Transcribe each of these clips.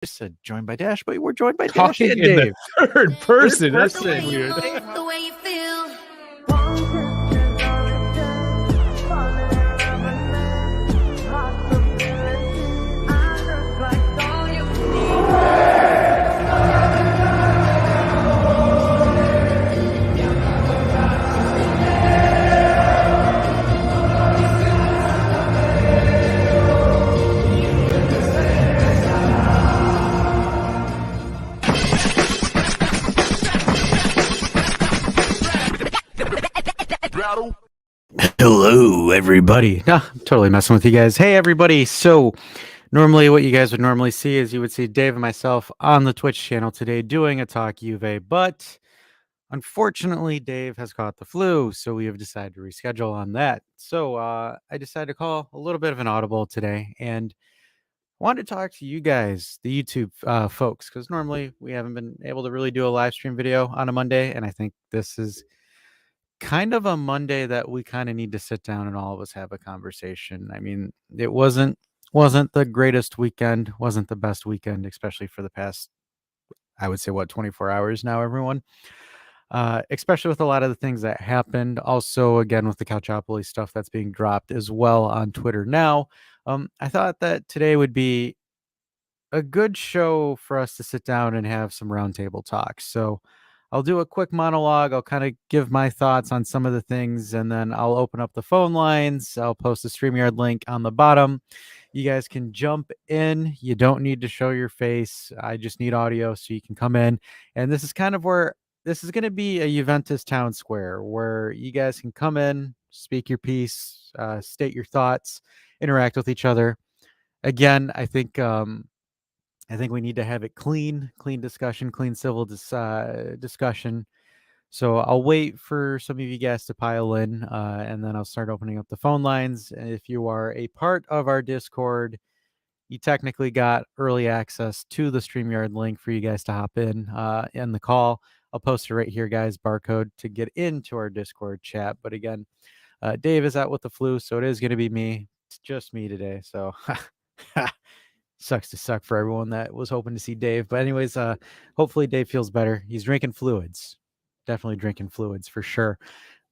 just said joined by Dash, but we're joined by Dash Talking and in Dave. the third person. That's The way weird. The way you feel. Hello, everybody. Nah, I'm totally messing with you guys. Hey, everybody. So, normally, what you guys would normally see is you would see Dave and myself on the Twitch channel today doing a Talk Juve, but unfortunately, Dave has caught the flu, so we have decided to reschedule on that. So, I decided to call a little bit of an audible today and wanted to talk to you guys, the YouTube folks, because normally we haven't been able to really do a live stream video on a Monday, and I think this is kind of a Monday that we kind of need to sit down and all of us have a conversation. I mean, it wasn't the greatest weekend, wasn't the best weekend, especially for the past, I would say, 24 hours now, everyone. Especially with a lot of the things that happened. Also, again, with the Calciopoli stuff that's being dropped as well on Twitter now. I thought that today would be a good show for us to sit down and have some roundtable talks. So I'll do a quick monologue. I'll kind of give my thoughts on some of the things, and then I'll open up the phone lines. I'll post a StreamYard link on the bottom. You guys can jump in. You don't need to show your face. I just need audio so you can come in. And this is kind of where this is going to be a Juventus town square where you guys can come in, speak your piece, state your thoughts, interact with each other. Again, I think we need to have it clean discussion, clean civil discussion. So I'll wait for some of you guys to pile in, and then I'll start opening up the phone lines. And if you are a part of our Discord, you technically got early access to the StreamYard link for you guys to hop in the call. I'll post it right here, guys, barcode to get into our Discord chat. But again, Dave is out with the flu, so it is going to be me. It's just me today. So sucks to suck for everyone that was hoping to see Dave. But anyways, hopefully Dave feels better. He's drinking fluids. Definitely drinking fluids for sure.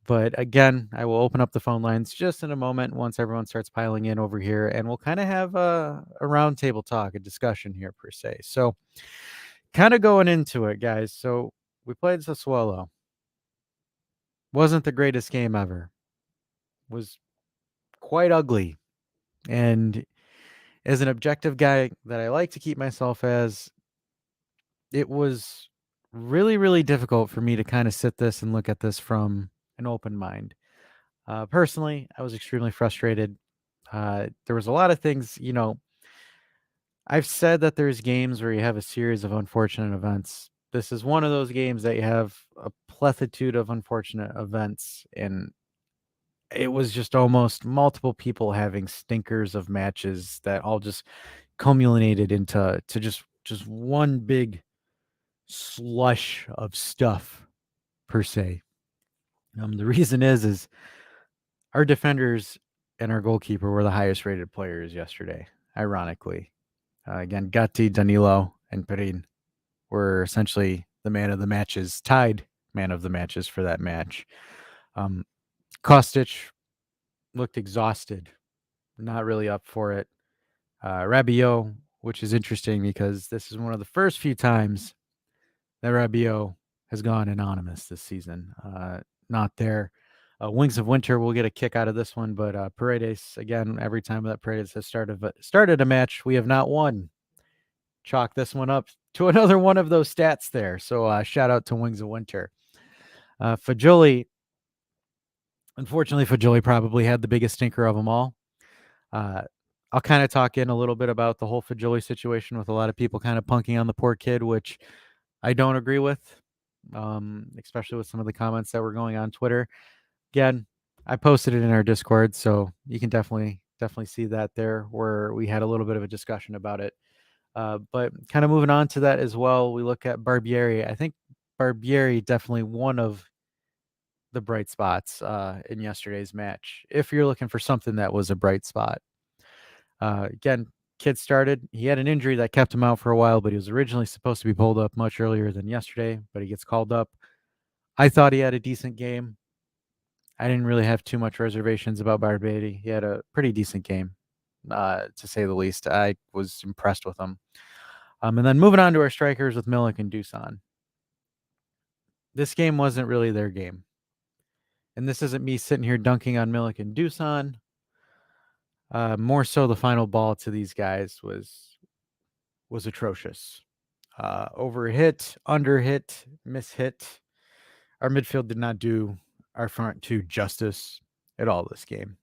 But again, I will open up the phone lines just in a moment once everyone starts piling in over here, and we'll kind of have a roundtable talk, a discussion here per se. So kind of going into it, guys. So we played Sassuolo. Wasn't the greatest game ever. Was quite ugly. And as an objective guy that I like to keep myself as, it was really, really difficult for me to kind of sit this and look at this from an open mind. Personally, I was extremely frustrated. There was a lot of things, I've said that there's games where you have a series of unfortunate events. This is one of those games that you have a plethitude of unfortunate events, and it was just almost multiple people having stinkers of matches that all just culminated into just one big slush of stuff per se. The reason is our defenders and our goalkeeper were the highest rated players yesterday. Ironically, again, Gatti, Danilo, and Perin were essentially the man of the matches, tied man of the matches for that match. Kostic looked exhausted, not really up for it. Rabiot, which is interesting because this is one of the first few times that Rabiot has gone anonymous this season. Not there. Wings of Winter will get a kick out of this one, but Paredes, again, every time that Paredes has started a match, we have not won. Chalk this one up to another one of those stats there. So shout out to Wings of Winter. Fajoli, unfortunately, Fajoli probably had the biggest stinker of them all. I'll kind of talk in a little bit about the whole Fajoli situation with a lot of people kind of punking on the poor kid, which I don't agree with, especially with some of the comments that were going on Twitter. Again, I posted it in our Discord, so you can definitely see that there where we had a little bit of a discussion about it. But kind of moving on to that as well, we look at Barbieri. I think Barbieri definitely one of the bright spots in yesterday's match. If you're looking for something that was a bright spot, again, kid started. He had an injury that kept him out for a while, but he was originally supposed to be pulled up much earlier than yesterday, but he gets called up. I thought he had a decent game. I didn't really have too much reservations about Barbady. He had a pretty decent game, to say the least. I was impressed with him. And then moving on to our strikers with Milik and Dusan. This game wasn't really their game. And this isn't me sitting here dunking on Milik and Dusan. More so the final ball to these guys was atrocious. Overhit, underhit, mishit. Our midfield did not do our front two justice at all this game.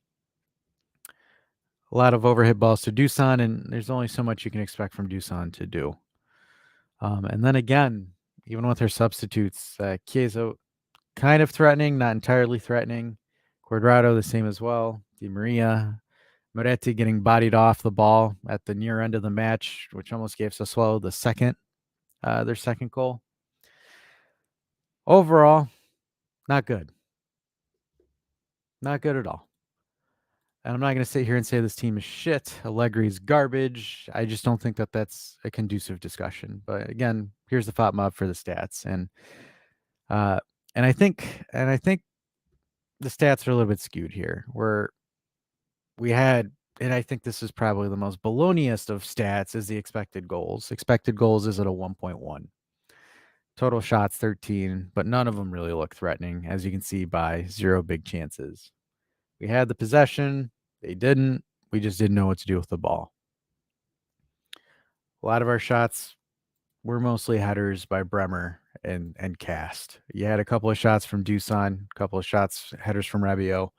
A lot of overhit balls to Dusan, and there's only so much you can expect from Dusan to do. And then again, even with her substitutes, Chiesa kind of threatening, not entirely threatening. Quadrado the same as well. Di Maria, Moretti getting bodied off the ball at the near end of the match, which almost gave Sassuolo their second goal. Overall, not good. Not good at all. And I'm not going to sit here and say this team is shit. Allegri's garbage. I just don't think that that's a conducive discussion. But again, here's the FOTMOB for the stats, and I think the stats are a little bit skewed here. Where we had, and I think this is probably the most baloneyest of stats, is the expected goals. Expected goals is at a 1.1. Total shots 13, but none of them really look threatening, as you can see by 0 big chances. We had the possession. They didn't. We just didn't know what to do with the ball. A lot of our shots were mostly headers by Bremer and Cast. You had a couple of shots from Dusan, a couple of headers from Rabiot.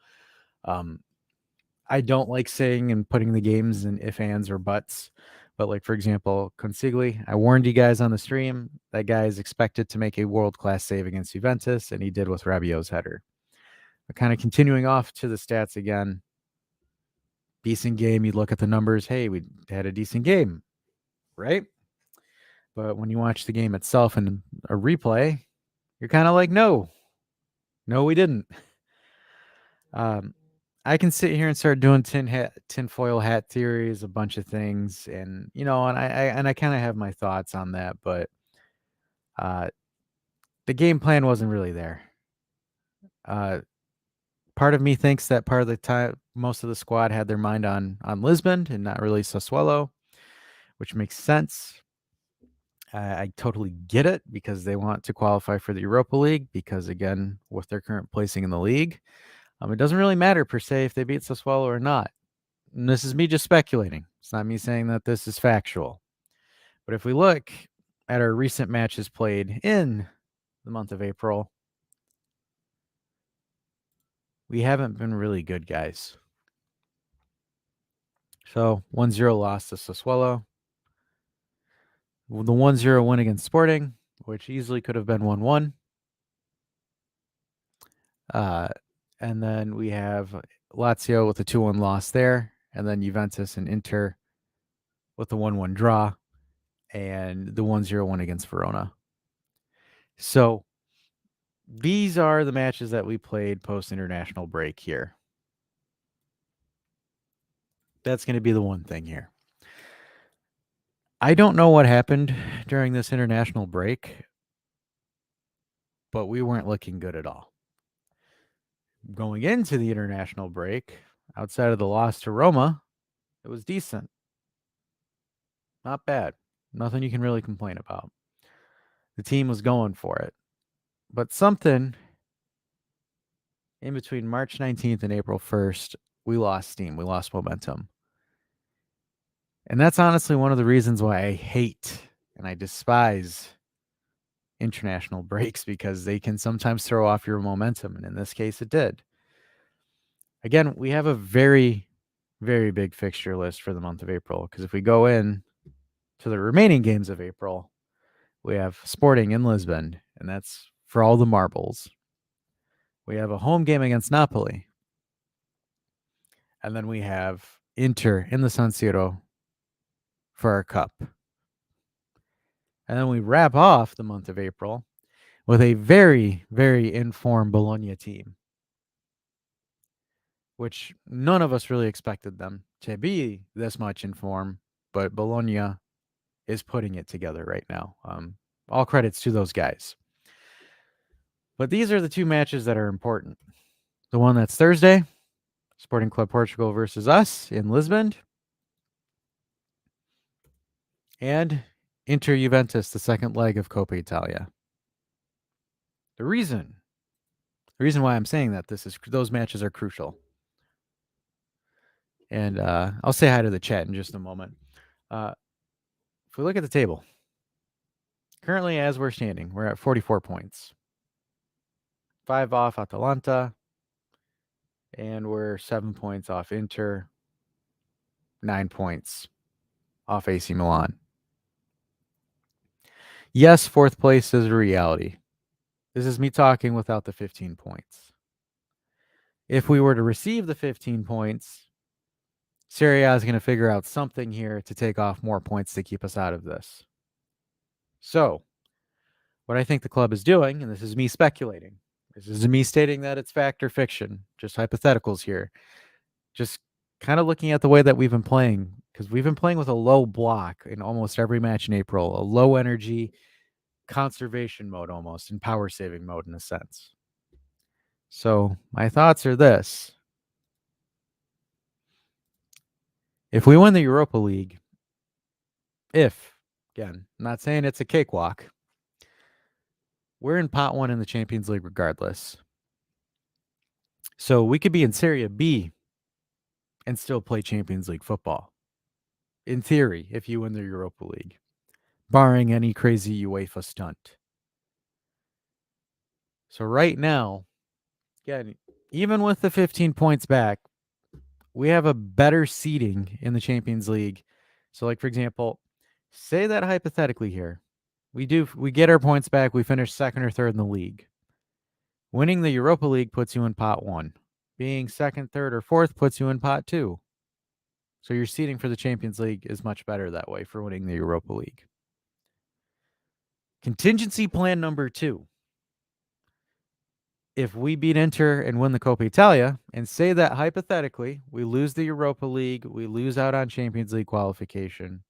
I don't like saying and putting the games in if, ands, or buts. But like, for example, Consigli, I warned you guys on the stream, that guy is expected to make a world-class save against Juventus, and he did with Rabiot's header. But kind of continuing off to the stats again, decent game. You look at the numbers. Hey, we had a decent game, right? But when you watch the game itself in a replay, you're kind of like, no, we didn't. I can sit here and start doing tinfoil hat theories, a bunch of things, and I kind of have my thoughts on that, but the game plan wasn't really there. Part of me thinks that part of the time, most of the squad had their mind on Lisbon and not really Sassuolo, which makes sense. I totally get it because they want to qualify for the Europa League because, again, with their current placing in the league, it doesn't really matter per se if they beat Sassuolo or not. And this is me just speculating. It's not me saying that this is factual. But if we look at our recent matches played in the month of April, we haven't been really good, guys. So 1-0 loss to Sassuolo. The 1-0 win against Sporting, which easily could have been 1-1. And then we have Lazio with a 2-1 loss there, and then Juventus and Inter with the 1-1 draw, and the 1-0 win against Verona. So these are the matches that we played post-international break here. That's going to be the one thing here. I don't know what happened during this international break, but we weren't looking good at all. Going into the international break, outside of the loss to Roma, it was decent. Not bad. Nothing you can really complain about. The team was going for it. But something in between March 19th and April 1st, we lost steam. We lost momentum. And that's honestly one of the reasons why I hate and I despise international breaks, because they can sometimes throw off your momentum. And in this case, it did. Again, we have a very, very big fixture list for the month of April, because if we go in to the remaining games of April, we have Sporting in Lisbon, and that's for all the marbles. We have a home game against Napoli. And then we have Inter in the San Siro for our cup. And then we wrap off the month of April with a very, very informed Bologna team, which none of us really expected them to be this much in form, but Bologna is putting it together right now. All credits to those guys. But these are the two matches that are important. The one that's Thursday, Sporting Club Portugal versus us in Lisbon, and Inter Juventus, the second leg of Coppa Italia. The reason why I'm saying that those matches are crucial. And I'll say hi to the chat in just a moment. If we look at the table, currently as we're standing, we're at 44 points. 5 off Atalanta, and we're 7 points off Inter, 9 points off AC Milan. Yes, fourth place is a reality. This is me talking without the 15 points. If we were to receive the 15 points, Serie A is going to figure out something here to take off more points to keep us out of this. So, what I think the club is doing, and this is me speculating, this is me stating that it's fact or fiction, just hypotheticals here, just kind of looking at the way that we've been playing, because we've been playing with a low block in almost every match in April, a low energy conservation mode almost, and power saving mode in a sense. So my thoughts are this. If we win the Europa League, again, I'm not saying it's a cakewalk, we're in pot 1 in the Champions League regardless. So we could be in Serie B and still play Champions League football. In theory, if you win the Europa League, barring any crazy UEFA stunt. So right now, again, even with the 15 points back, we have a better seeding in the Champions League. So, like, for example, say that hypothetically here, we get our points back, we finish second or third in the league. Winning the Europa League puts you in pot 1. Being second, third, or fourth puts you in pot 2. So your seeding for the Champions League is much better that way for winning the Europa League. Contingency plan number 2. If we beat Inter and win the Coppa Italia, and say that hypothetically we lose the Europa League, we lose out on Champions League qualification,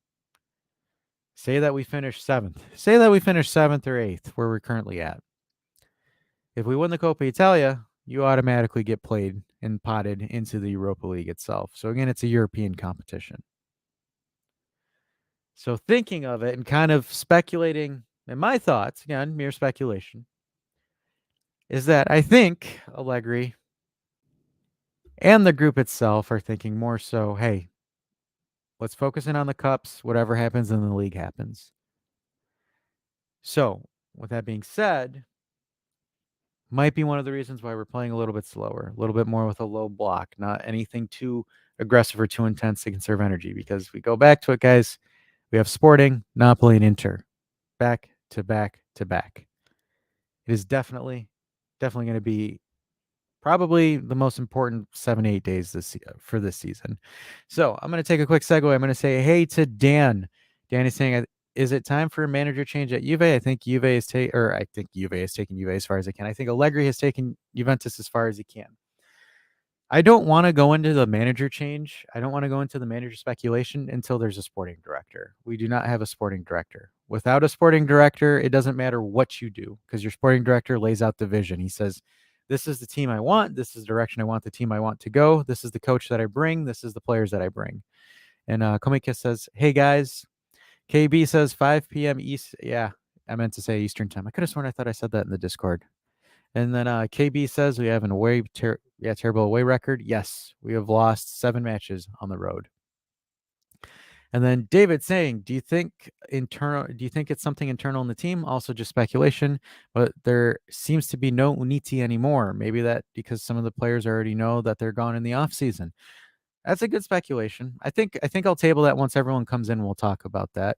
say that we finish 7th. Say that we finish 7th or 8th, where we're currently at. If we win the Coppa Italia, you automatically get played and potted into the Europa League itself. So again, it's a European competition. So thinking of it and kind of speculating, and my thoughts, again, mere speculation, is that I think Allegri and the group itself are thinking more so, hey, let's focus in on the cups. Whatever happens in the league happens. So, with that being said, might be one of the reasons why we're playing a little bit slower, a little bit more with a low block, not anything too aggressive or too intense to conserve energy. Because we go back to it, guys, we have Sporting, Napoli, and Inter, back to back to back. It is definitely going to be probably the most important 7-8 days for this season. So I'm going to take a quick segue. I'm going to say hey to Dan. Dan is saying, is it time for a manager change at Juve? I think Juve is taking Juve as far as it can. I think Allegri has taken Juventus as far as he can. I don't want to go into the manager change. I don't want to go into the manager speculation until there's a sporting director. We do not have a sporting director. Without a sporting director, it doesn't matter what you do because your sporting director lays out the vision. He says, this is the team I want. This is the direction I want the team I want to go. This is the coach that I bring. This is the players that I bring. And Komika says, hey, guys. KB says 5 p.m. East. Yeah, I meant to say Eastern time. I could have sworn I thought I said that in the Discord. And then KB says we have an terrible away record. Yes, we have lost 7 matches on the road. And then David saying, do you think it's something internal in the team? Also just speculation, but there seems to be no Uniti anymore. Maybe that because some of the players already know that they're gone in the off season. That's a good speculation. I think I'll table that once everyone comes in. We'll talk about that.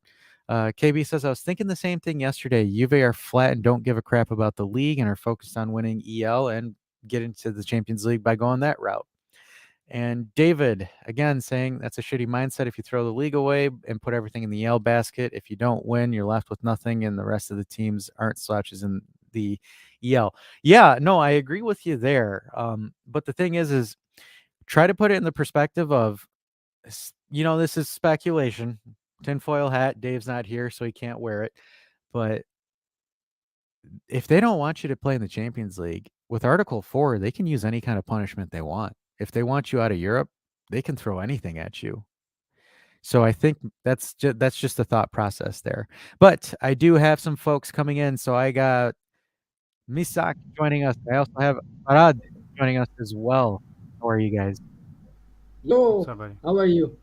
KB says, I was thinking the same thing yesterday. Juve are flat and don't give a crap about the league and are focused on winning EL and get into the Champions League by going that route. And David, again, saying that's a shitty mindset if you throw the league away and put everything in the EL basket. If you don't win, you're left with nothing, and the rest of the teams aren't slouches in the EL. Yeah, no, I agree with you there. But the thing is try to put it in the perspective of, this is speculation. tinfoil hat. Dave's not here, so he can't wear it. But if they don't want you to play in the Champions League, with Article 4, they can use any kind of punishment they want. If they want you out of Europe, they can throw anything at you. So I think that's just the thought process there. But I do have some folks coming in. So I got Misak joining us. I also have Arad joining us as well. How are you guys? What's Yo, up, buddy? how are you?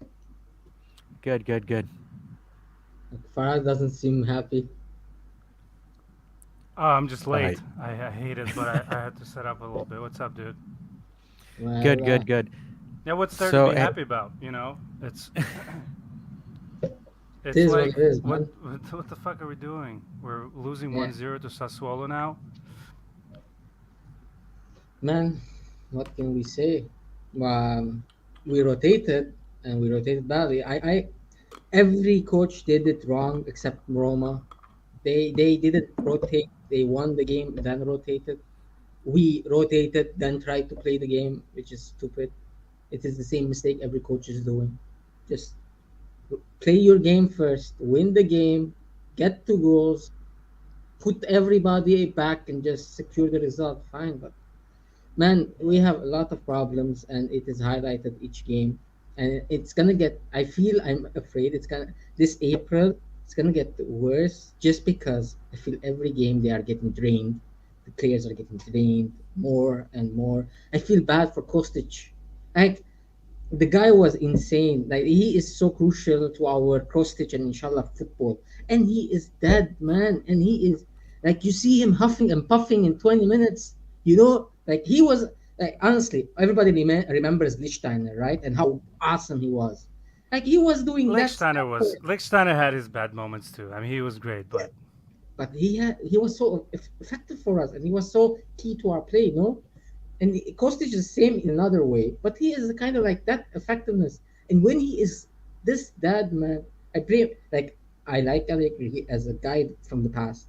Good, good, good. Farah doesn't seem happy. Oh, I'm just All right. late. I hate it, but I had to set up a little bit. What's up, dude? Well, Good, good, good. Yeah, what's there to So be hey, happy about? You know, it's it it's is what like it is, what man. what the fuck are we doing? We're losing Yeah, 1-0 to Sassuolo now. man, what can we say? Um, we rotated and we rotated badly. Every coach did it wrong except Roma. They didn't rotate. They won the game, then rotated. We rotated, then tried to play the game, which is stupid. It is the same mistake every coach is doing. Just play your game first, win the game, get two goals, put everybody back and just secure the result, fine. But man, we have a lot of problems, and it is highlighted each game. And it's gonna get. I feel I'm afraid it's gonna this April. It's gonna get worse just because I feel every game they are getting drained. The players are getting drained more and more. I feel bad for Kostic. Like the guy was insane. Like he is so crucial to our cross stitch and inshallah football. And he is dead, man. And he is like you see him huffing and puffing in 20 minutes. You know, like he was like honestly, everybody remembers Lichtsteiner, right? And how awesome he was. Like he was doing that stuff, Lichtsteiner had his bad moments too. I mean, he was great, but but he was so effective for us, and he was so key to our play. No, and Kostic is the same in another way, but he is kind of like that effectiveness. And when he is this dad, man, I pray like I like Allegri as a guy from the past,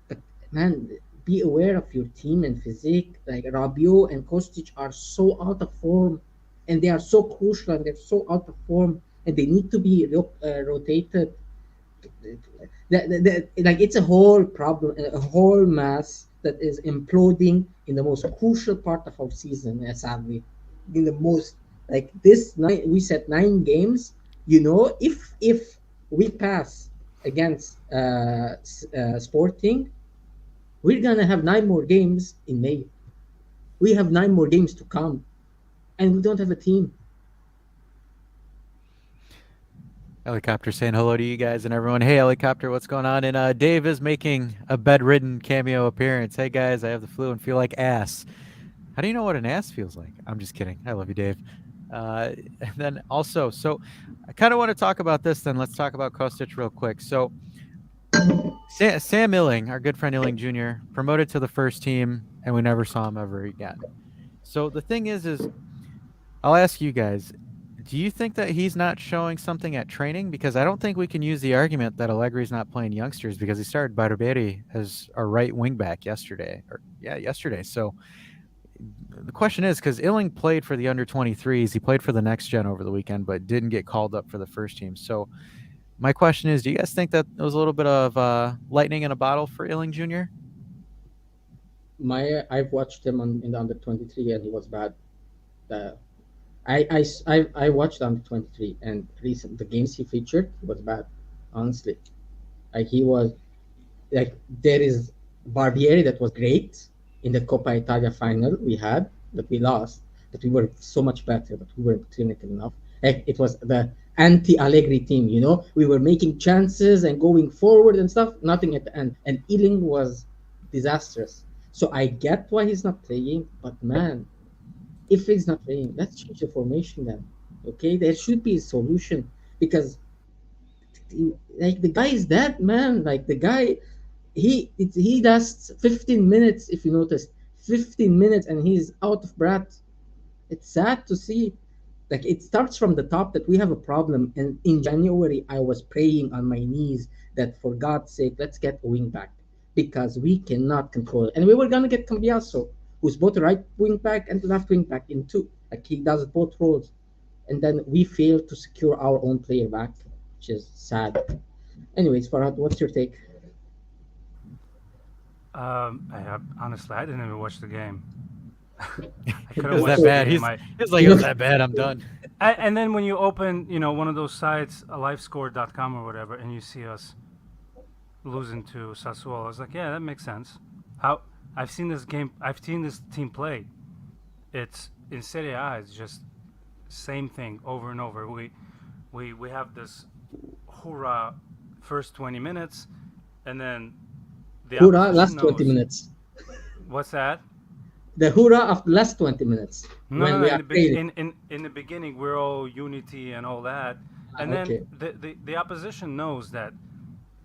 but man, be aware of your team and physique. Like Rabiot and Kostic are so out of form, and they are so crucial, and they're so out of form, and they need to be rotated like it's a whole problem, a whole mass that is imploding in the most crucial part of our season. Sadly, in the most like this nine, we set 9 games. You know, if we pass against Sporting, we're gonna have 9 more games in May. We have 9 more games to come, and we don't have a team. Helicopter saying hello to you guys and everyone. Hey, Helicopter, what's going on? And Dave is making a bedridden cameo appearance. Hey guys, I have the flu and feel like ass. How do you know what an ass feels like? I'm just kidding. I love you, Dave. And then also, so I kind of want to talk about this. Then let's talk about Kostic real quick. So Sam Illing, our good friend Illing Jr., promoted to the first team, and we never saw him ever again. So the thing is I'll ask you guys, do you think that he's not showing something at training? Because I don't think we can use the argument that Allegri's not playing youngsters because he started Barberi as a right wing back yesterday. Yesterday. So the question is because Illing played for the under 23s, he played for the next gen over the weekend, but didn't get called up for the first team. So my question is, do you guys think that it was a little bit of lightning in a bottle for Illing Jr.? I've watched him in the under 23, and he was bad. The I watched under 23, and the games he featured was bad, honestly. Like he was like there is Barbieri that was great in the Coppa Italia final we had that we lost, that we were so much better, but we weren't clinical enough. Like it was the anti Allegri team, you know. We were making chances and going forward and stuff, nothing at the end. And Ealing was disastrous. So I get why he's not playing, but man, if he's not playing, let's change the formation then. Okay, there should be a solution because like the guy is dead, man. Like the guy, he does 15 minutes if you notice, 15 minutes, and he's out of breath. It's sad to see. Like it starts from the top that we have a problem. And in January, I was praying on my knees that for God's sake, let's get a wing back because we cannot control it. And we were gonna get Cambiaso, who's both a right wing back and a left wing back in two. Like he does both roles. And then we failed to secure our own player back. which is sad. Anyways, Farhad, what's your take? I have honestly, I didn't even watch the game. I It couldn't was watch that the bad. game. He's like, You it was know, that bad. I'm done. And then when you open, one of those sites, livescore.com or whatever, and you see us losing to Sassuolo, I was like, yeah, that makes sense. How I've seen this team play. It's in Serie A. It's just same thing over and over. We have this hoorah first 20 minutes, and then the Hoorah, opposition last 20 knows. minutes. What's that? The hoorah of the last 20 minutes No, when no, no. we are trailing. In the beginning, we're all unity and all that, and then Okay. the opposition knows that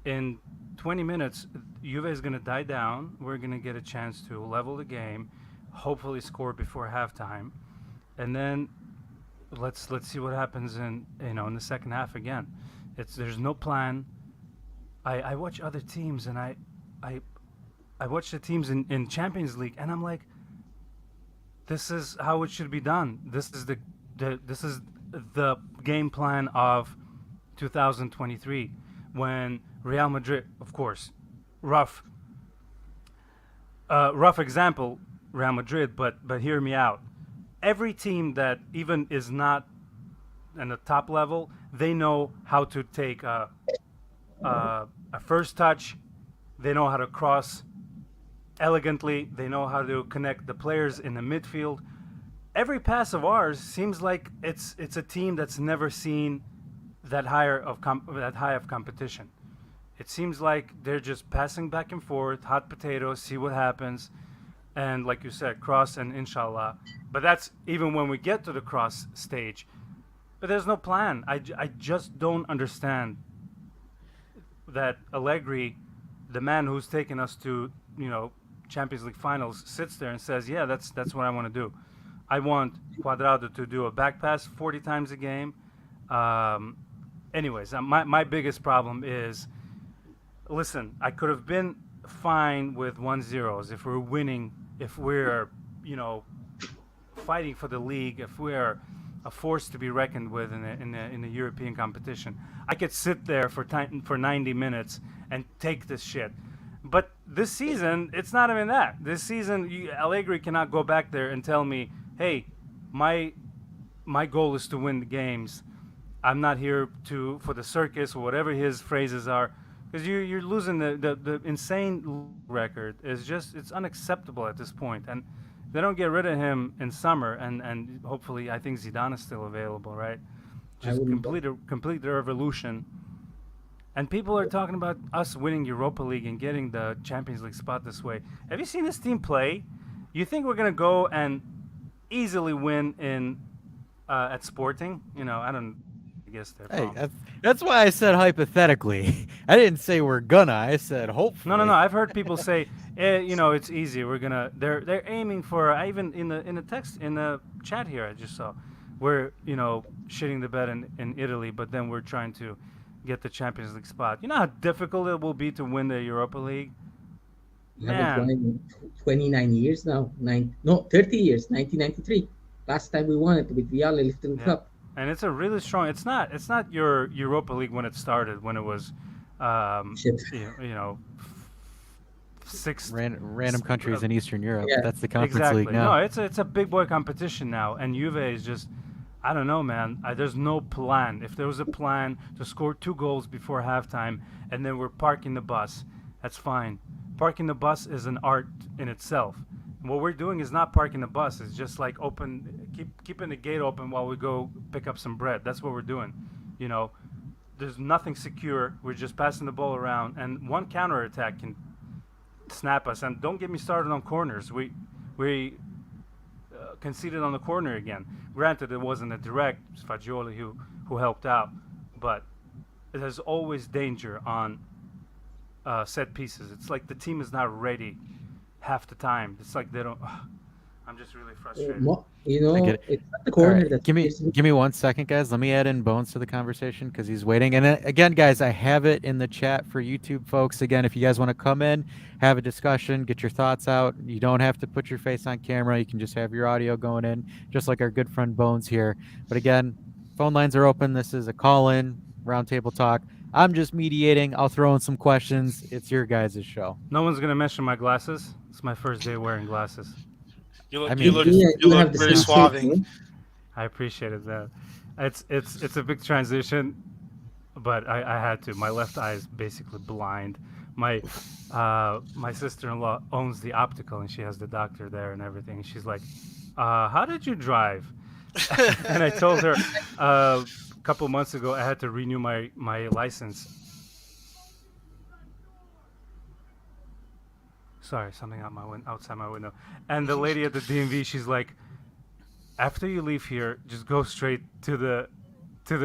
in 20 minutes, Juve is going to die down. We're going to get a chance to level the game, hopefully score before halftime, and then let's see what happens in the second half again. There's no plan. I watch other teams and I I watch the teams in Champions League and I'm like, this is how it should be done. This is the game plan of 2023 when Real Madrid, of course, rough rough example, Real Madrid, but hear me out. Every team that even is not in the top level, they know how to take a first touch. They know how to cross elegantly. They know how to connect the players in the midfield. Every pass of ours seems like it's a team that's never seen that high of competition. It seems like they're just passing back and forth, hot potatoes, see what happens, and like you said, cross and inshallah. But that's even when we get to the cross stage. But there's no plan. I just don't understand that Allegri, the man who's taken us to Champions League finals, sits there and says, "Yeah, that's what I want to do. I want Cuadrado to do a back pass 40 times a game." Anyways, my biggest problem is, listen, I could have been fine with 1-0s if we're winning, if we're fighting for the league, if we're a force to be reckoned with in the European competition. I could sit there for 90 minutes and take this shit. But this season, it's not even that. This season, Allegri cannot go back there and tell me, "Hey, my goal is to win the games. I'm not here for the circus," or whatever his phrases are, because you're losing the insane record. It's unacceptable at this point, and they don't get rid of him in summer, and hopefully I think Zidane is still available, right? I Just wouldn't. complete the revolution. And people are talking about us winning Europa League and getting the Champions League spot this way. Have you seen this team play? You think we're gonna go and easily win in at Sporting? I don't. I guess they're Hey, from. that's why I said hypothetically. I didn't say we're gonna. I said hopefully. No, no, no. I've heard people say, it's easy. We're gonna. They're aiming for. I even in the text in the chat here I just saw, we're shitting the bed in Italy, but then we're trying to get the Champions League spot. You know how difficult it will be to win the Europa League, We haven't won man. in 29 years now. 30 years. 1993. Last time we won it with Viale lifting the Yeah, cup. and it's a really strong. It's not your Europa League when it started when it was, Shit. you know, six. Random countries in Eastern Europe. Yeah. That's the Conference League Exactly. No, now. it's a big boy competition now, and Juve is just, I don't know, man. There's no plan. If there was a plan to score 2 goals before halftime, and then we're parking the bus, that's fine. Parking the bus is an art in itself. What we're doing is not parking the bus. It's just like keeping the gate open while we go pick up some bread. That's what we're doing. You know, there's nothing secure. We're just passing the ball around, and one counterattack can snap us. And don't get me started on corners. We conceded on the corner again. Granted, it wasn't a direct. It was Fagioli who helped out, but there's always danger on set pieces. It's like the team is not ready half the time. It's like they don't. I'm just really frustrated. I get it. It's not the All corner right, that give me scares me. give me 1 second, guys. Let me add in Bones to the conversation because he's waiting. And again, guys, I have it in the chat for YouTube folks. Again, if you guys want to come in, have a discussion, get your thoughts out. You don't have to put your face on camera. You can just have your audio going in, just like our good friend Bones here. But again, phone lines are open. This is a call-in. roundtable talk. I'm just mediating. I'll throw in some questions. It's your guys' show. No one's gonna mention my glasses. It's my first day wearing glasses. You look I you mean, look just Yeah, you you look have the very same shape, suave. no? I appreciated that. It's a big transition, but I had to. My left eye is basically blind. My my sister-in-law owns the optical, and she has the doctor there and everything. She's like, "How did you drive?" And I told her a couple months ago I had to renew my license. Sorry, something outside my window. And the lady at the DMV, she's like, after you leave here, just go straight to the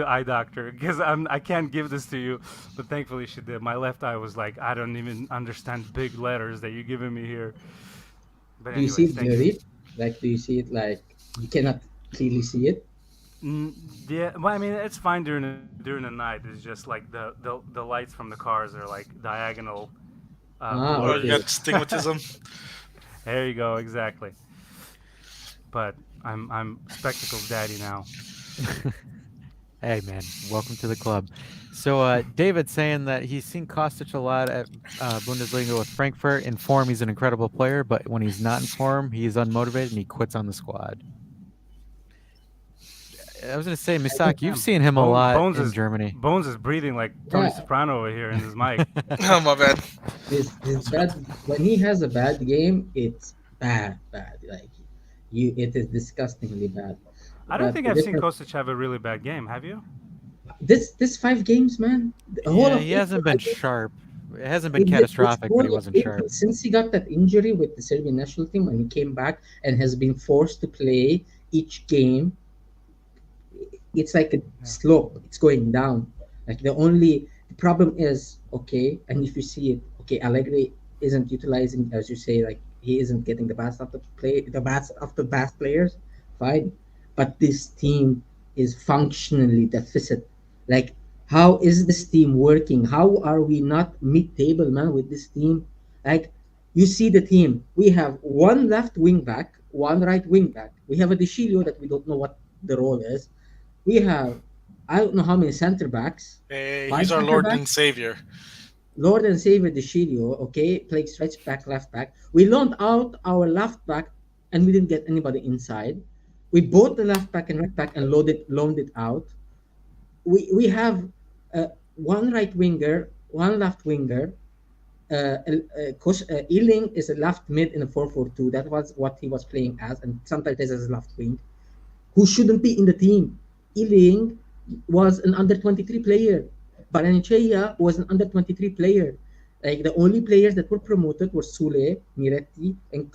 eye doctor because I can't give this to you. But thankfully she did. My left eye was like, I don't even understand big letters that you're giving me here. But Do you see anyways, it thank you. blurry? Like, do you see it like you cannot clearly see it? Mm, yeah, well, I mean, it's fine during the night. It's just like the lights from the cars are like diagonal Ah, Or you blurs. got okay. astigmatism. There you go, exactly. But I'm spectacles daddy now. hey man, welcome to the club. So David's saying that he's seen Kostic a lot at Bundesliga with Frankfurt. In form, he's an incredible player, but when he's not in form, he's unmotivated and he quits on the squad. I was going to say, I think, Misak, you've Damn, seen him a lot in Germany. Bones is breathing like Tony yeah, Soprano over here in his mic. Oh my bad. his That's good. bad when he has a bad game, it's bad. Like you, it is disgustingly bad. I don't But think the I've seen difference, Kostic have a really bad game. Have you? this 5 games, man, the whole Yeah, of he April. hasn't been sharp. It hasn't been This catastrophic, but he whole of wasn't April, sharp. since he got that injury with the Serbian national team, and he came back and has been forced to play each game, it's like a Yeah. slope. It's going down. Like the problem is, okay, and if you see it, okay, Allegri isn't utilizing, as you say, like he isn't getting the best of the best players, fine, but this team is functionally deficit. Like, how is this team working? How are we not mid-table, man, with this team? Like, you see the team. We have one left wing back, one right wing back. We have a Decilio that we don't know what the role is. We have I don't know how many center backs, Hey, five he's our center Lord and backs. Savior. Lord and Savior Deshirio, okay, playing stretch back, left back. We loaned out our left back, and we didn't get anybody inside. We bought the left back and right back and loaned it out. We have one right winger, one left winger. Ealing is a left mid in a 4-4-2. That was what he was playing as, and sometimes as left wing, who shouldn't be in the team. Ealing was an under 23 player. Baranchea was an under 23 player. Like the only players that were promoted were Sule, Miretti, and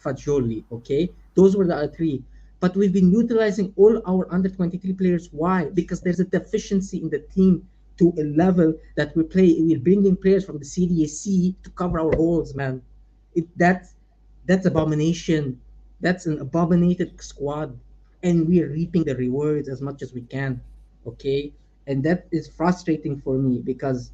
Fagioli. Okay, those were the three. But we've been utilizing all our under 23 players. Why? Because there's a deficiency in the team to a level that we're bringing players from the CDAC to cover our holes, man. That's abomination. That's an abominated squad, and we're reaping the rewards as much as we can. Okay, and that is frustrating for me because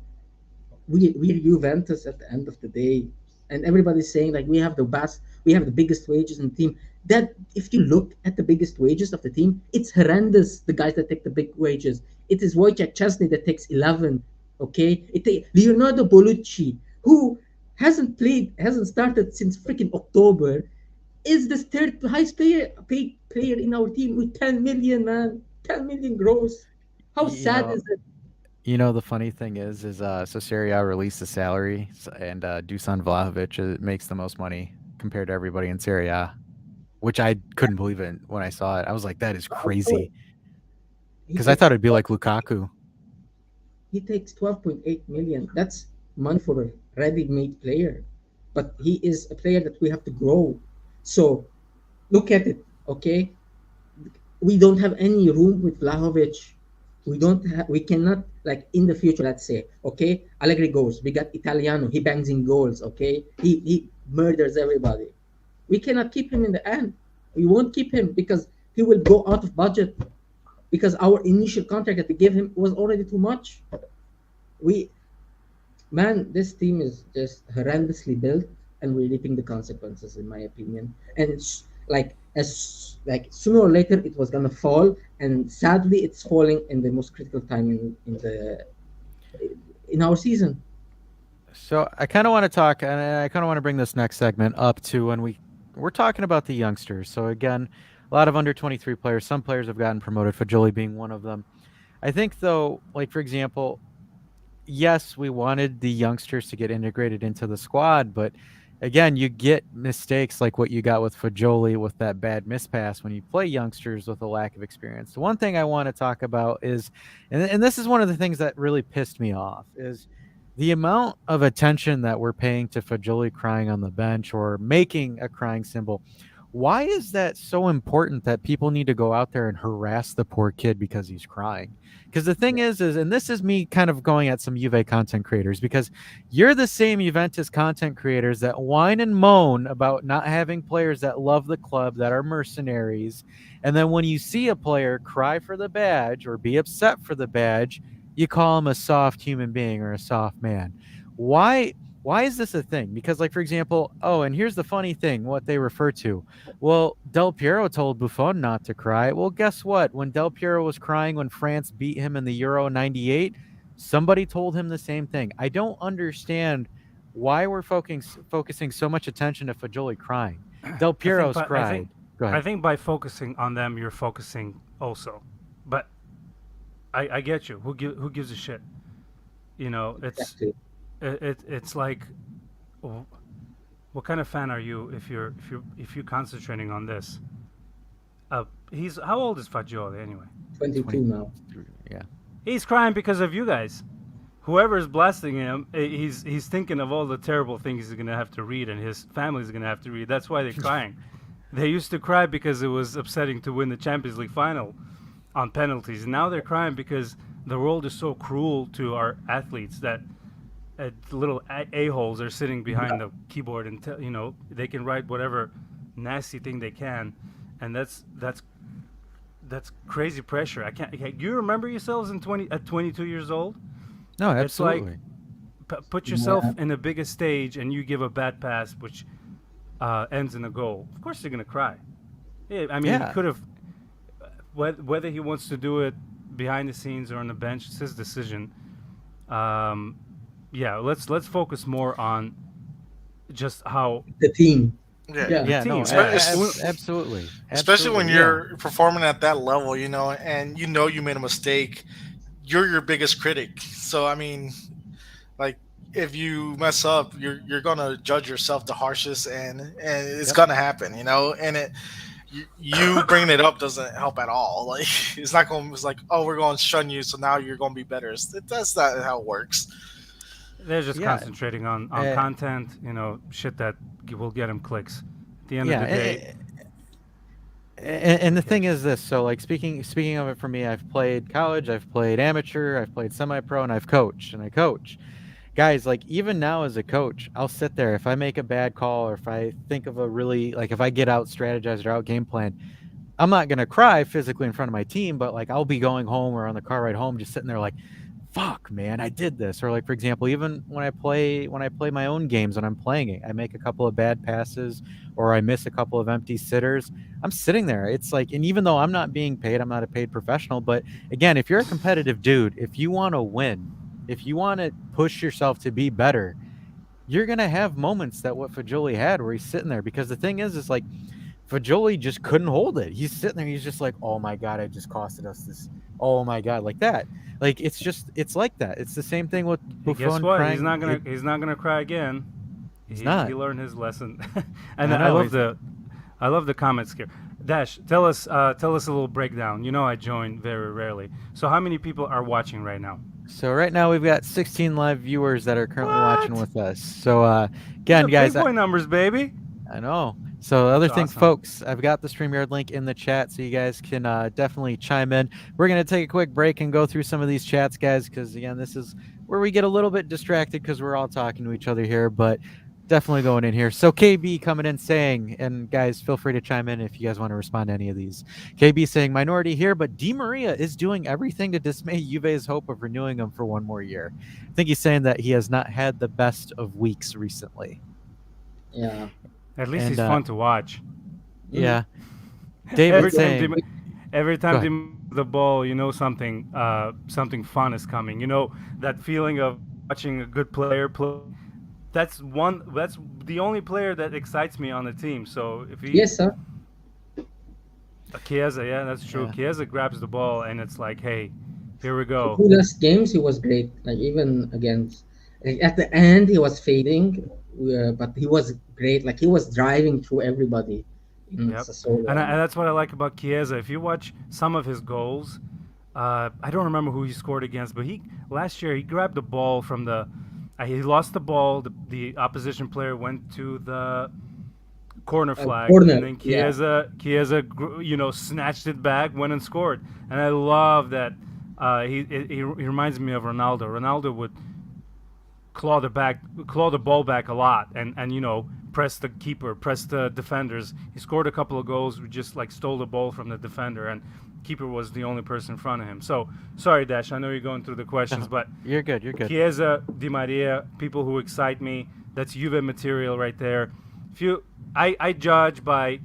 we're Juventus at the end of the day, and everybody's saying like we have the biggest wages in the team. That if you look at the biggest wages of the team, it's horrendous. The guys that take the big wages, it is Wojciech Chesney that takes 11. Okay, Leonardo Bonucci, who hasn't started since freaking October, is the third highest paid player in our team with 10 million, man. 10 million gross. How You sad know, is it? the funny thing is so Serie A released the salary, and Dusan Vlahovic makes the most money compared to everybody in Serie A, which I couldn't believe it when I saw it. I was like, that is Also, crazy he because I takes thought it'd be like Lukaku. he takes 12.8 million. That's money for a ready-made player. But he is a player that we have to grow. So look at it, okay? We don't have any room with Vlahovic. We cannot, like, in the future, let's say, okay, Allegri goes, we got Italiano, he bangs in goals, okay, he murders everybody. We cannot keep him in the end. We won't keep him because he will go out of budget, because our initial contract that we gave him was already too much. We Man, this team is just horrendously built, and we're reaping the consequences, in my opinion. And it's like as like sooner or later it was gonna fall, and sadly it's falling in the most critical time in our season. So I kind of want to talk, and I kind of want to bring this next segment up to when we're talking about the youngsters. So again, a lot of under 23 players. Some players have gotten promoted. Fajoli being one of them. I think though, like for example, yes, we wanted the youngsters to get integrated into the squad, but again, you get mistakes like what you got with Fajoli with that bad mispass when you play youngsters with a lack of experience. The one thing I want to talk about is, and this is one of the things that really pissed me off, is the amount of attention that we're paying to Fajoli crying on the bench or making a crying symbol. Why is that so important that people need to go out there and harass the poor kid because he's crying? Because the thing is, and this is me kind of going at some Juve content creators, because you're the same Juventus content creators that whine and moan about not having players that love the club, that are mercenaries. And then when you see a player cry for the badge or be upset for the badge, you call him a soft human being or a soft man. Why? Why is this a thing? Because, like, for example, oh, and here's the funny thing, what they refer to. Well, Del Piero told Buffon not to cry. Well, guess what? When Del Piero was crying when France beat him in the Euro 98, somebody told him the same thing. I don't understand why we're focusing so much attention to Fajoli crying. Del I think, Piero's but I think, cried. Go I ahead. think by focusing on them, you're focusing also. But I get you. Who gives a shit? You know, Exactly. it's like, what kind of fan are you if you're concentrating on this? He's how old is Fagioli anyway? 22 now. 23, yeah. He's crying because of you guys. Whoever is blasting him, he's thinking of all the terrible things he's gonna have to read, and his family's gonna have to read. That's why they're crying. They used to cry because it was upsetting to win the Champions League final on penalties. Now they're crying because the world is so cruel to our athletes that little a-holes are sitting behind the keyboard and they can write whatever nasty thing they can, and that's crazy pressure. I can't. Do you remember yourselves at 22 years old? No, It's like absolutely. put yourself Yeah. in the biggest stage and you give a bad pass which ends in a goal. Of course you're gonna cry. Yeah, I mean he Yeah. could have. Whether he wants to do it behind the scenes or on the bench, it's his decision. Um, yeah, let's focus more on just how The team. Yeah. Yeah. the Yeah, no, team. absolutely. Especially when Absolutely, yeah. you're performing at that level, and you made a mistake, you're your biggest critic. So I mean, like if you mess up, you're gonna judge yourself the harshest, and it's Yep. gonna happen, and you bringing it up doesn't help at all. Like it's not going. It's like, oh, we're going to shun you, so now you're going to be better. That's not how it works. They're just Yeah. concentrating on Uh, content, shit that will get them clicks. At the end of yeah. the day, And who the thing cares? is this, so like speaking of it for me, I've played college, I've played amateur, I've played semi-pro, and I've coached, and I coach. Guys, like even now as a coach, I'll sit there if I make a bad call or if I think of a really like if I get out strategized or out game plan, I'm not gonna cry physically in front of my team, but like I'll be going home or on the car ride home, just sitting there like, "Fuck, man, I did this." Or like for example, even when I play my own games when I'm playing it, I make a couple of bad passes or I miss a couple of empty sitters. I'm sitting there. It's like, and even though I'm not being paid, I'm not a paid professional. But again, if you're a competitive dude, if you want to win, if you want to push yourself to be better, you're gonna have moments that what Fajoli had where he's sitting there because the thing is like Fajoli just couldn't hold it. He's sitting there. He's just like, "Oh my god, it just costed us this. Oh my god, like that. Like it's like that. It's the same thing with Guess Buffon what? crying. He's not gonna cry again. He's He not. learned his lesson, and I know. I love the comments here. Dash, tell us a little breakdown. I join very rarely. So how many people are watching right now? So right now we've got 16 live viewers that are currently watching What? with us. So These again, are guys, big boy numbers, baby. I know. So the other It's thing, awesome. folks, I've got the StreamYard link in the chat, so you guys can definitely chime in. We're gonna take a quick break and go through some of these chats, guys, because again, this is where we get a little bit distracted because we're all talking to each other here, but definitely going in here. So KB coming in saying, and guys, feel free to chime in if you guys want to respond to any of these. KB saying, minority here, but Di Maria is doing everything to dismay Juve's hope of renewing him for one more year. I think he's saying that he has not had the best of weeks recently. Yeah. At least And he's fun to watch. yeah. David every That's time saying, Di, every go time ahead. Di the ball, you know something something fun is coming. You know that feeling of watching a good player play. That's the only player that excites me on the team. So if he yes, sir. Chiesa, yeah, that's true. Yeah. Chiesa grabs the ball and it's like, hey, here we go. Two last games he was great. Like even against, like, at the end he was fading, but he was great. Like he was driving through everybody in Yep, Sassuolo. and And that's what I like about Chiesa. If you watch some of his goals, I don't remember who he scored against, but he last year he grabbed the ball from the. He lost the ball. The opposition player went to the corner flag, corner, and then yeah. Chiesa snatched it back, went and scored. And I love that. He reminds me of Ronaldo. Ronaldo would claw the ball back a lot, and press the keeper, press the defenders. He scored a couple of goals. We just like stole the ball from the defender, and keeper was the only person in front of him. So sorry, Dash. I know you're going through the questions, No, but you're good. You're good. Chiesa, Di Maria, people who excite me. That's Juve material right there. If you, I judge by,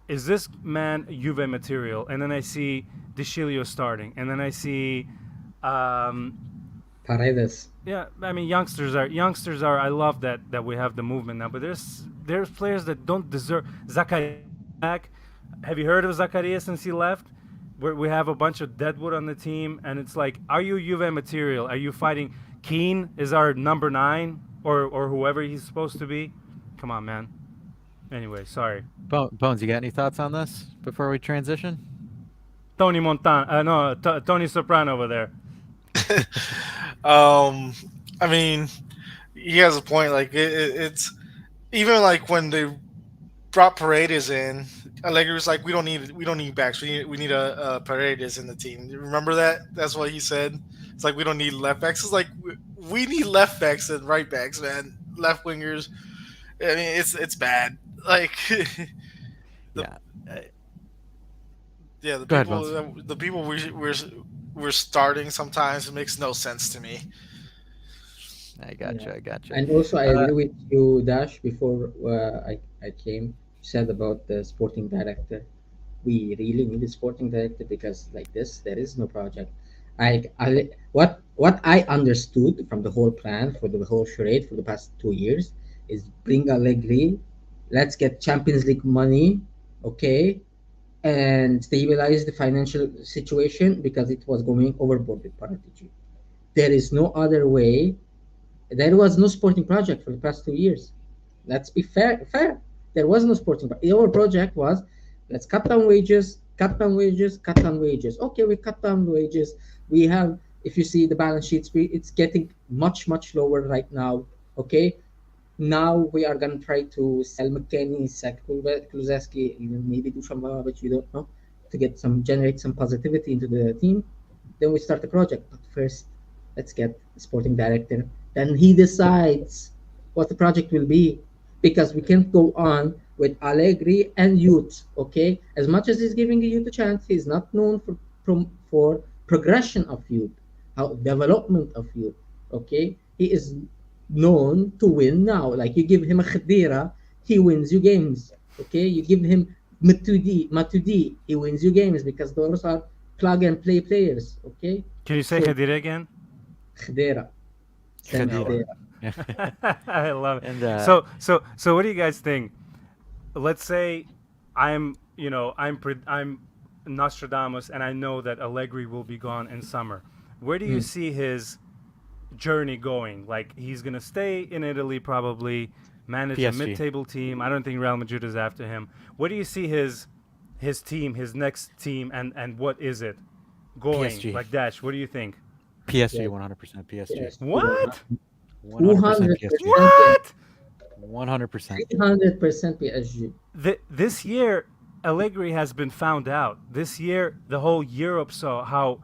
is this man Juve material, and then I see De starting, and then I see um, Paredes. yeah, I mean youngsters are. I love that we have the movement now, but there's players that don't deserve. Zacharias coming back. Have you heard of Zacharias since he left? We have a bunch of deadwood on the team, and it's like, are you Juve material? Are you fighting? Keane is our number 9, or whoever he's supposed to be. Come on, man. Anyway, sorry. Bones, you got any thoughts on this before we transition? Tony Montana. No, Tony Soprano over there. um, I mean, he has a point. Like it's even like when they brought Paredes in, Allegri was like, we don't need backs. We need a Paredes in the team. You remember that? That's what he said. It's like we don't need left backs. It's like we need left backs and right backs, man. Left wingers. I mean, it's bad. Like the Yeah. yeah, Go ahead, Bones. the people we're starting sometimes it makes no sense to me. I Yeah. gotcha. I gotcha. And also, I Uh, agree with you, Dash. Before I came, you said about the sporting director. We really need a sporting director because like this, there is no project. What I understood from the whole plan for the whole charade for the past 2 years is bring Allegri, let's get Champions League money, okay, and stabilize the financial situation because it was going overboard with Paratici. There is no other way. There was no sporting project for the past 2 years. Let's be fair. Fair. There was no sporting. Our project was, let's cut down wages, cut down wages, cut down wages. Okay, we cut down wages. We have, if you see the balance sheets, it's getting much lower right now. Okay, now we are gonna try to sell McKenny, sell Kulusevski, even maybe do some, but you don't know, to get some generate some positivity into the team. Then we start the project. But first, let's get a sporting director. Then he decides what the project will be, because we can't go on with Allegri and youth. Okay, as much as he's giving the youth a chance, he's not known for progression of youth, how development of youth. Okay, he is known to win now. Like you give him a Khedira, he wins you games. Okay, you give him Matudi, he wins you games because those are plug and play players. Okay, Can you say so Khedira again? Khedira, Sam Khedira. Khedira. I love it. And So what do you guys think? Let's say I'm Nostradamus, and I know that Allegri will be gone in summer. Where do you Mm. see his journey going? Like he's gonna stay in Italy, probably manage a PSG. mid-table team. I don't think Real Madrid is after him. Where do you see his team, his next team, and what is it going? PSG. Like Dash, what do you think? PSG. Yeah, 100% PSG. yes, What? 100% PSG. 200%, What? 100%. 300% PSG. This year, Allegri has been found out. This year, the whole Europe saw how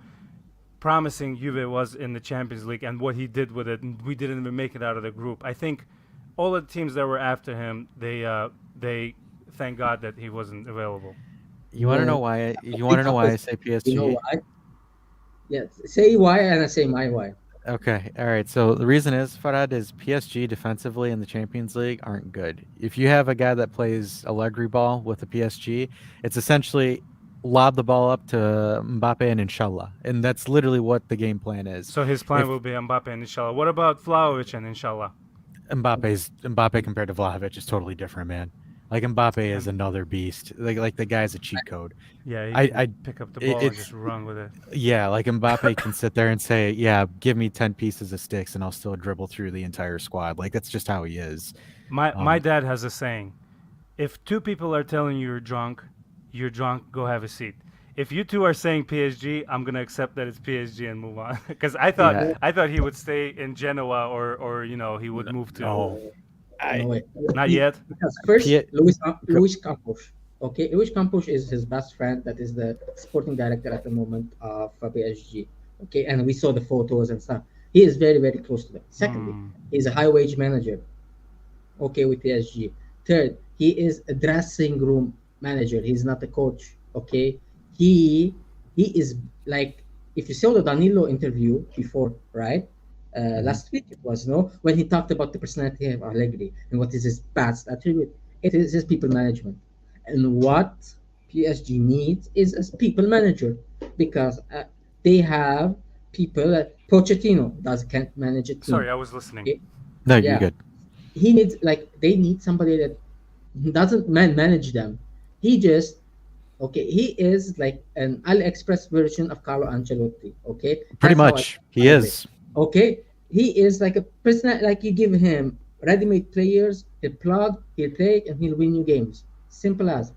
promising Juve was in the Champions League and what he did with it. And we didn't even make it out of the group. I think all the teams that were after him, they thank God that he wasn't available. You want to know No, why? I You want think to know why I say you know PSG? why? Yes, say why and I say my why. Okay. All right. So the reason is Farad is PSG defensively in the Champions League aren't good. If you have a guy that plays Allegri ball with the PSG, it's essentially lob the ball up to Mbappe and Inshallah, and that's literally what the game plan is. So his plan If will be Mbappe and Inshallah. What about Vlahovic and Inshallah? Mbappe compared to Vlahovic is totally different, man. Like Mbappe is And another beast. Like the guy's a cheat code. yeah, he I can pick up the it, ball and just it's run with it. Yeah, like Mbappe can sit there and say, "Yeah, give me 10 pieces of sticks and I'll still dribble through the entire squad." Like that's just how he is. My Um, dad has a saying: if two people are telling you you're drunk, go have a seat. If you two are saying PSG, I'm gonna accept that it's PSG and move on. Because yeah, I thought he would stay in Genoa or he would move to. no, I No way. Not He, yet. because first, P- go, Luis Campos. Okay, Luis Campos is his best friend. That is the sporting director at the moment of PSG. Okay, and we saw the photos and stuff. He is very, very close to them. Secondly, Hmm. he's a high wage manager. Okay, with PSG. Third, he is a dressing room manager. He's not a coach. Okay, he he is like, if you saw the Danilo interview before, right? Mhm. Last week it was, no, when he talked about the personality of Allegri and what is his best attribute. It is his people management, and what PSG needs is a people manager, because they have people. Pochettino does can't manage a team. Sorry, I was listening. Okay? No, you're Yeah, good. he needs, like, they need somebody that doesn't manage them. He just, okay, he is like an AliExpress version of Carlo Ancelotti. Okay, Pretty that's how I much, he describe it. is. Okay, he is like a person, like you give him ready-made players, he'll plug, he'll play, and he'll win you games. Simple as.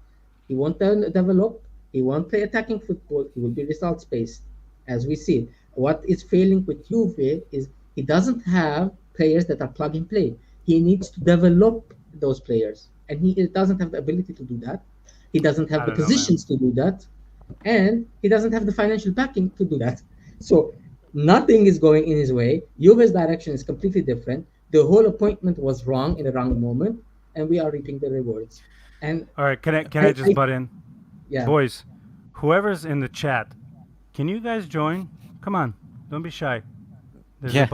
He won't develop, he won't play attacking football, he will be results based, as we see. What is failing with Juve is he doesn't have players that are plug and play. He needs to develop those players, and he doesn't have the ability to do that. He doesn't have I the don't know, man. positions to do that, and he doesn't have the financial backing to do that. So nothing is going in his way. Juve's direction is completely different. The whole appointment was wrong in the wrong moment, and we are reaping the rewards. And All right, can I just I butt in, yeah. boys? Whoever's in the chat, can you guys join? Come on, don't be shy. Yeah.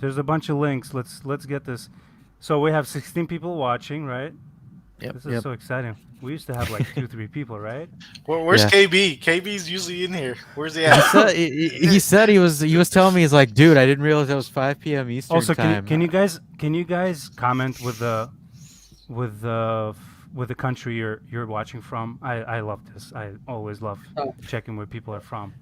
There's a bunch of links. Let's get this. So we have 16 people watching, right? Yep. This is Yep. so exciting. We used to have like 2 3 people, right? Where's Yeah. KB? KB's usually in here. Where's he He at? said he said he was telling me he's like, dude, I didn't realize it was 5 p.m. Eastern Also, time. can you guys comment with the with the country you're watching from? I love this. I always love Oh, checking where people are from.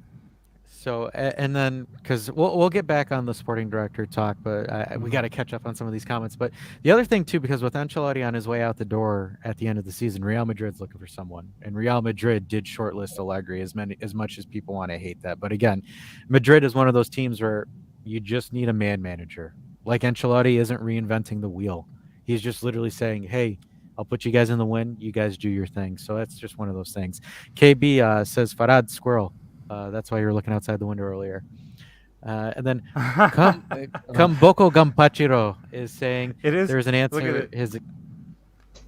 So and then because we'll get back on the sporting director talk, but we Mhm. got to catch up on some of these comments. But the other thing too, because with Ancelotti on his way out the door at the end of the season, Real Madrid's looking for someone, and Real Madrid did shortlist Allegri as much as people want to hate that. But again, Madrid is one of those teams where you just need a man manager. Like Ancelotti isn't reinventing the wheel; he's just literally saying, "Hey, I'll put you guys in the win. You guys do your thing." So that's just one of those things. KB says Farad Squirrel. That's why you were looking outside the window earlier. And then uh, come Boko Gampachiro is saying It is. there's an Look at answer. it. His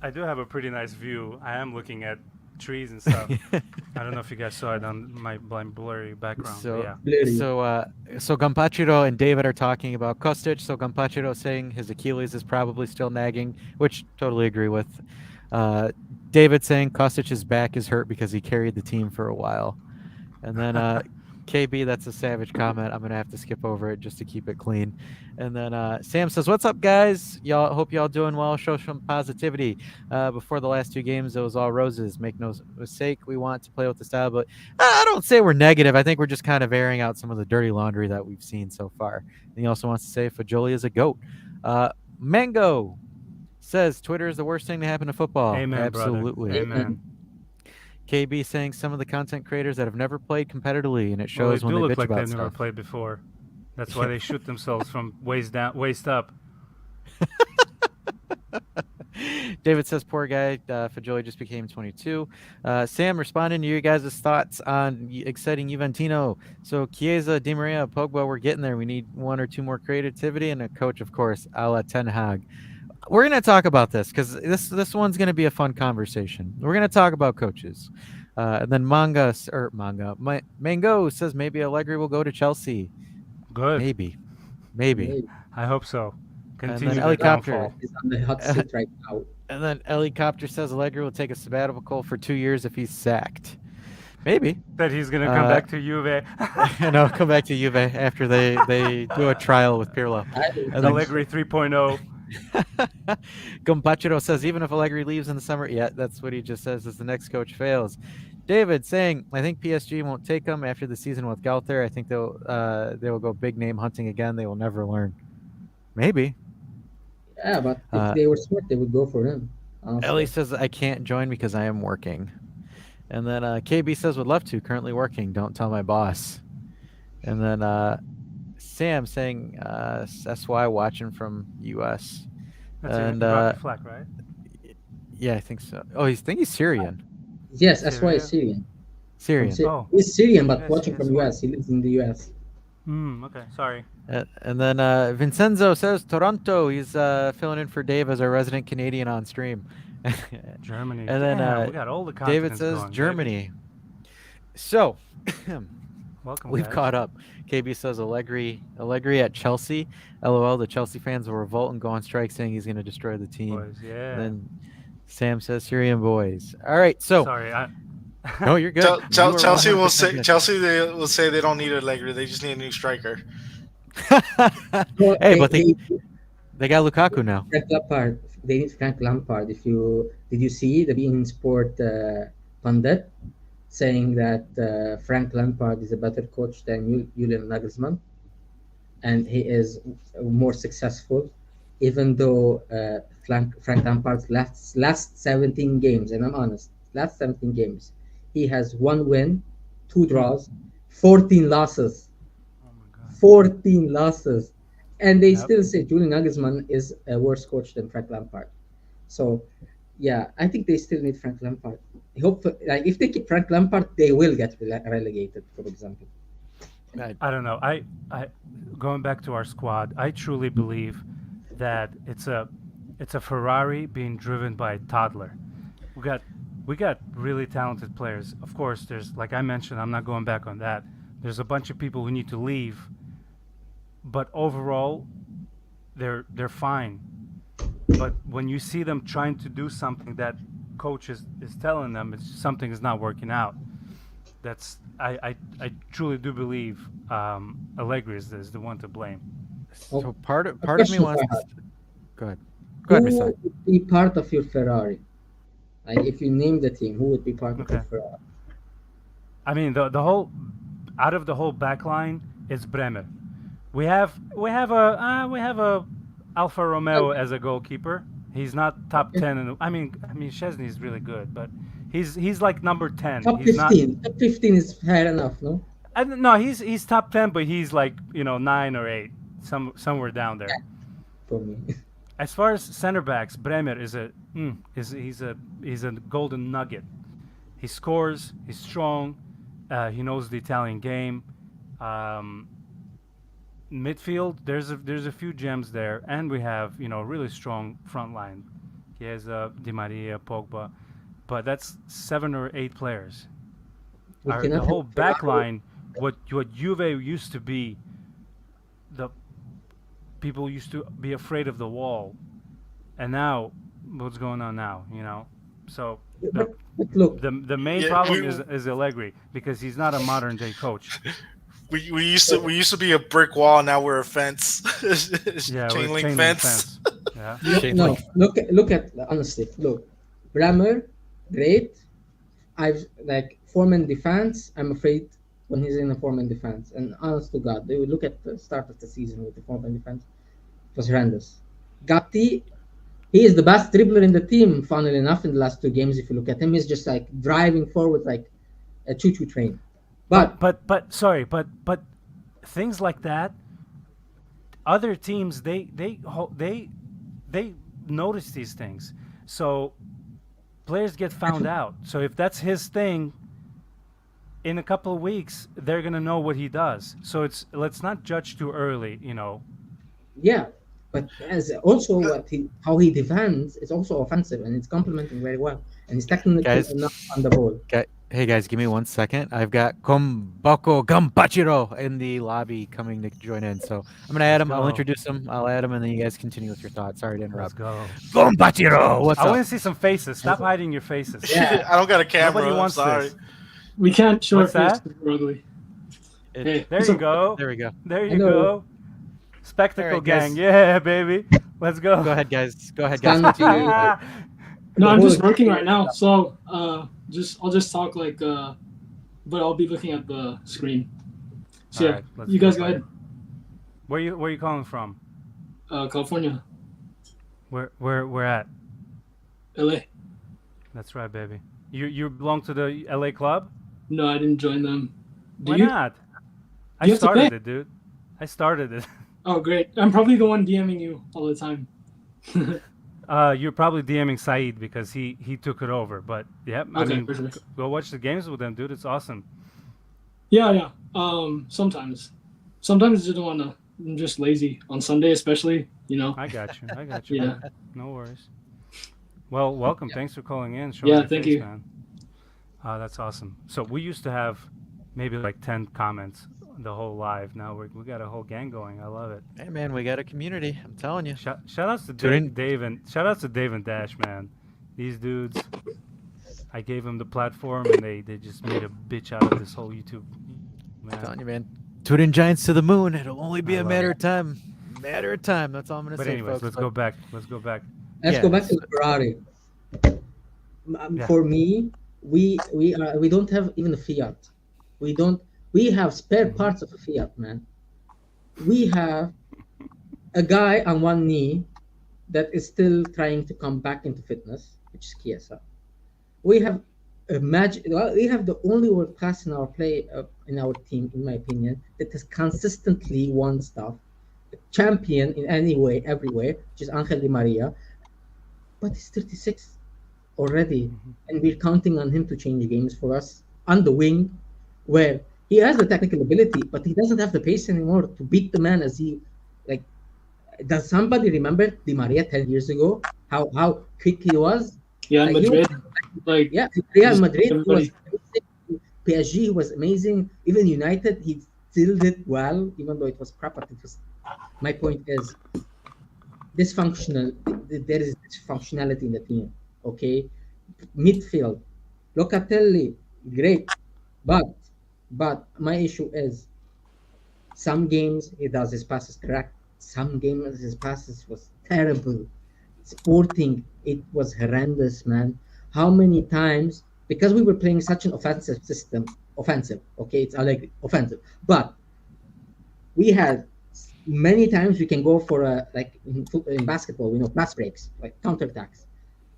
I do have a pretty nice view. I am looking at trees and stuff. I don't know if you guys saw it on my blurry background, but so yeah. blurry. so Gampachiro and David are talking about Kostic. So Gampachiro saying his Achilles is probably still nagging, which totally agree with. Uh, David saying Kostic's back is hurt because he carried the team for a while. And then KB, that's a savage comment. I'm gonna have to skip over it just to keep it clean. And then Sam says, "What's up, guys? Y'all hope y'all doing well. Show some positivity. Before the last two games, it was all roses. Make no mistake, we want to play with the style, but I don't say we're negative. I think we're just kind of airing out some of the dirty laundry that we've seen so far." And he also wants to say, "Fajoli is a goat." Mango says, "Twitter is the worst thing to happen to football." Amen, brother. Absolutely. Amen. Amen. KB saying some of the content creators that have never played competitively, and it Well, they shows when do they look bitch like they've about never stuff. played before. That's why Yeah. they shoot themselves from waist down, waist up. David says, "Poor guy, Fajoli just became 22." Sam responding to you guys' thoughts on exciting Juventino. So Chiesa, Di Maria, Pogba, we're getting there. We need one or two more creativity and a coach, of course, a la Ten Hag. We're gonna talk about this because this one's gonna be a fun conversation. We're gonna talk about coaches, and then Mango says maybe Allegri will go to Chelsea. Good. Maybe. Maybe. Maybe. I hope so. And then Continue their helicopter. downfall. He's on the hot seat right now. And then helicopter says Allegri will take a sabbatical for 2 years if he's sacked. Maybe. That he's gonna come Uh, back to Juve. and I'll come back to Juve after they do a trial with Pirlo. I don't And think Allegri 3.0. Gompachero says even if Allegri leaves in the summer, yeah, that's what he just says as the next coach fails. David saying, I think PSG won't take him after the season with Galter. I think they will go big name hunting again. They will never learn. Maybe. Yeah, but if Uh, they were smart, they would go for him. Ellie Honestly. says I can't join because I am working. And then KB says would love to, currently working. Don't tell my boss. And then Sam saying SY watching from US. That's And Rocky Fleck, right? yeah, I think so. Oh, think he's Syrian. Yes, that's why he's Syria? Syrian. Syrian. Oh. He's Syrian, but Yeah, watching Syrian, from that's US. He lives in the US. Okay, sorry. And then Vincenzo says Toronto. He's filling in for Dave as our resident Canadian on stream. Germany. And then Damn, we got all the David continents says going, baby. Germany. So Welcome, we've guys. caught up. KB says Allegri at Chelsea. LOL. The Chelsea fans will revolt and go on strike, saying he's going to destroy the team. Boys, yeah. And then Sam says Syrian boys. All right. So Sorry, no, you're good. Chel- You are Chelsea will 100% say good. Chelsea they will say they don't need Allegri. They just need a new striker. No, Hey, but they got Lukaku now. Frank Lampard. They need Frank Lampard. Did you see the beIN Sport pundit saying that Frank Lampard is a better coach than Julian Nagelsmann, and he is more successful, even though Frank Lampard's last 17 games, and I'm honest, last 17 games, he has 1 win, 2 draws, 14 losses. oh my god. 14 losses. And they Yep. still say Julian Nagelsmann is a worse coach than Frank Lampard. So, yeah, I think they still need Frank Lampard. I hope, like, if they keep Frank Lampard, they will get relegated, for example. I don't know. I going back to our squad, I truly believe that it's a Ferrari being driven by a toddler. We got really talented players. Of course, there's, like I mentioned, I'm not going back on that. There's a bunch of people who need to leave, but overall, they're fine. But when you see them trying to do something that coach is telling them something is not working out, that's I truly do believe Allegri is the one to blame. So part of me question wants I to. have. Go ahead. Go ahead, Who Misai. would be part of your Ferrari? Like, if you name the team, who would be part of Okay. your Ferrari? I mean, the whole out of the whole back line is Bremer. We have a Alfa Romeo as a goalkeeper. He's not top 10 in I mean Szczesny is really good, but he's like number 10. Top He's not 15. Top 15 is fair enough, no? no, he's top 10, but he's like, 9 or 8, somewhere down there. For me. As far as center backs, Bremer is he's a golden nugget. He scores. He's strong. He knows the Italian game. Midfield, there's a few gems there, and we have really strong front line. Chiesa, Di Maria, Pogba, but that's 7 or 8 players. We The cannot whole have back Ferrari. line, what Juve used to be, the people used to be afraid of the wall, and now what's going on now? So But look, the main Yeah, problem we- is Allegri, because he's not a modern day coach. We used to be a brick wall. Now we're a fence. Yeah, Chain with link chain link fence. Yeah. no, look at honestly. Look, Bremer, great. I've like foreman defense. I'm afraid when he's in a foreman defense. And honest to God, they will look at the start of the season with the foreman defense. It was horrendous. Gatti, he is the best dribbler in the team. Funnily enough, in the last 2 games, if you look at him, he's just like driving forward like a choo-choo train. But But sorry, but things like that, other teams they notice these things, so players get found out. So if that's his thing, in a couple of weeks they're gonna know what he does. So let's not judge too early. yeah, but as also how he defends is also offensive, and it's complementing very well, and he's technical Guys. enough on the ball. Hey guys, give me 1 second. I've got Kombako Gambachiro in the lobby coming to join in. So I'm gonna add Let's him. I'll go. introduce him. I'll add him, and then you guys continue with your thoughts. Sorry to Let's interrupt. go. Gombachiro, what's I up? want to see some faces. Stop hiding your faces. Yeah. I don't got a Nobody camera. I'm wants sorry. this. We can't show What's our face that? 'cause we're ugly. It, Hey, There what's you up? go. there we go. There you Hello. go. Spectacle All right, guys. gang. Yeah, baby. Let's go. Go ahead, guys. Go ahead, It's guys. time Continue. to No, the I'm whole just working right experience. now, so I'll just talk like but I'll be looking at the screen. So All yeah, right, let's you guys go, go ahead. Where you calling from? California, Where at? LA. That's right, baby. You belong to the LA club? No, I didn't join them. Do Why you? not? I You have to started pay. it, dude. I started it. Oh, great. I'm probably the one DMing you all the time. You're probably DMing Saeed because he took it over. But yeah, I Okay, mean, for sure. go watch the games with them, dude. It's awesome. Yeah, yeah. Sometimes I just don't wanna. I'm just lazy on Sunday, especially. You know. I got you. I got you. Yeah. Man. No worries. Well, welcome. Thanks for calling in. Showing Yeah, your thank face, you. man. That's awesome. So we used to have maybe like 10 comments the whole live. Now we got a whole gang going. I love it. Hey man, we got a community. I'm telling you. Shout outs to Tune in. Dave and shout outs to Dave and Dash, man. These dudes, I gave them the platform and they just made a bitch out of this whole YouTube. I'm telling Man. you, man. Tune in Giants to the moon. It'll only be I a love matter it. of time. Matter of time. That's all I'm gonna But say, anyways, folks. let's But go back. Let's go back. Let's yeah, go back to so- the Ferrari. Yeah. For me, we don't have even a Fiat. We don't. We have spare Mhm. parts of a Fiat, man. We have a guy on one knee that is still trying to come back into fitness, which is Chiesa. We have a magic. Well, we have the only world class in our play in our team, in my opinion, that has consistently won stuff, champion in any way, everywhere, which is Angel Di Maria. But he's 36 already, Mhm. and we're counting on him to change games for us on the wing, where he has the technical ability, but he doesn't have the pace anymore to beat the man as he like. Does somebody remember Di Maria 10 years ago? How quick he was? Yeah, in Like he was, Madrid, like yeah, Real just Madrid he was everybody. amazing. PSG he was amazing. Even United he still did well, even though it was crap. But it was. My point is dysfunctional. There is dysfunctionality in the team. Okay, midfield. Locatelli, great, but my issue is some games he does his passes correct. Some games his passes was terrible. Sporting, it was horrendous, man. How many times? Because we were playing such an offensive system, offensive. Okay, it's like offensive, but we had many times we can go for a like in basketball, we know pass breaks, like counterattacks.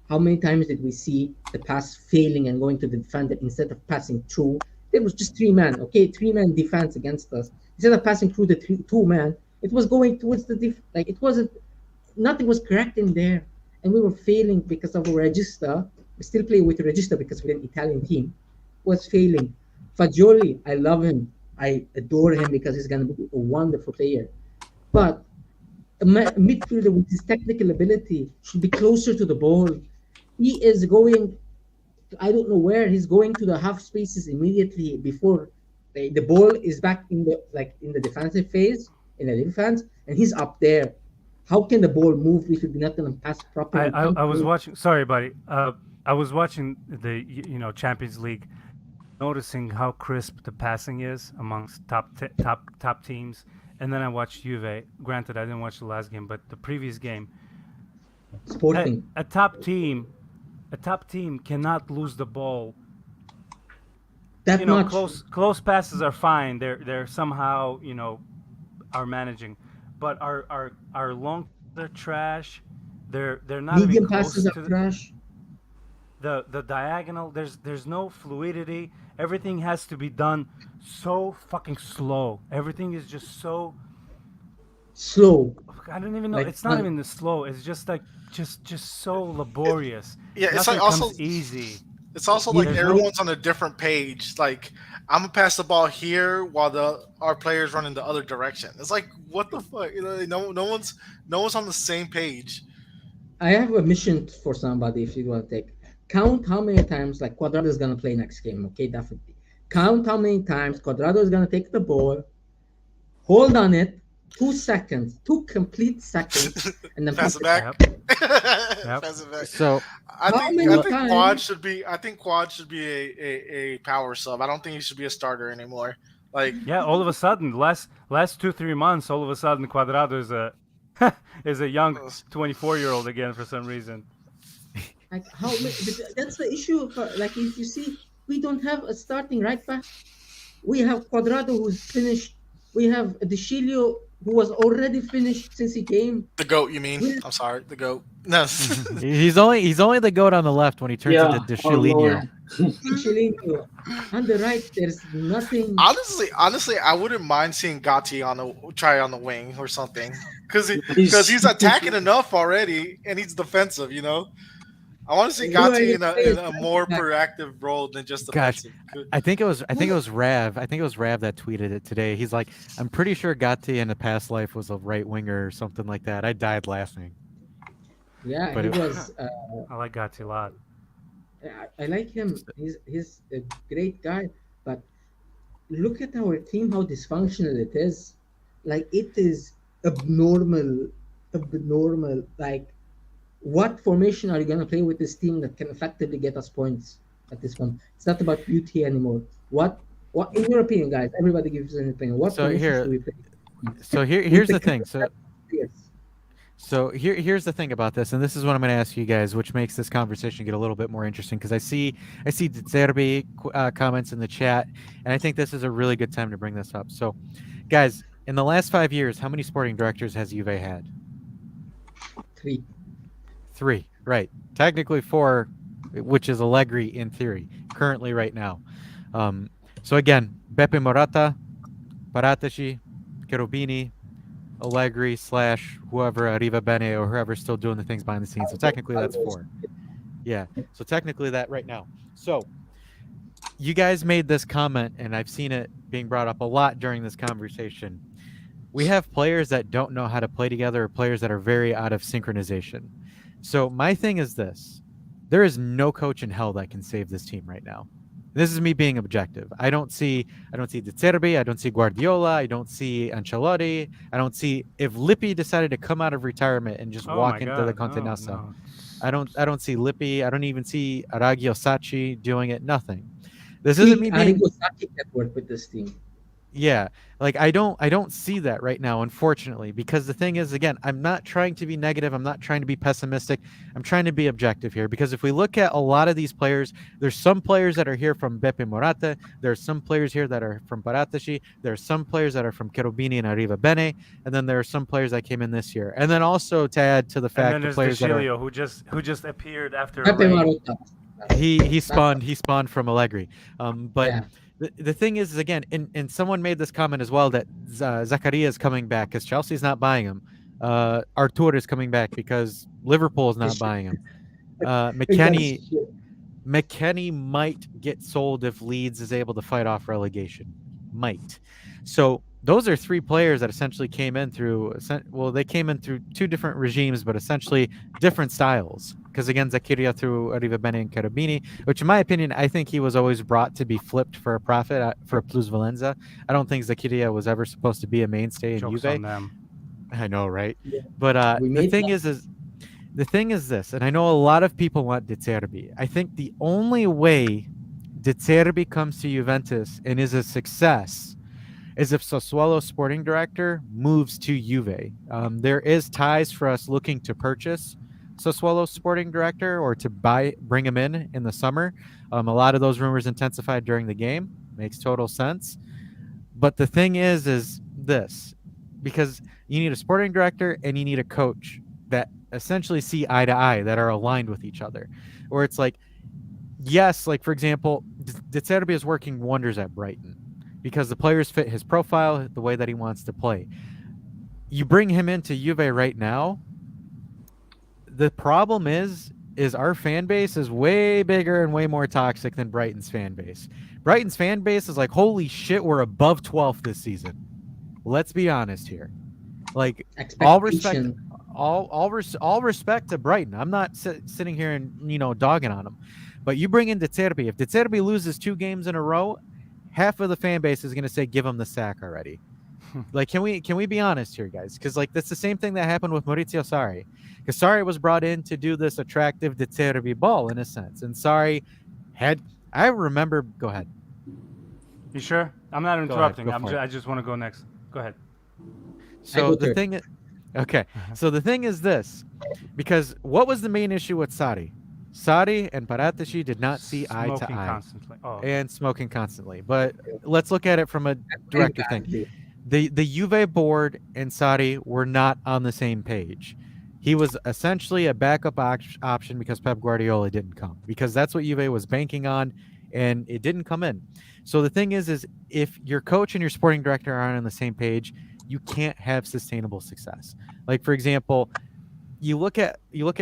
How many times did we see the pass failing and going to the defender instead of passing through? There was just three man, okay, three-man defense against us. Instead of passing through the two-man, it was going towards the like it wasn't nothing was correct in there, and we were failing because of a register. We still play with a register because we're an Italian team. Was failing. Fagioli, I love him. I adore him because he's gonna be a wonderful player. But a midfielder with his technical ability should be closer to the ball. He is going, I don't know where he's going to the half spaces immediately before the ball is back in the like in the defensive phase in the defense, and he's up there. How can the ball move if you're not going to pass properly? I was watching. Sorry, buddy. I was watching the Champions League, noticing how crisp the passing is amongst top teams. And then I watched Juve. Granted, I didn't watch the last game, but the previous game, Sporting. a top team cannot lose the ball. That much. Close passes are fine. They're somehow are managing, but our long they're trash. They're not even Medium close passes to are trash. the diagonal. There's no fluidity. Everything has to be done so fucking slow. Everything is just so. Slow. I don't even know. Like It's not even the slow. It's just like just so laborious. Yeah, it's Nothing like also comes easy. it's also like There's no- everyone's on a different page. Like I'm gonna pass the ball here while our players run in the other direction. It's like what the fuck? No one's on the same page. I have a mission for somebody if you want to take. count how many times like Cuadrado is gonna play next game. Okay, definitely. Count how many times Cuadrado is gonna take the ball, hold on it, 2 seconds, 2 complete seconds, and then Pass pass it it back. back. Yep. Yep. Pass it back. So How I many think times? Quad should be a power sub. I don't think he should be a starter anymore. Like Yeah. All of a sudden, last 2 3 months, all of a sudden, Cuadrado is a is a young 24-year-old again for some reason. Like how many? That's the issue. Like if you see, we don't have a starting right back. We have Cuadrado who's finished. We have Decilio who was already finished since he came. the goat, you mean? We I'm sorry, the goat. No. he's only the goat on the left when he turns into Yeah. Oh Chilinho. Lord. Chiellini on the right. There's nothing. Honestly, I wouldn't mind seeing Gatti on the wing or something, because He's he's attacking enough already, and he's defensive. I want to see Who are Gatti you in a playing in a more back? proactive role than just Gosh, defensive. I think it was Rav. I think it was Rav that tweeted it today. He's like, I'm pretty sure Gatti in a past life was a right winger or something like that. I died laughing. Yeah, But he it, was. I like Gatti a lot. I like him. He's a great guy. But look at our team, how dysfunctional it is. Like it is abnormal, abnormal. Like what formation are you gonna play with this team that can effectively get us points at this point? It's not about beauty anymore. What in your opinion, guys? Everybody gives an opinion. What so formation should here, we play? so here, With here's the the thing. current So players? here's the thing about this, and this is what I'm going to ask you guys, which makes this conversation get a little bit more interesting because I see the Zerbi comments in the chat, and I think this is a really good time to bring this up. So, guys, in the last 5 years, how many sporting directors has Juve had? Three. 3, right? Technically 4, which is Allegri in theory, currently right now. Um, so again, Beppe Morata, Paratici, Cherubini, Allegri slash whoever Arriva Bene or whoever's still doing the things behind the scenes. So technically that's 4. Yeah. So technically that right now. So you guys made this comment, and I've seen it being brought up a lot during this conversation. We have players that don't know how to play together, or players that are very out of synchronization. So my thing is this: there is no coach in hell that can save this team right now. This is me being objective. I don't see De Zerbi, I don't see Guardiola, I don't see Ancelotti, I don't see if Lippi decided to come out of retirement and just Oh my walk into the God, Conte no, Nasa. no. I don't see Lippi. I don't even see Aragio Sacchi doing it. Nothing. This isn't See, me being Arrigo Sacchi can work with this team. yeah, like I don't see that right now, unfortunately, because the thing is, again, I'm not trying to be negative, I'm not trying to be pessimistic, I'm trying to be objective here, because if we look at a lot of these players, there's some players that are here from Beppe Morata, there's some players here that are from Paratici, there's some players that are from Cherubini and Arriva Bene, and then there are some players that came in this year, and then also to add to the And fact then the there's players that are Decilio who just appeared after a Pepe rain. Marotta. he spawned from Allegri, but Yeah. the thing is again, and someone made this comment as well that Zakaria is coming back because Chelsea's not buying him. Artur is coming back because Liverpool is not buying him. McKennie might get sold if Leeds is able to fight off relegation. Might. So those are 3 players that essentially came in through. Well, they came in through 2 different regimes, but essentially different styles. Because again, Zakaria through Arriva Bene and Cherubini, which in my opinion, I think he was always brought to be flipped for a profit for a plus valenza. I don't think Zakaria was ever supposed to be a mainstay in Jokes Juve. on them. I know, right? Yeah. But We the made thing that. is this, and I know a lot of people want De Zerbi. I think the only way De Zerbi comes to Juventus and is a success is if Sassuolo's sporting director moves to Juve. There is ties for us looking to purchase Sassuolo's sporting director or to bring him in the summer. A lot of those rumors intensified during the game. Makes total sense. But the thing is this, because you need a sporting director and you need a coach that essentially see eye to eye, that are aligned with each other. Where it's like, yes, like for example, De Zerbi is working wonders at Brighton because the players fit his profile, the way that he wants to play. You bring him into Juve right now, the problem is our fan base is way bigger and way more toxic than Brighton's fan base. Brighton's fan base is like, holy shit, we're above 12th this season. Let's be honest here. Like, all respect all respect to Brighton. I'm not sitting here and dogging on them, but you bring in De Zerbi. If De Zerbi loses 2 games in a row, half of the fan base is going to say give him the sack already. Like, can we be honest here, guys? Because like that's the same thing that happened with Maurizio Sarri. Because Sarri was brought in to do this attractive De Zerbi ball in a sense, and Sarri had. I remember. Go ahead. You sure? I'm not Go ahead. interrupting. Go for it. I just want to go next. Go ahead. So go the third. thing, okay. So the thing is this, because what was the main issue with Sarri? Sarri and Paratici did not see eye to Smoking eye constantly. Oh, and smoking constantly. But let's look at it from a director thing. Badly. The Juve board and Sarri were not on the same page. He was essentially a backup option because Pep Guardiola didn't come, because that's what Juve was banking on, and it didn't come in. So the thing is if your coach and your sporting director aren't on the same page, you can't have sustainable success. Like, for example, you look at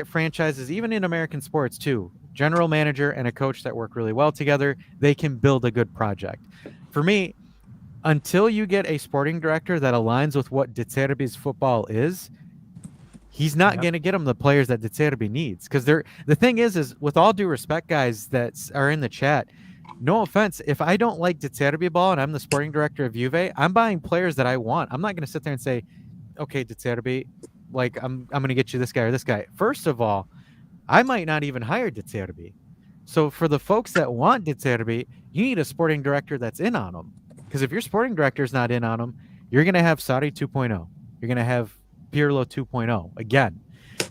franchises, even in American sports too. General manager and a coach that work really well together, they can build a good project. For me, until you get a sporting director that aligns with what De Zerbi's football is, he's not Yep. going to get him the players that De Zerbi needs. Because the thing is with all due respect, guys that are in the chat, no offense, if I don't like De Zerbi ball and I'm the sporting director of Juve, I'm buying players that I want. I'm not going to sit there and say, okay, De Zerbi, like I'm going to get you this guy or this guy. First of all, I might not even hire De Zerbi. So for the folks that want De Zerbi, you need a sporting director that's in on them. Because if your sporting director's not in on them, you're going to have Sarri 2.0. You're going to have Pirlo 2.0 again.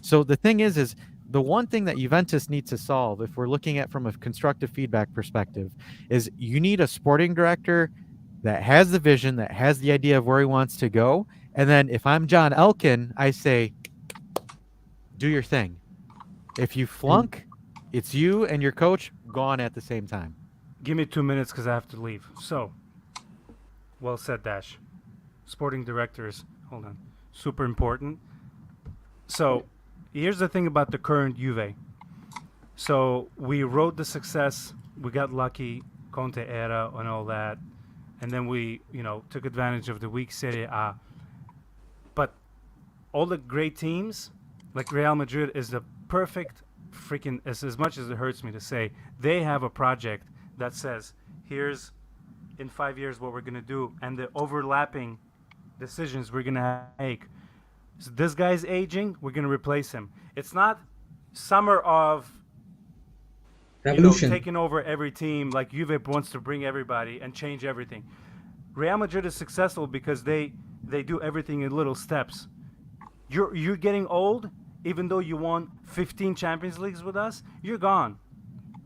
So the thing is the one thing that Juventus needs to solve, if we're looking at from a constructive feedback perspective, is you need a sporting director that has the vision, that has the idea of where he wants to go. And then if I'm John Elkin, I say, do your thing. If you flunk, it's you and your coach gone at the same time. give me 2 minutes because I have to leave. So, well said, Dash. Sporting directors, hold on, super important. So, here's the thing about the current Juve. So, we rode the success, we got lucky, Conte era and all that, and then we, took advantage of the weak Serie A. But all the great teams, like Real Madrid, is the perfect freaking, as much as it hurts me to say, they have a project that says, here's in 5 years what we're going to do, and the overlapping decisions we're going to make. So this guy's aging, we're going to replace him. It's not summer of Revolution. taking over every team like Juve wants to bring everybody and change everything. Real Madrid is successful because they do everything in little steps. You're getting old, even though you won 15 Champions Leagues with us. You're gone.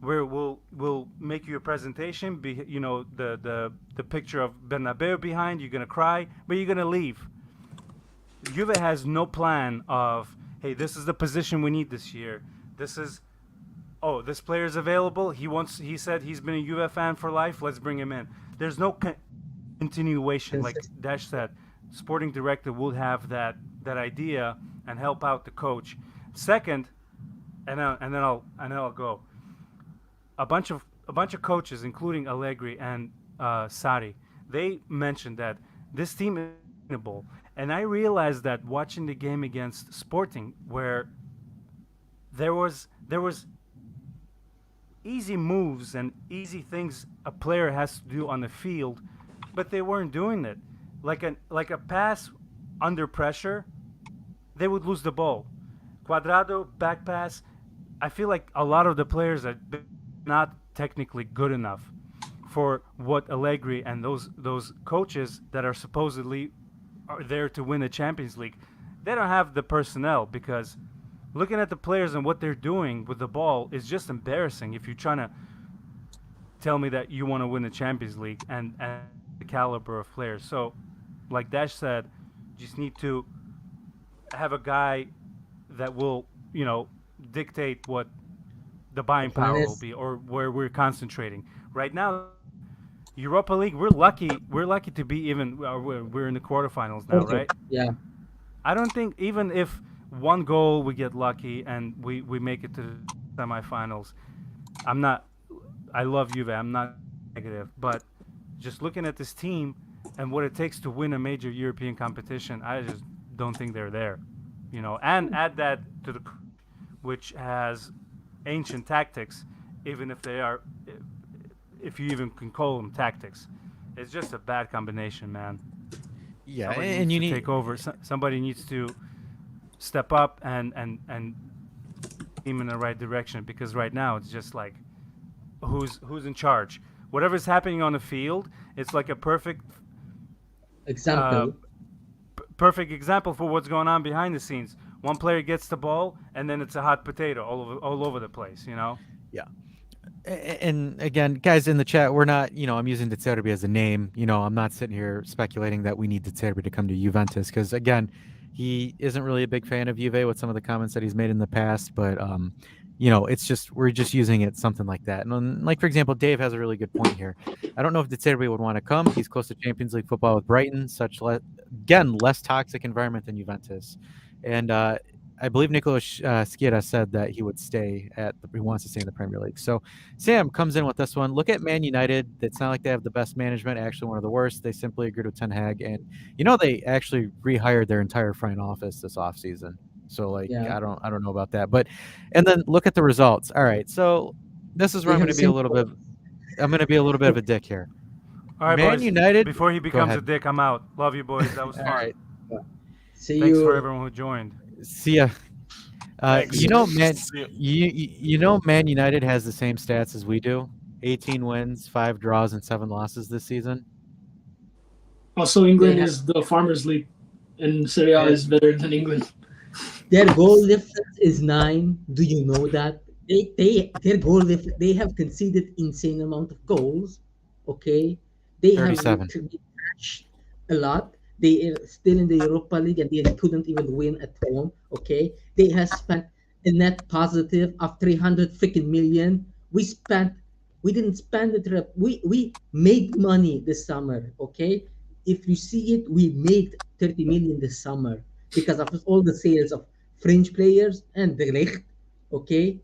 We'll make you a presentation. The picture of Bernabeu behind. You're gonna cry, but you're gonna leave. Juve has no plan of, hey, this is the position we need this year. This player is available. He said he's been a Juve fan for life. Let's bring him in. There's no continuation. Like Dash said, sporting director will have that idea and help out the coach. Second, and then I'll go. A bunch of coaches, including Allegri and Sarri, they mentioned that this team is sustainable. And I realized that watching the game against Sporting, where there was easy moves and easy things a player has to do on the field, but they weren't doing it. Like a pass under pressure, they would lose the ball. Cuadrado back pass. I feel like a lot of the players are not technically good enough for what Allegri and those coaches that are supposedly are there to win the Champions League. They don't have the personnel, because looking at the players and what they're doing with the ball is just embarrassing. If you're trying to tell me that you want to win the Champions League and the caliber of players. So, like Dash said, you just need to have a guy that will, dictate what the buying power will be, or where we're concentrating. Right now, Europa League, we're lucky to be even. We're in the quarterfinals now, right? Yeah. I don't think, even if one goal we get lucky and we make it to the semifinals, I love Juve. I'm not negative, but just looking at this team and what it takes to win a major European competition, I just don't think they're there. and add that to the which has ancient tactics, even if they are, if you even can call them tactics. It's just a bad combination, man. Yeah, Somebody and needs you to take need over. Somebody needs to step up and team in the right direction, because right now it's just like who's in charge. Whatever's happening on the field, it's like a uh, Example, perfect example for what's going on behind the scenes. One player gets the ball, and then it's a hot potato all over the place. yeah. And again, guys in the chat, we're not, I'm using De Zerbi as a name. I'm not sitting here speculating that we need De Zerbi to come to Juventus because, again, he isn't really a big fan of Juve with some of the comments that he's made in the past. But, it's just we're just using it something like that. And like for example, Dave has a really good point here. I don't know if De Zerbi would want to come. He's close to Champions League football with Brighton, again less toxic environment than Juventus, and I believe Nicolas Schiera said that he would stay he wants to stay in the Premier League. So Sam comes in with this one. Look at Man United. It's not like they have the best management, actually one of the worst. They simply agreed with Ten Hag. And they actually rehired their entire front office this offseason. So like yeah, I don't know about that. But and then look at the results. All right. So this is where they have the same coach. I'm gonna be a little bit of a dick here. All right, Man boys. United, Before he go becomes a ahead. dick, I'm out. Love you, boys. That was All fun. right. See Thanks for you. everyone who joined. See ya. Thanks. Man, See you. Man United has the same stats as we do: 18 wins, 5 draws, and 7 losses this season. Also, They England have is the Farmers League, and Serie A their, is better than England. their goal difference is 9. Do you know that? Their goal difference, they have conceded insane amount of goals. Okay, they have 37. trashed a lot. They are still in the Europa League and they couldn't even win at home. Okay, they have spent a net positive of 300 freaking million. We didn't spend it. We made money this summer. Okay, if you see it, we made 30 million this summer because of all the sales of French players and the Ligt. Okay,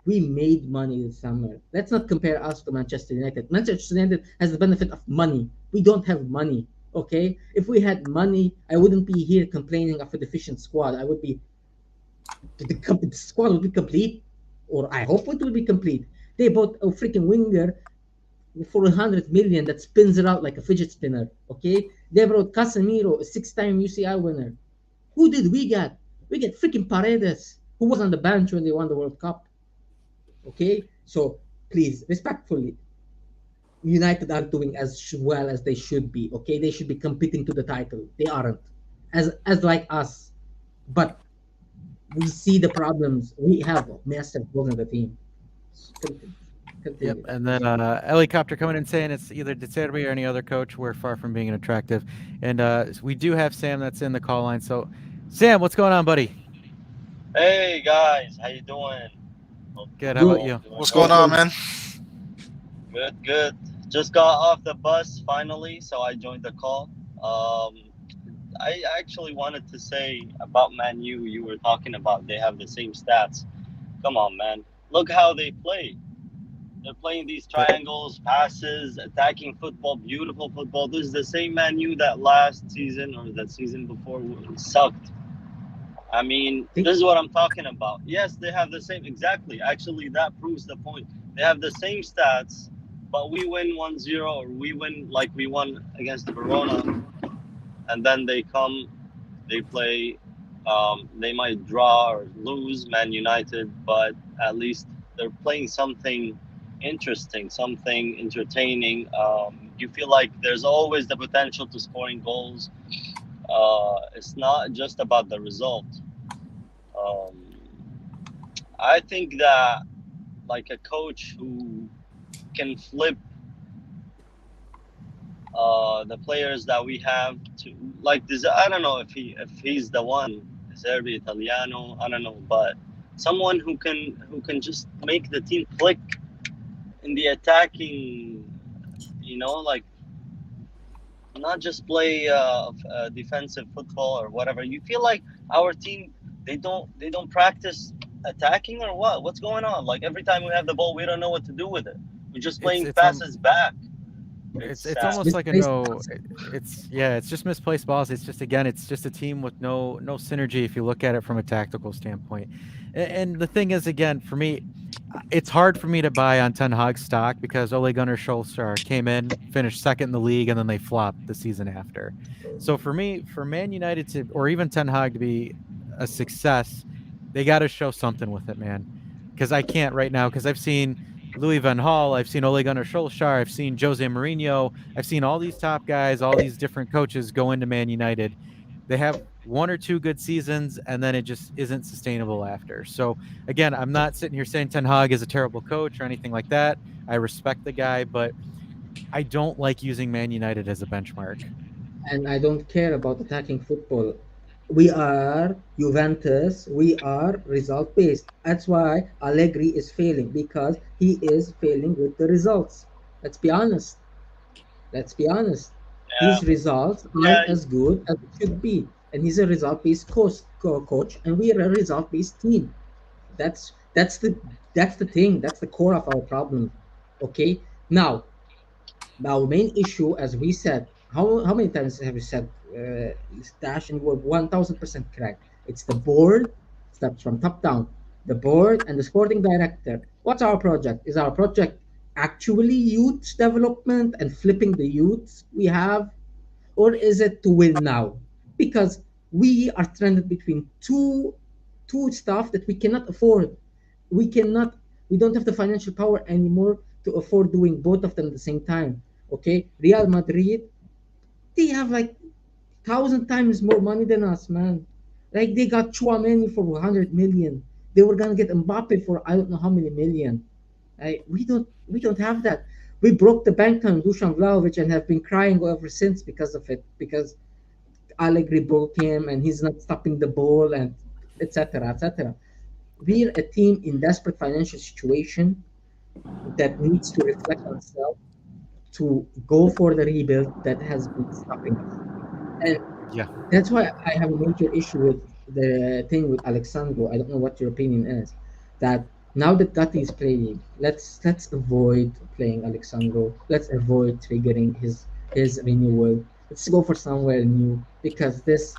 we made money this summer. Let's not compare us to Manchester United. Manchester United has the benefit of money. We don't have money. Okay, if we had money, I wouldn't be here complaining of a deficient squad. I would be the squad would be complete, or I hope it will be complete. They bought a freaking winger for 100 million that spins it out like a fidget spinner. Okay, they brought Casemiro, a six-time UCI winner. Who did we get? We get freaking Paredes, who was on the bench when they won the World Cup. Okay, so please, respectfully, United are doing as well as they should be. Okay, they should be competing to the title. They aren't, as like us, but we see the problems. We have massive holes in the team. Continue. Yep. Continue. And then helicopter coming in saying it's either De Zerbi or any other coach. We're far from being attractive. And we do have Sam that's in the call line. So, Sam, what's going on, buddy? Hey guys, how you doing? Hope Good. How you're about Good. all you? doing What's going well. on, man? Good, good. Just got off the bus finally, so I joined the call. I actually wanted to say about Man U. You were talking about they have the same stats. Come on, man. Look how they play. They're playing these The, triangles, passes, attacking football, beautiful football. This is the same Man U that last season or that season before sucked. I mean, Think this is what I'm talking about. Yes, they have the same, exactly. Actually, that proves the point. They have the same stats, but we win 1-0, or we win like we won against Verona, and then they come, they play, they might draw or lose Man United, but at least they're playing something interesting, something entertaining. You feel like there's always the potential to scoring goals. It's not just about the result. Um, I think that like a coach who can flip the players that we have to like this. I don't know if he's the one, Serbi Italiano. I don't know, but someone who can just make the team click in the attacking. Like not just play defensive football or whatever. You feel like our team they don't practice attacking or what? What's going on? Like every time we have the ball, we don't know what to do with it. We're just it's playing it's um passes back. It's It's sad. almost like a Misplaced no. balls. It's yeah, it's just misplaced balls. It's just again, it's just a team with no synergy if you look at it from a tactical standpoint. And the thing is, again, for me, it's hard for me to buy on Ten Hag stock because Ole Gunnar Solskjaer came in, finished second in the league, and then they flopped the season after. So for me, for Man United to, or even Ten Hag to be a success, they got to show something with it, man. Because I can't right now. Because I've seen Louis Van Gaal, I've seen Ole Gunnar Solskjaer, I've seen Jose Mourinho, I've seen all these top guys, all these different coaches go into Man United. They have one or two good seasons, and then it just isn't sustainable after. So again, I'm not sitting here saying Ten Hag is a terrible coach or anything like that. I respect the guy, but I don't like using Man United as a benchmark. And I don't care about attacking football. We are Juventus. We are result based. That's why Allegri is failing because he is failing with the results. Let's be honest. Let's be honest. Yeah, His results yeah, aren't as good as it should be, and he's a result-based coach, and we are a result-based team. That's the thing. That's the core of our problem. Okay. Now, our main issue, as we said, how many times have we said, Stash, and we're 1000% correct? It's the board, steps from top down. The board and the sporting director. What's our project? Is our project actually youth development and flipping the youths we have, or is it to win now? Because we are trended between two stuff that we cannot afford. We cannot. We don't have the financial power anymore to afford doing both of them at the same time. Okay, Real Madrid, they have like 1,000 times more money than us, man. Like they got Chouameni for 100 million. They were gonna get Mbappe for I don't know how many million. We don't have that. We broke the bank on Dusan Vlahovic and have been crying ever since because of it. Because Allegri broke him and he's not stopping the ball and etc. etc. We're a team in desperate financial situation that needs to reflect on itself to go for the rebuild that has been stopping us. And Yeah. that's why I have a major issue with the thing with Alexandro. I don't know what your opinion is. That now that Gatti is playing, let's avoid playing Alexandro. Let's avoid triggering his renewal. Let's go for somewhere new because this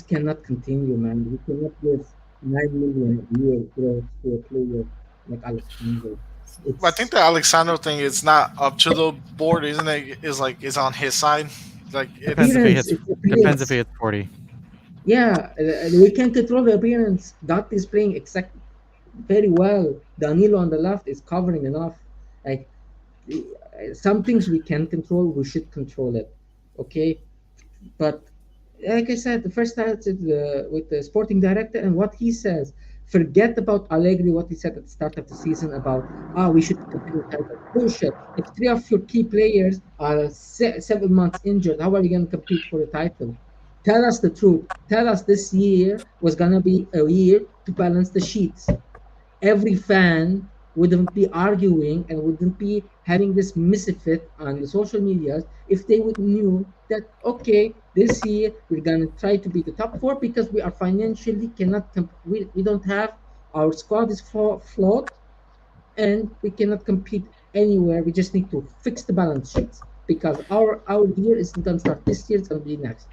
cannot continue, man. We cannot give 9 million a year gross to a player like Alexandro. I think It's the Alexandro thing is not up to the board, isn't it? Is like is on his side. Like Depends it's if he appearance. hits. It's Depends if he appearance. hits 40. Yeah, we can control the appearance. Dot is playing very well. Danilo on the left is covering enough. Like some things we can control, we should control it. Okay, but like I said, the first starts with the sporting director and what he says. Forget about Allegri, what he said at the start of the season about, we should compete with title. Bullshit. If three of your key players are 7 months injured, how are you going to compete for the title? Tell us the truth. Tell us this year was going to be a year to balance the sheets. Every fan wouldn't be arguing and wouldn't be having this misfit on the social medias if they would knew that okay, this year we're gonna try to be the top four because we are financially cannot we don't have our squad is flawed and we cannot compete anywhere. We just need to fix the balance sheets because our year isn't gonna start this year, it's gonna be next.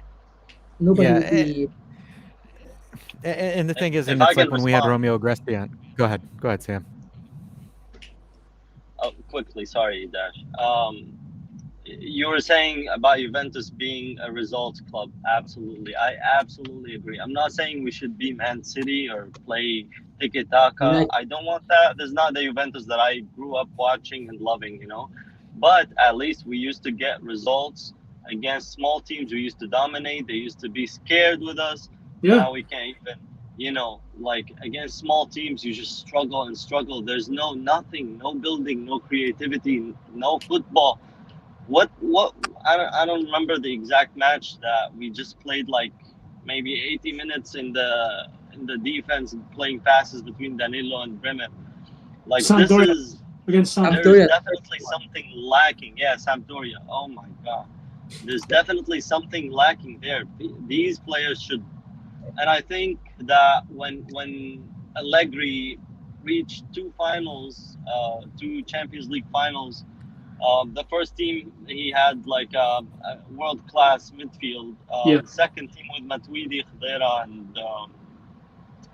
Nobody Yeah, would be and the thing is, if and I it's can like when we had respond Romeo Gresti on. Go ahead, Sam. quickly, sorry, Dash. You were saying about Juventus being a results club. Absolutely. I absolutely agree. I'm not saying we should be Man City or play tiki taka. like I don't want that. This is not the Juventus that I grew up watching and loving, you know. But at least we used to get results against small teams. We used to dominate. They used to be scared with us. Yeah. Now we can't even, like against small teams, you just struggle and struggle. There's nothing, no building, no creativity, no football. What I don't remember the exact match that we just played, like maybe 80 minutes in the defense and playing passes between Danilo and Bremen. Like this Sampdoria is against there's Sampdoria. Sampdoria. definitely something lacking. Yeah, Sampdoria. Oh my god. There's definitely something lacking there. These players should, and I think that when Allegri reached two Champions League finals The first team he had like a world class midfield. Yeah. Second team with Matuidi, Khedira, and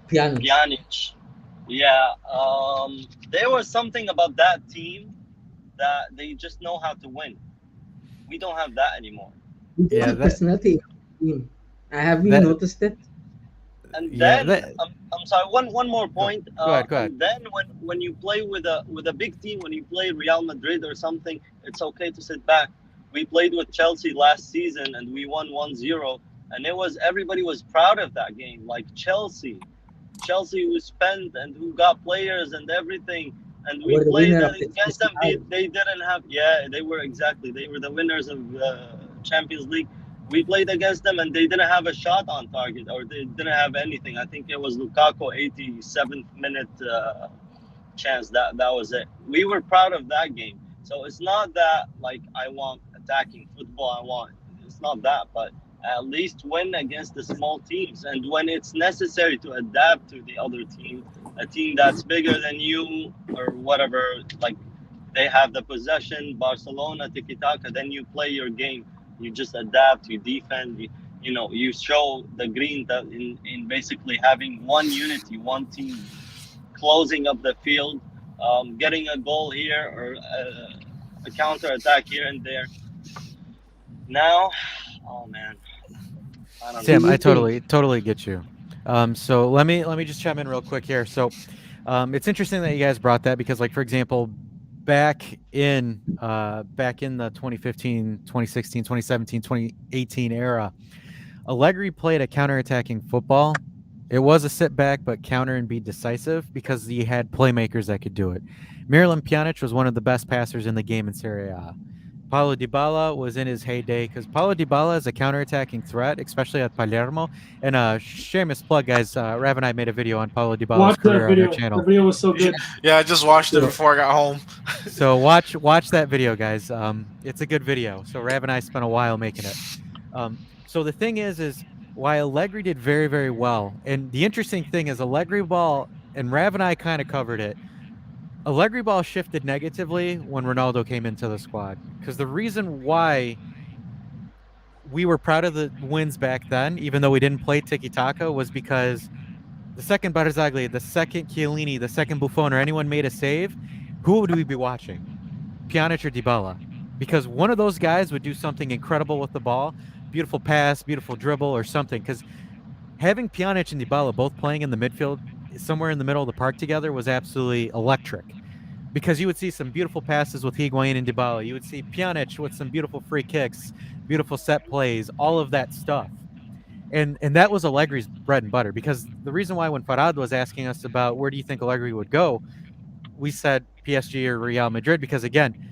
Pjanic. Pjanic. Yeah, there was something about that team that they just know how to win. We don't have that anymore. There's Yeah, a that personality in the team. Have you that noticed it? And yeah, then that I'm sorry, one more go point. go ahead, go ahead. And then when you play with a big team, when you play Real Madrid or something, it's okay to sit back. We played with Chelsea last season and we won 1-0, and it was everybody was proud of that game. Like Chelsea who spent and who got players and everything, and we We're the played winner of the against them. CCI. They didn't have, yeah, they were exactly, they were the winners of Champions League. We played against them and they didn't have a shot on target, or they didn't have anything. I think it was Lukaku 87th minute chance. That was it. We were proud of that game. So it's not that like I want attacking football. I want, it's not that, but at least win against the small teams, and when it's necessary to adapt to the other team, a team that's bigger than you or whatever, like they have the possession, Barcelona tiki taka, then you play your game. You just adapt, you defend, you know, you show the green that in basically having one unity, one team, closing up the field, getting a goal here or a counter attack here and there. Now, oh man, I don't Sam, know. I You think totally get you. So let me just chime in real quick here. So, it's interesting that you guys brought that because, like, for example, back in the 2015, 2016, 2017, 2018 era, Allegri played a counterattacking football. It was a sit back, but counter and be decisive because he had playmakers that could do it. Miralem Pjanic was one of the best passers in the game in Serie A. Paulo Dybala was in his heyday because Paulo Dybala is a counterattacking threat, especially at Palermo. And shameless plug, guys. Rav and I made a video on Paulo Dybala's Watch that career on our video. The channel. video was so good. Yeah, I just watched it Yeah. before I got home. So watch that video, guys. It's a good video. So Rav and I spent a while making it. So the thing is why Allegri did very very well, and the interesting thing is Allegri ball, and Rav and I kind of covered it. Allegri ball shifted negatively when Ronaldo came into the squad because the reason why we were proud of the wins back then, even though we didn't play tiki taka, was because the second Barzagli, the second Chiellini, the second Buffon, or anyone made a save, who would we be watching? Pjanic or Dybala? Because one of those guys would do something incredible with the ball, beautiful pass, beautiful dribble, or something. Because having Pjanic and Dybala both playing in the midfield, somewhere in the middle of the park together, was absolutely electric. Because you would see some beautiful passes with Higuain and Dybala. You would see Pjanic with some beautiful free kicks, beautiful set plays, all of that stuff. And that was Allegri's bread and butter. Because the reason why when Farad was asking us about where do you think Allegri would go, we said PSG or Real Madrid because again,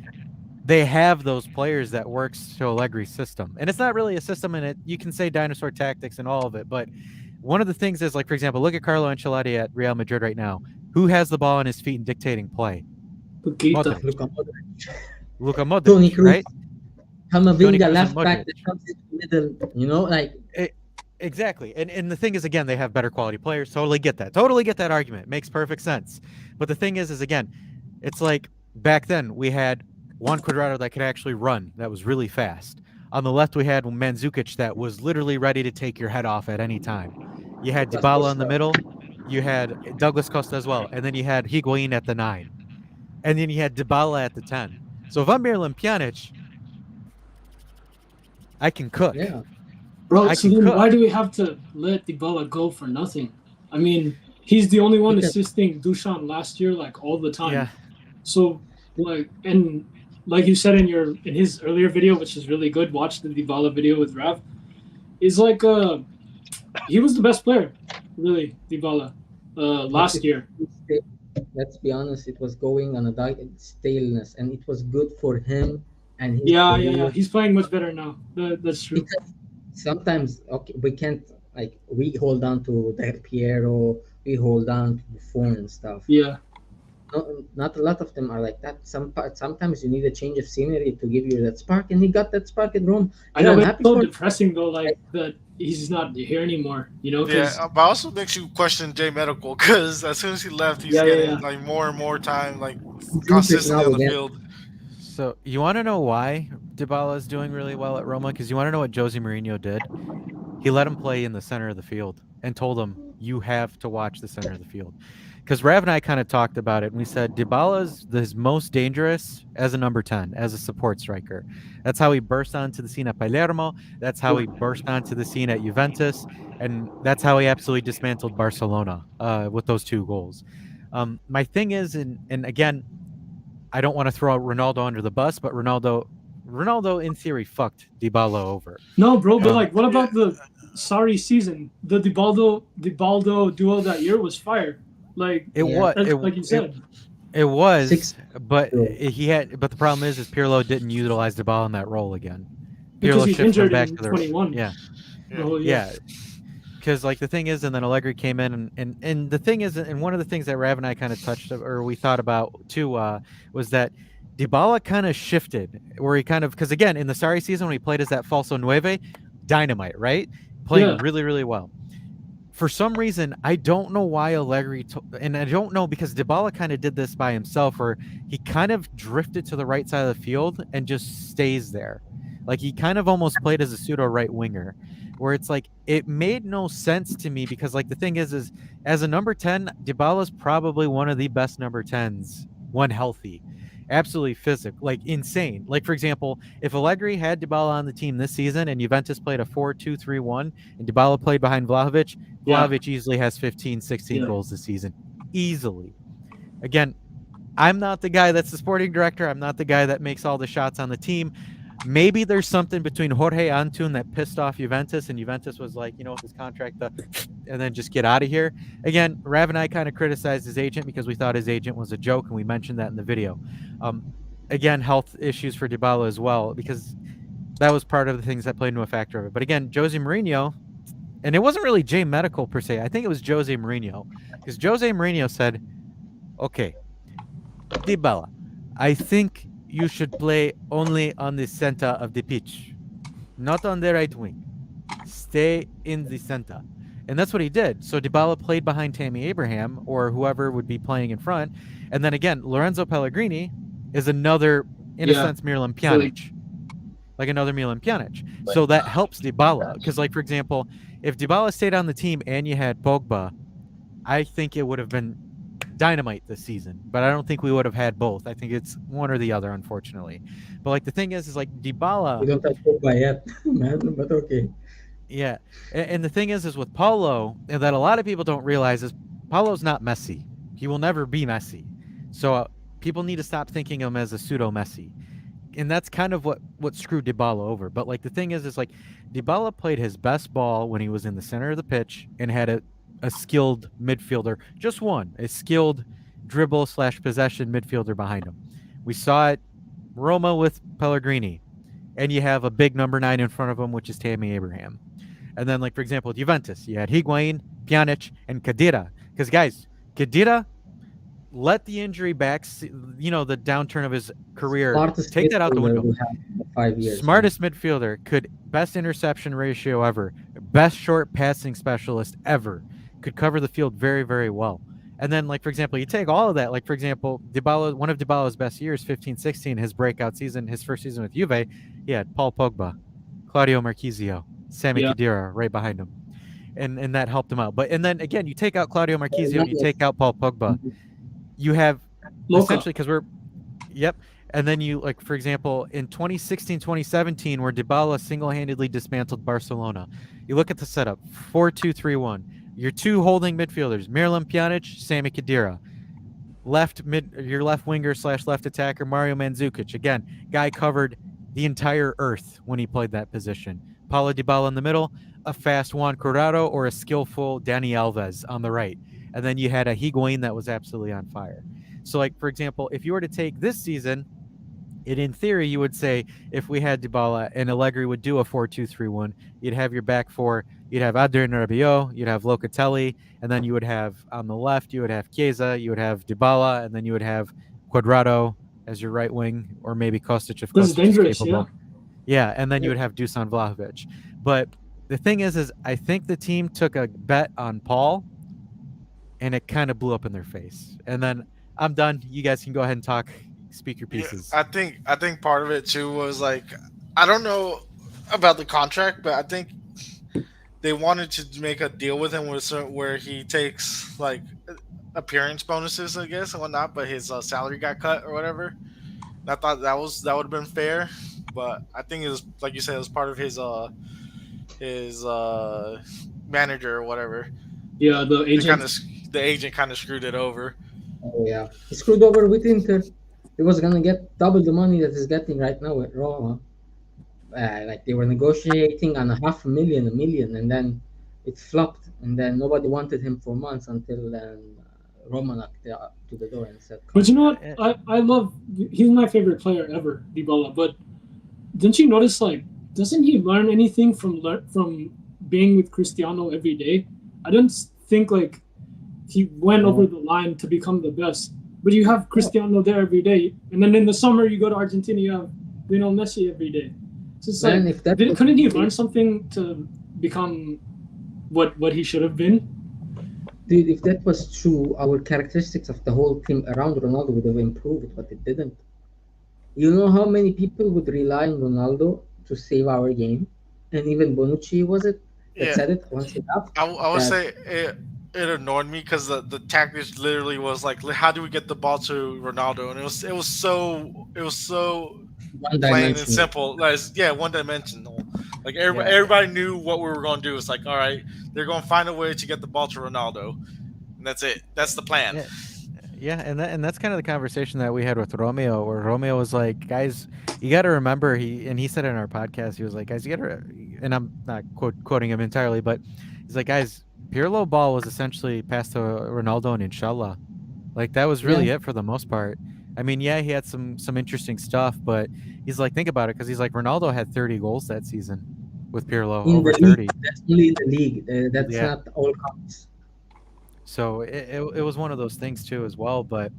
they have those players that works to Allegri's system. And it's not really a system in it. You can say dinosaur tactics and all of it, but one of the things is like, for example, look at Carlo Ancelotti at Real Madrid right now. Who has the ball on his feet and dictating play? Paquita. Modric. Luka Modric, Luka Modric, Tony Cruz, right? Toni Camavinga, Kroos and left back Modric. that comes in the middle. You know, like Exactly. And the thing is, again, they have better quality players. Totally get that. Totally get that argument. Makes perfect sense. But the thing is again, it's like back then we had Juan Cuadrado that could actually run, that was really fast. On the left, we had Mandzukic that was literally ready to take your head off at any time. You had Lucas Dybala in the Costa. middle. You had Douglas Costa as well. And then you had Higuain at the 9. And then you had Dybala at the 10. So if I'm Miralem Pjanic, I can cook. Yeah, Bro, I so can then cook. why do we have to let Dybala go for nothing? I mean, he's the only one because assisting Dusan last year, like all the time. Yeah. So like, and like you said in his earlier video, which is really good, watch the Dybala video with Rav. Is like he was the best player, really, Dybala, last year. let's be honest, it was going on a staleness, and it was good for him and his Yeah. career. He's playing much better now. That's true. Because sometimes, okay, we can't, like, we hold on to Del Piero, we hold on to Buffon and stuff. Yeah. Not a lot of them are like that. Sometimes you need a change of scenery to give you that spark, and he got that spark at Rome. I know, I'm but happy it's so for depressing though, like that he's not here anymore. You know, Yeah, because but also makes you question Jay Medical because as soon as he left, he's Yeah. getting like more and more time, like he's injured consistently now on the again. field. So you want to know why Dybala is doing really well at Roma? Because you want to know what Jose Mourinho did? He let him play in the center of the field and told him, "You have to watch the center of the field." Because Rav and I kind of talked about it, and we said Dybala's his most dangerous as a number 10, as a support striker. That's how he burst onto the scene at Palermo. That's how he burst onto the scene at Juventus, and that's how he absolutely dismantled Barcelona with those 2 goals. My thing is, and again, I don't want to throw Ronaldo under the bus, but Ronaldo in theory fucked Dybala over. No, bro, but Um, like, what about the sorry season? The Dibaldo duo that year was fire. Like, it Yeah. was that's, it like you said, it was, 6 but zero. he had. But the problem is Pirlo didn't utilize Dybala in that role again. because Pirlo he's shifted him injured back in to the 21 yeah the whole year. yeah. Because like the thing is, and then Allegri came in, and the thing is, and one of the things that Rav and I kind of touched or we thought about too was that Dybala kind of shifted, where he kind of because again in the Sarri season when he played as that falso nueve, dynamite, right, playing Yeah, really really well. For some reason, I don't know why Allegri, and I don't know because Dybala kind of did this by himself, where he kind of drifted to the right side of the field and just stays there. Like he kind of almost played as a pseudo right winger, where it's like it made no sense to me because like the thing is as a number 10, Dybala's probably one of the best number 10s when healthy. Absolutely physical, like insane. Like for example, if Allegri had Dybala on the team this season and Juventus played a 4-2-3-1 and Dybala played behind Vlahovic, yeah, Vlahovic easily has 15, 16 yeah. goals this season. Easily. Again, I'm not the guy that's the sporting director. I'm not the guy that makes all the shots on the team. Maybe there's something between Jorge Antun that pissed off Juventus, and Juventus was like, with his contract, and then just get out of here. Again, Rav and I kind of criticized his agent because we thought his agent was a joke, and we mentioned that in the video. Um, again, health issues for Dybala as well, because that was part of the things that played into a factor of it. But again, Jose Mourinho, and it wasn't really Jay Medical per se. I think it was Jose Mourinho, because Jose Mourinho said, "Okay, Dybala, I think you should play only on the center of the pitch, not on the right wing. Stay in the center." And that's what he did. So Dybala played behind Tammy Abraham or whoever would be playing in front. And then again, Lorenzo Pellegrini is another, in a Yeah. sense, Miralem Really. Pjanic. Like another Milan Pjanic. So that helps Dybala. Because, like, for example, if Dybala stayed on the team and you had Pogba, I think it would have been dynamite this season. But I don't think we would have had both. I think it's one or the other, unfortunately. But, like, the thing is like Dybala. We don't have Pogba yet, man. But okay. Yeah. And the thing is with Paulo, and that a lot of people don't realize is Paulo's not Messi. He will never be Messi. So people need to stop thinking of him as a pseudo Messi. And that's kind of what screwed Dybala over. But like the thing is like Dybala played his best ball when he was in the center of the pitch and had a skilled midfielder, just one, a skilled dribble / possession midfielder behind him. We saw it Roma with Pellegrini, and you have a big number 9 in front of him, which is Tammy Abraham. And then, like, for example, Juventus, you had Higuain, Pjanic, and Khedira. Because, guys, Khedira let the injury back, the downturn of his career, Smartest take that out the midfielder window. we have in 5 years. Smartest midfielder, best interception ratio ever, best short passing specialist ever, could cover the field very, very well. And then, like, for example, you take all of that, like, for example, Dybala, one of Dybala's best years, 15-16, his breakout season, his first season with Juve, he had Paul Pogba, Claudio Marchisio, Sami Yeah. Khedira right behind him. And that helped him out. But and then again, you take out Claudio Marchisio and you take out Paul Pogba, you have Loca. essentially, because and then you, like, for example, in 2016, 2017, where Dybala single-handedly dismantled Barcelona, you look at the setup, 4-2-3-1. Your 2 holding midfielders, Miralem Pjanic, Sami Khedira. Your left winger / left attacker, Mario Mandzukic. Again, guy covered the entire earth when he played that position. Paulo Dybala in the middle, a fast Juan Corrado, or a skillful Dani Alves on the right. And then you had a Higuain that was absolutely on fire. So, like, for example, if you were to take this season, in theory, you would say if we had Dybala and Allegri would do a 4-2-3-1, you'd have your back 4, you'd have Adrien Rabiot, you'd have Locatelli, and then you would have on the left, you would have Chiesa, you would have Dybala, and then you would have Cuadrado as your right wing, or maybe Kostic if This is Kostic dangerous, capable. Yeah, and then you would have Dusan Vlahovic. But the thing is I think the team took a bet on Paul, and it kind of blew up in their face. And then I'm done. You guys can go ahead and talk Speak your Yeah, pieces. I think part of it too was like I don't know about the contract, but I think they wanted to make a deal with him where he takes like appearance bonuses, I guess, and whatnot, but his salary got cut or whatever. And I thought that would have been fair, but I think it was like you said, it was part of his manager or whatever. Yeah, the They kind agent. of the agent kind of screwed it over. Oh yeah, he screwed over with Inter. He was gonna get double the money that he's getting right now with Roma. Like they were negotiating on a half a million, a million, and then it flopped. And then nobody wanted him for months until then Roma knocked it up to the door and said, But "Come." you know what? Eh, I love. He's my favorite player ever, Dybala. But didn't you notice like doesn't he learn anything from being with Cristiano every day? I don't think like he went over No, the line to become the best. But you have no. Cristiano there every day, and then in the summer you go to Argentina, you have Lionel Messi every day. So it's like, Man, if that was couldn't he learn something to become what he should have been? dude, if that was true, our characteristics of the whole team around Ronaldo would have improved, but it didn't. You know how many people would rely on Ronaldo to save our game? And even Bonucci was it that Yeah, said it once he left I would that say it annoyed me because the tactics literally was like, how do we get the ball to Ronaldo? And it was so one plain and dimensional. simple. Like, yeah, one dimensional. Like yeah, everybody knew what we were going to do. It's like, all right, they're going to find a way to get the ball to Ronaldo, and that's it. That's the plan. yeah. Yeah, and that's kind of the conversation that we had with Romeo, where Romeo was like, "Guys, you got to remember." He said in our podcast, he was like, "Guys, you got to," and I'm not quoting him entirely, but he's like, "Guys, Pirlo ball was essentially passed to Ronaldo and Inshallah. Like that was Yeah, really it for the most part. I mean, yeah, he had some interesting stuff, but he's like, think about it, because he's like Ronaldo had 30 goals that season with Pirlo, in over the league. 30. That's only in the league. That's Yeah, not all counts. so it was one of those things too as well, but.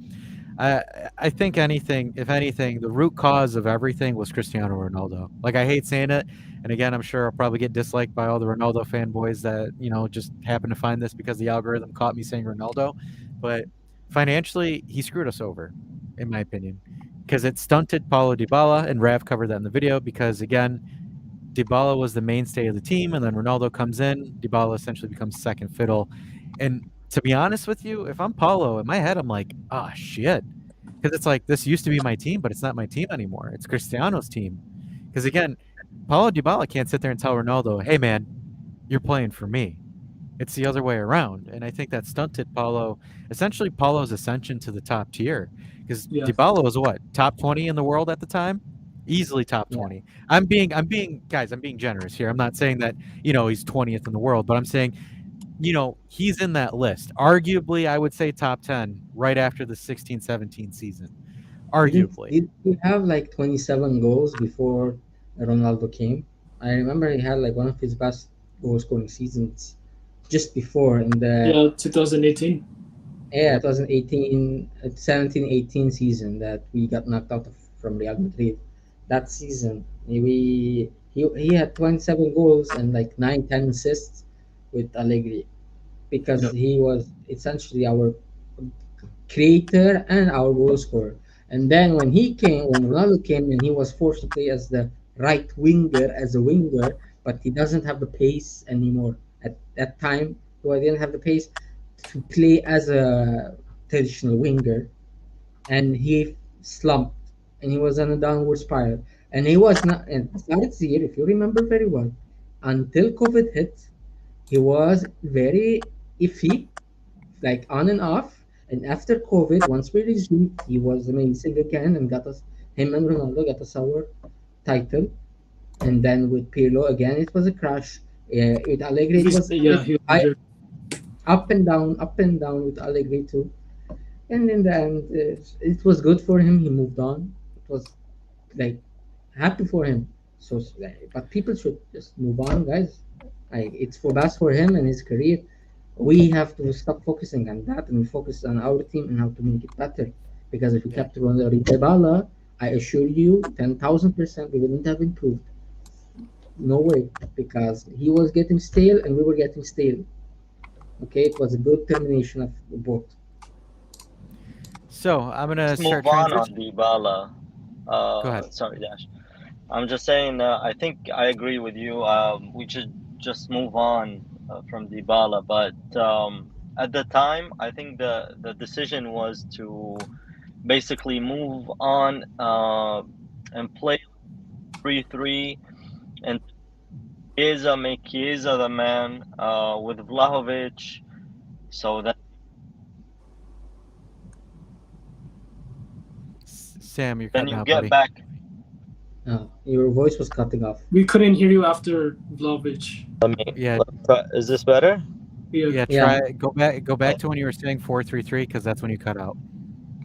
I I think anything, if anything, the root cause of everything was Cristiano Ronaldo. Like I hate saying it, and again, I'm sure I'll probably get disliked by all the Ronaldo fanboys that just happen to find this because the algorithm caught me saying Ronaldo. But financially, he screwed us over, in my opinion, because it stunted Paulo Dybala, and Rav covered that in the video. Because again, Dybala was the mainstay of the team, and then Ronaldo comes in. Dybala essentially becomes second fiddle. And to be honest with you, if I'm Paulo, in my head, I'm like, ah, shit. Because it's like, this used to be my team, but it's not my team anymore. It's Cristiano's team. Because again, Paulo Dybala can't sit there and tell Ronaldo, hey, man, you're playing for me. It's the other way around. And I think that stunted essentially Paulo's ascension to the top tier. Because Yeah, Dybala was what, top 20 in the world at the time? Easily top Yeah, 20. Guys, I'm being generous here. I'm not saying that, he's 20th in the world, but I'm saying, he's in that list. Arguably, I would say top 10 right after the 16-17 season. Arguably. did he have like 27 goals before Ronaldo came? I remember he had like one of his best goal scoring seasons just before in the yeah, 2018. yeah Yep. 2018 17-18 season that we got knocked out of from Real Madrid. That season he had 27 goals and like 9-10 assists with Allegri because Yeah, he was essentially our creator and our goal scorer. And then when Ronaldo came in, he was forced to play as the right winger, as a winger, but he doesn't have the pace anymore. At that time, he didn't have the pace to play as a traditional winger, and he slumped, and he was on a downward spiral. And he was not, and last year, if you remember very well, until COVID hit, he was very iffy, like on and off. And after COVID, once we resumed, he was amazing again and got us. Him and Ronaldo got us our title. And then with Pirlo again, it was a crash. With Allegri, it was yeah, he was injured. up and down with Allegri too. And in the end, it was good for him. He moved on. It was like happy for him. So, but people should just move on, guys. Like it's for best for him and his career. We have to stop focusing on that and focus on our team and how to make it better. Because if we Yeah. kept Ronaldo Dybala, I assure you, 10,000% we wouldn't have improved. No way, because he was getting stale and we were getting stale. Okay, it was a good termination of both. So I'm gonna Let's move start on transition. Dybala. Go ahead. Sorry, Dash. I'm just saying. I think I agree with you. We should just move on from Dybala. But at the time, I think the decision was to basically move on and play 3-3 and Chiesa, make Chiesa the man with Vlahovic. So that Sam, you're then cutting you out, get buddy. back. Your voice was cutting off. We couldn't hear you after Vlahovic. Yeah, Let me try. Is this better? Yeah. yeah. Yeah, Try go back to when you were saying 4-3-3 because that's when you cut out.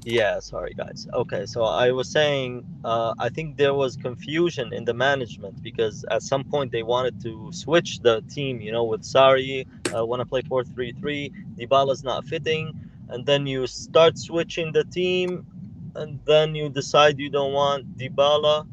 Yeah, sorry guys. Okay, so I was saying, I think there was confusion in the management because at some point they wanted to switch the team, with Sari, want to play 4-3-3, Dybala's not fitting, and then you start switching the team, and then you decide you don't want Dybala,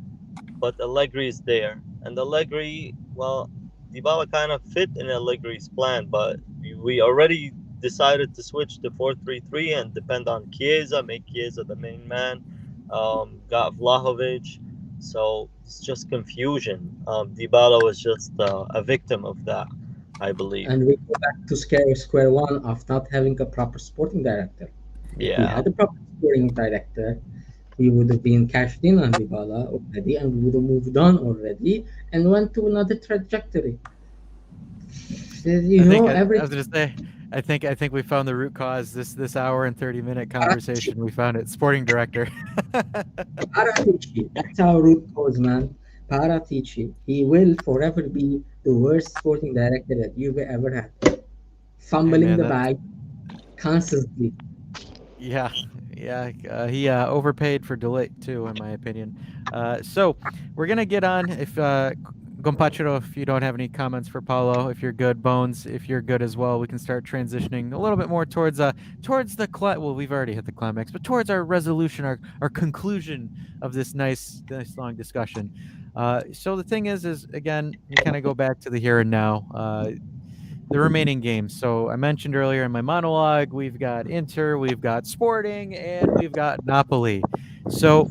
but Allegri is there. And Allegri, well, Dybala kind of fit in Allegri's plan, but we already decided to switch to 4-3-3 and depend on Chiesa, make Chiesa the main man. Got Vlahovic, so it's just confusion. Dybala was just a victim of that, I believe. and we go back to square one of not having a proper sporting director. If we Yeah. had a proper sporting director, we would have been cashed in on Dybala already, and we would have moved on already and went to another trajectory. I think I was Everything. gonna say. I think we found the root cause. This hour and 30-minute conversation. We found it. Sporting director. Paratici, that's our root cause, man. Paratici. He will forever be the worst sporting director that you've ever had. Hey Fumbling man, the that's bag constantly. yeah, yeah. He overpaid for Deloitte too, in my opinion. So we're gonna get on. If Gompachiro, if you don't have any comments for Paulo, if you're good, Bones, if you're good as well, we can start transitioning a little bit more towards the well, we've already hit the climax, but towards our resolution, our conclusion of this nice long discussion. So the thing is again, you kind of go back to the here and now. The remaining games. So I mentioned earlier in my monologue, we've got Inter, we've got Sporting, and we've got Napoli. So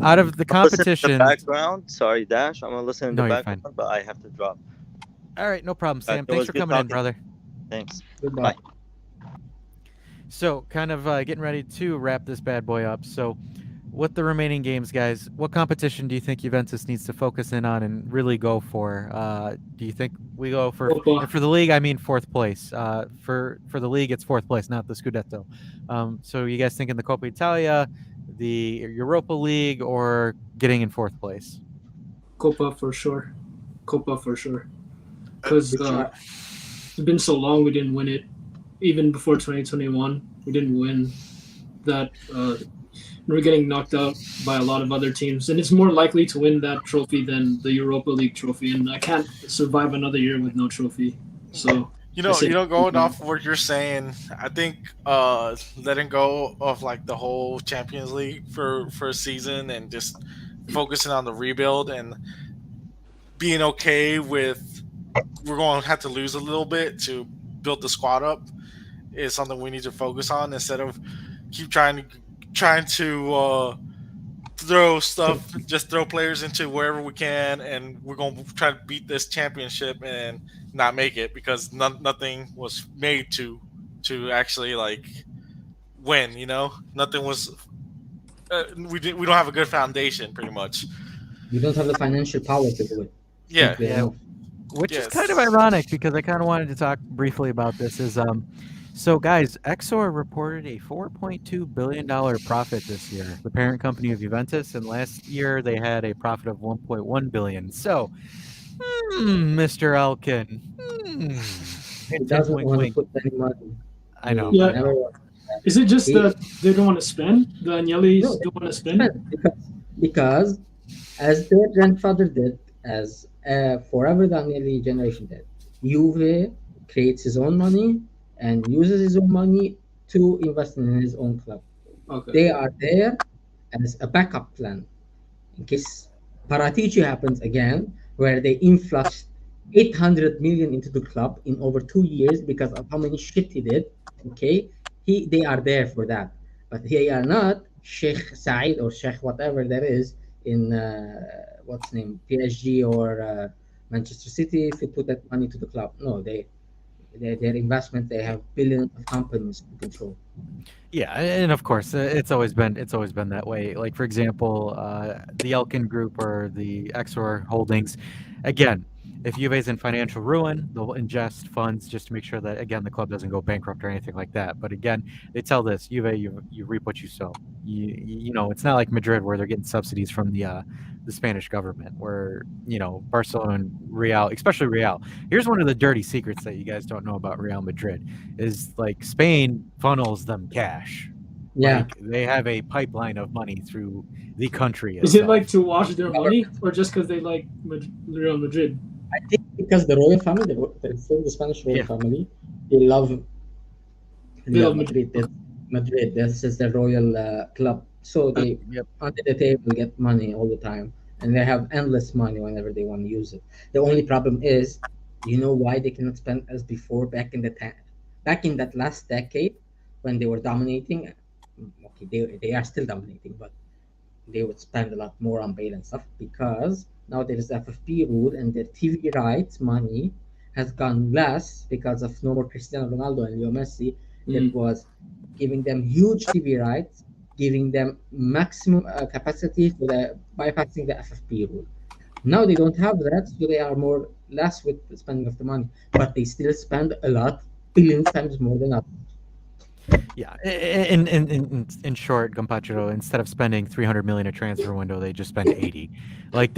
out of the Listen in the competitions, background. Sorry, Dash. I'm gonna listen in the no, you're fine. background, but I have to drop. All right, no problem, Guys, Sam. it Thanks was for good coming in, talking. brother. Thanks. Goodbye. Bye. So kind of getting ready to wrap this bad boy up. So with the remaining games, guys, what competition do you think Juventus needs to focus in on and really go for? Do you think we go for, and Copa. for the league, I mean fourth place. For the league, it's fourth place, not the Scudetto. So you guys thinking the Coppa Italia, the Europa League, or getting in fourth place? Copa for sure. Copa for sure. Because Which are it's been so long we didn't win it. Even before 2021, we didn't win that. We're getting knocked out by a lot of other teams, and it's more likely to win that trophy than the Europa League trophy. And I can't survive another year with no trophy. So I say, Going off what you're saying, I think letting go of like the whole Champions League for a season and just focusing on the rebuild and being okay with we're going to have to lose a little bit to build the squad up is something we need to focus on instead of keep trying to throw stuff, just throw players into wherever we can, and we're going to try to beat this championship and not make it because nothing was made to actually like win. Nothing was. We don't have a good foundation, pretty much. we don't have the financial power to do it. Yeah. Simply Yeah, enough. which is kind of Yes. ironic because I kind of wanted to talk briefly about this. So guys, Exor reported a $4.2 billion profit this year, the parent company of Juventus, and last year they had a profit of 1.1 billion. So, Mr. Elkin, He hint, hint, doesn't wink, want to wink. put any money. I know, Yeah. I Never know. was. is it just He, that they don't want to spend? The no, Agnellis don't want to spend? because as their grandfather did, as forever the Agnelli generation did, Juve creates his own money and uses his own money to invest in his own club. Okay. They are there as a backup plan in case Paratici happens again, where they influx 800 million into the club in over 2 years because of how many shit he did. Okay, they are there for that. but they are not Sheikh Saeed or Sheikh whatever that is in what's name PSG or Manchester City to put that money to the club. No, their investment. They have billions of companies to control. Yeah, and of course, it's always been that way. Like for example, the Elkin Group or the Exor Holdings. Again, if Juve's in financial ruin, they'll ingest funds just to make sure that again the club doesn't go bankrupt or anything like that. But again, they tell this Juve, you reap what you sow. You know, it's not like Madrid where they're getting subsidies from the Spanish government, where Barcelona and Real, especially Real. Here's one of the dirty secrets that you guys don't know about Real Madrid is like Spain funnels them cash. Yeah, Like they have a pipeline of money through the country Is it like itself. to wash their money, or just because they like Real Madrid? I think because the royal family, still the Spanish royal Yeah. family, they love They Real love Madrid. Madrid. That's Madrid. This is the royal club. So they Yep. under the table get money all the time, and they have endless money whenever they want to use it. The only problem is, you know why they cannot spend as before back in that last decade when they were dominating. Okay, they are still dominating, but they would spend a lot more on bail and stuff because now there is FFP rule and their TV rights money has gone less because of no more Cristiano Ronaldo and Leo Messi. That Mm. was giving them huge TV rights, giving them maximum capacity for the bypassing the FFP rule. Now they don't have that, so they are more less with the spending of the money, but they still spend a lot, billions times more than us. Yeah. In short, Gompachiro, instead of spending 300 million a transfer window, they just spend 80. Like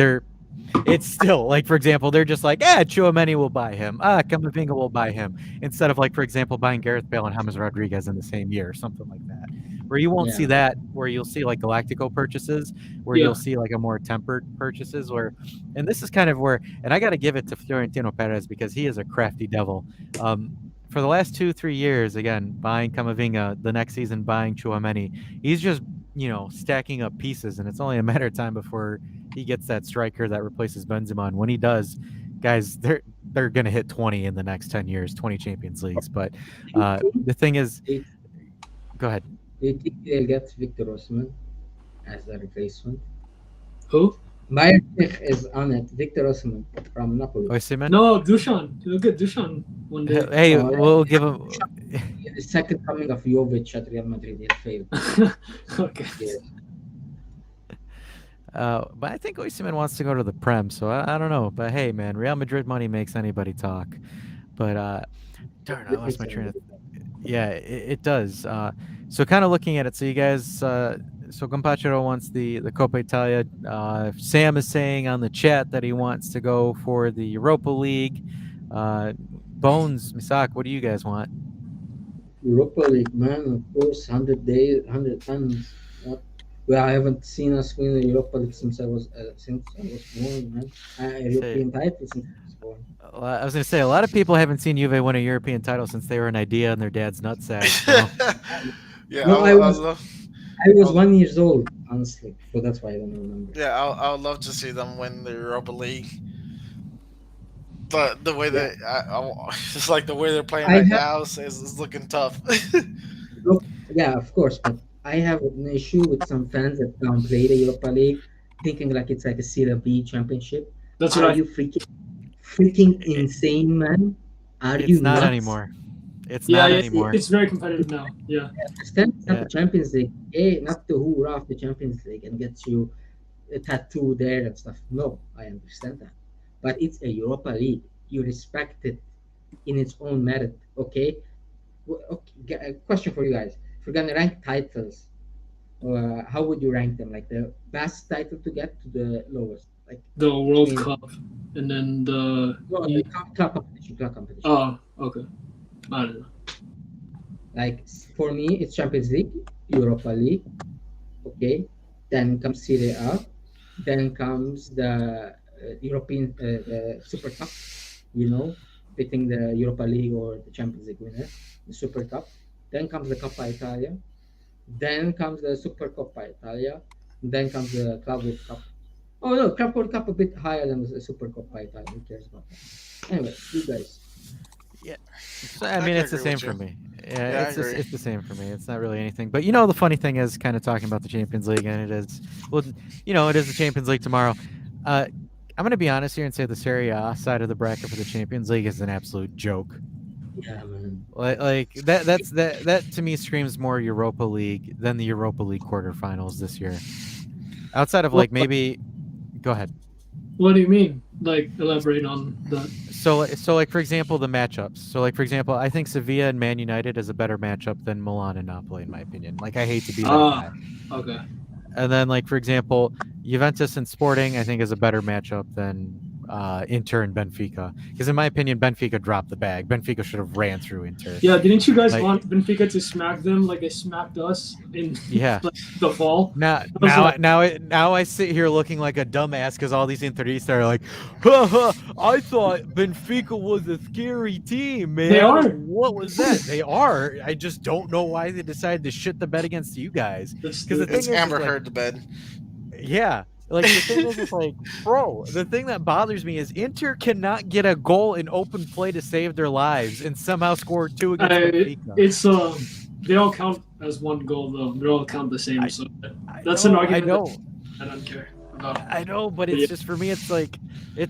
it's still like for example, they're just like, Chouameni will buy him. Camavinga will buy him. Instead of like for example, buying Gareth Bale and James Rodriguez in the same year or something like that. Where you won't see Yeah, that, where you'll see like Galactico purchases, where you'll Yeah. see like a more tempered purchases where and this is kind of where and I gotta give it to Florentino Perez because he is a crafty devil. For the last 2-3 years, again, buying Camavinga, the next season buying Chouameni, he's just stacking up pieces, and it's only a matter of time before he gets that striker that replaces Benzema. And when he does, guys, they're gonna hit 20 in the next 10 years, 20 Champions Leagues. But the thing is, they, go ahead. they think they'll get Victor Osimhen as a replacement. Who? Bayern Munich is on it. Victor Osimhen from Napoli. Osimhen. No, Dushan. Look at Dushan one day. Hey, No, we'll give him. the second coming of Jovic at Real Madrid. He failed. Okay. Yes. But I think Osimhen wants to go to the Prem, so I don't know. But hey, man, Real Madrid money makes anybody talk. But darn, I lost my train of. Yeah, it does. So kind of looking at it, so you guys, so Gompachero wants the Coppa Italia. Sam is saying on the chat that he wants to go for the Europa League. Bones, Misak, what do you guys want? Europa League, man, of course, 100 days, 100 times. What? Well, I haven't seen us win the Europa League since I was born, man. European title since I was born. I was going to say, a lot of people haven't seen Juve win a European title since they were an idea in their dad's nutsack. So. Yeah, No, I would love. I was I'll- 1 year old, honestly, so that's why I don't remember. Yeah, I would love to see them win the Europa League. But the way that it's like the way they're playing I right have now is looking tough. Look, yeah, of course, but I have an issue with some fans that downplay the Europa League, thinking like it's like a Serie B championship. That's Are what you freaking insane, man? Are It's you not nuts? anymore. It's Yeah, not yeah, anymore. it's very competitive now. Yeah. I understand it's not Yeah. the Champions League. Hey, not the hoorah of the Champions League and get you a tattoo there and stuff. No, I understand that. But it's a Europa League. You respect it in its own merit, okay? Okay, a question for you guys. If you're gonna rank titles, how would you rank them? Like the best title to get to the lowest? Like The World between Cup, and then the. no, the club competition, club competition. Oh, okay. I don't know. Like for me, it's Champions League, Europa League, okay. Then comes Serie A, then comes the European Super Cup. You know, beating the Europa League or the Champions League winner, the Super Cup. Then comes the Coppa Italia. Then comes the Super Coppa Italia. Then comes the Club World Cup. Oh no, Club World Cup a bit higher than the Super Coppa Italia. Who cares about that? Anyway, you guys. Yeah. So, I I mean, can it's the agree same with for you. me. Yeah, Yeah, I it's agree. it's the same for me. It's not really anything. But the funny thing is, kind of talking about the Champions League, and it is well, it is the Champions League tomorrow. Uh, I'm gonna be honest here and say the Serie A side of the bracket for the Champions League is an absolute joke. Yeah, man. Like that to me screams more Europa League than the Europa League quarterfinals this year. Outside of What, like maybe, go ahead. what do you mean? Like, elaborate on that. So like for example, the matchups. So like for example, I think Sevilla and Man United is a better matchup than Milan and Napoli in my opinion. Like I hate to be that Ah, guy. okay. And then like for example, Juventus and Sporting I think is a better matchup than Inter and Benfica. Because in my opinion, Benfica dropped the bag. Benfica should have ran through Inter. Yeah, didn't you guys Like want Benfica to smack them like they smacked us in yeah. like the fall? Now, I was like, now I sit here looking like a dumbass because all these Interistas are like, ha ha, I thought Benfica was a scary team, they man. are. What was that? They are. I just don't know why they decided to shit the bed against you guys. That's Because the stupid. thing It's is Amber like, Heard to bed. yeah, like the thing is like, bro, the thing that bothers me is Inter cannot get a goal in open play to save their lives and somehow score two against Benfica. It's they all count as one goal though. They all count the same. I, So I that's an know, I argument that know. I don't care about. I know, but But yeah, it's just for me. It's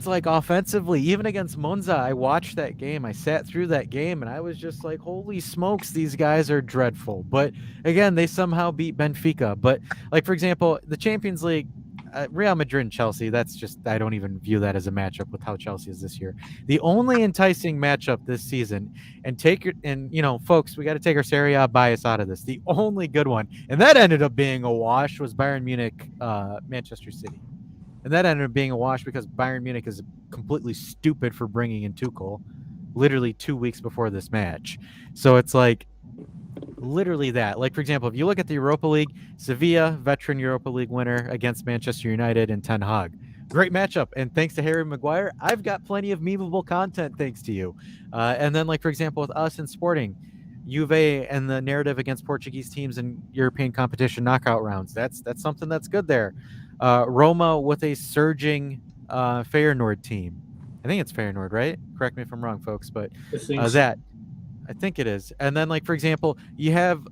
like offensively, even against Monza, I watched that game. I sat through that game, and I was just like, "Holy smokes, these guys are dreadful." But again, they somehow beat Benfica. But like for example, the Champions League, Real Madrid and Chelsea. That's just I don't even view that as a matchup with how Chelsea is this year. The only enticing matchup this season, and folks, we got to take our Serie A bias out of this. The only good one, and that ended up being a wash, was Bayern Munich, Manchester City. And that ended up being a wash because Bayern Munich is completely stupid for bringing in Tuchel literally 2 weeks before this match. So it's like literally that. Like, for example, if you look at the Europa League, Sevilla, veteran Europa League winner against Manchester United and Ten Hag. Great matchup. And thanks to Harry Maguire, I've got plenty of memeable content thanks to you. And then, like, for example, with us in sporting, Juve and the narrative against Portuguese teams in European competition knockout rounds. That's something that's good there. Roma with a surging Feyenoord team. I think it's Feyenoord, right? Correct me if I'm wrong, folks, but I think so. that I think it is. And then, like for example, you have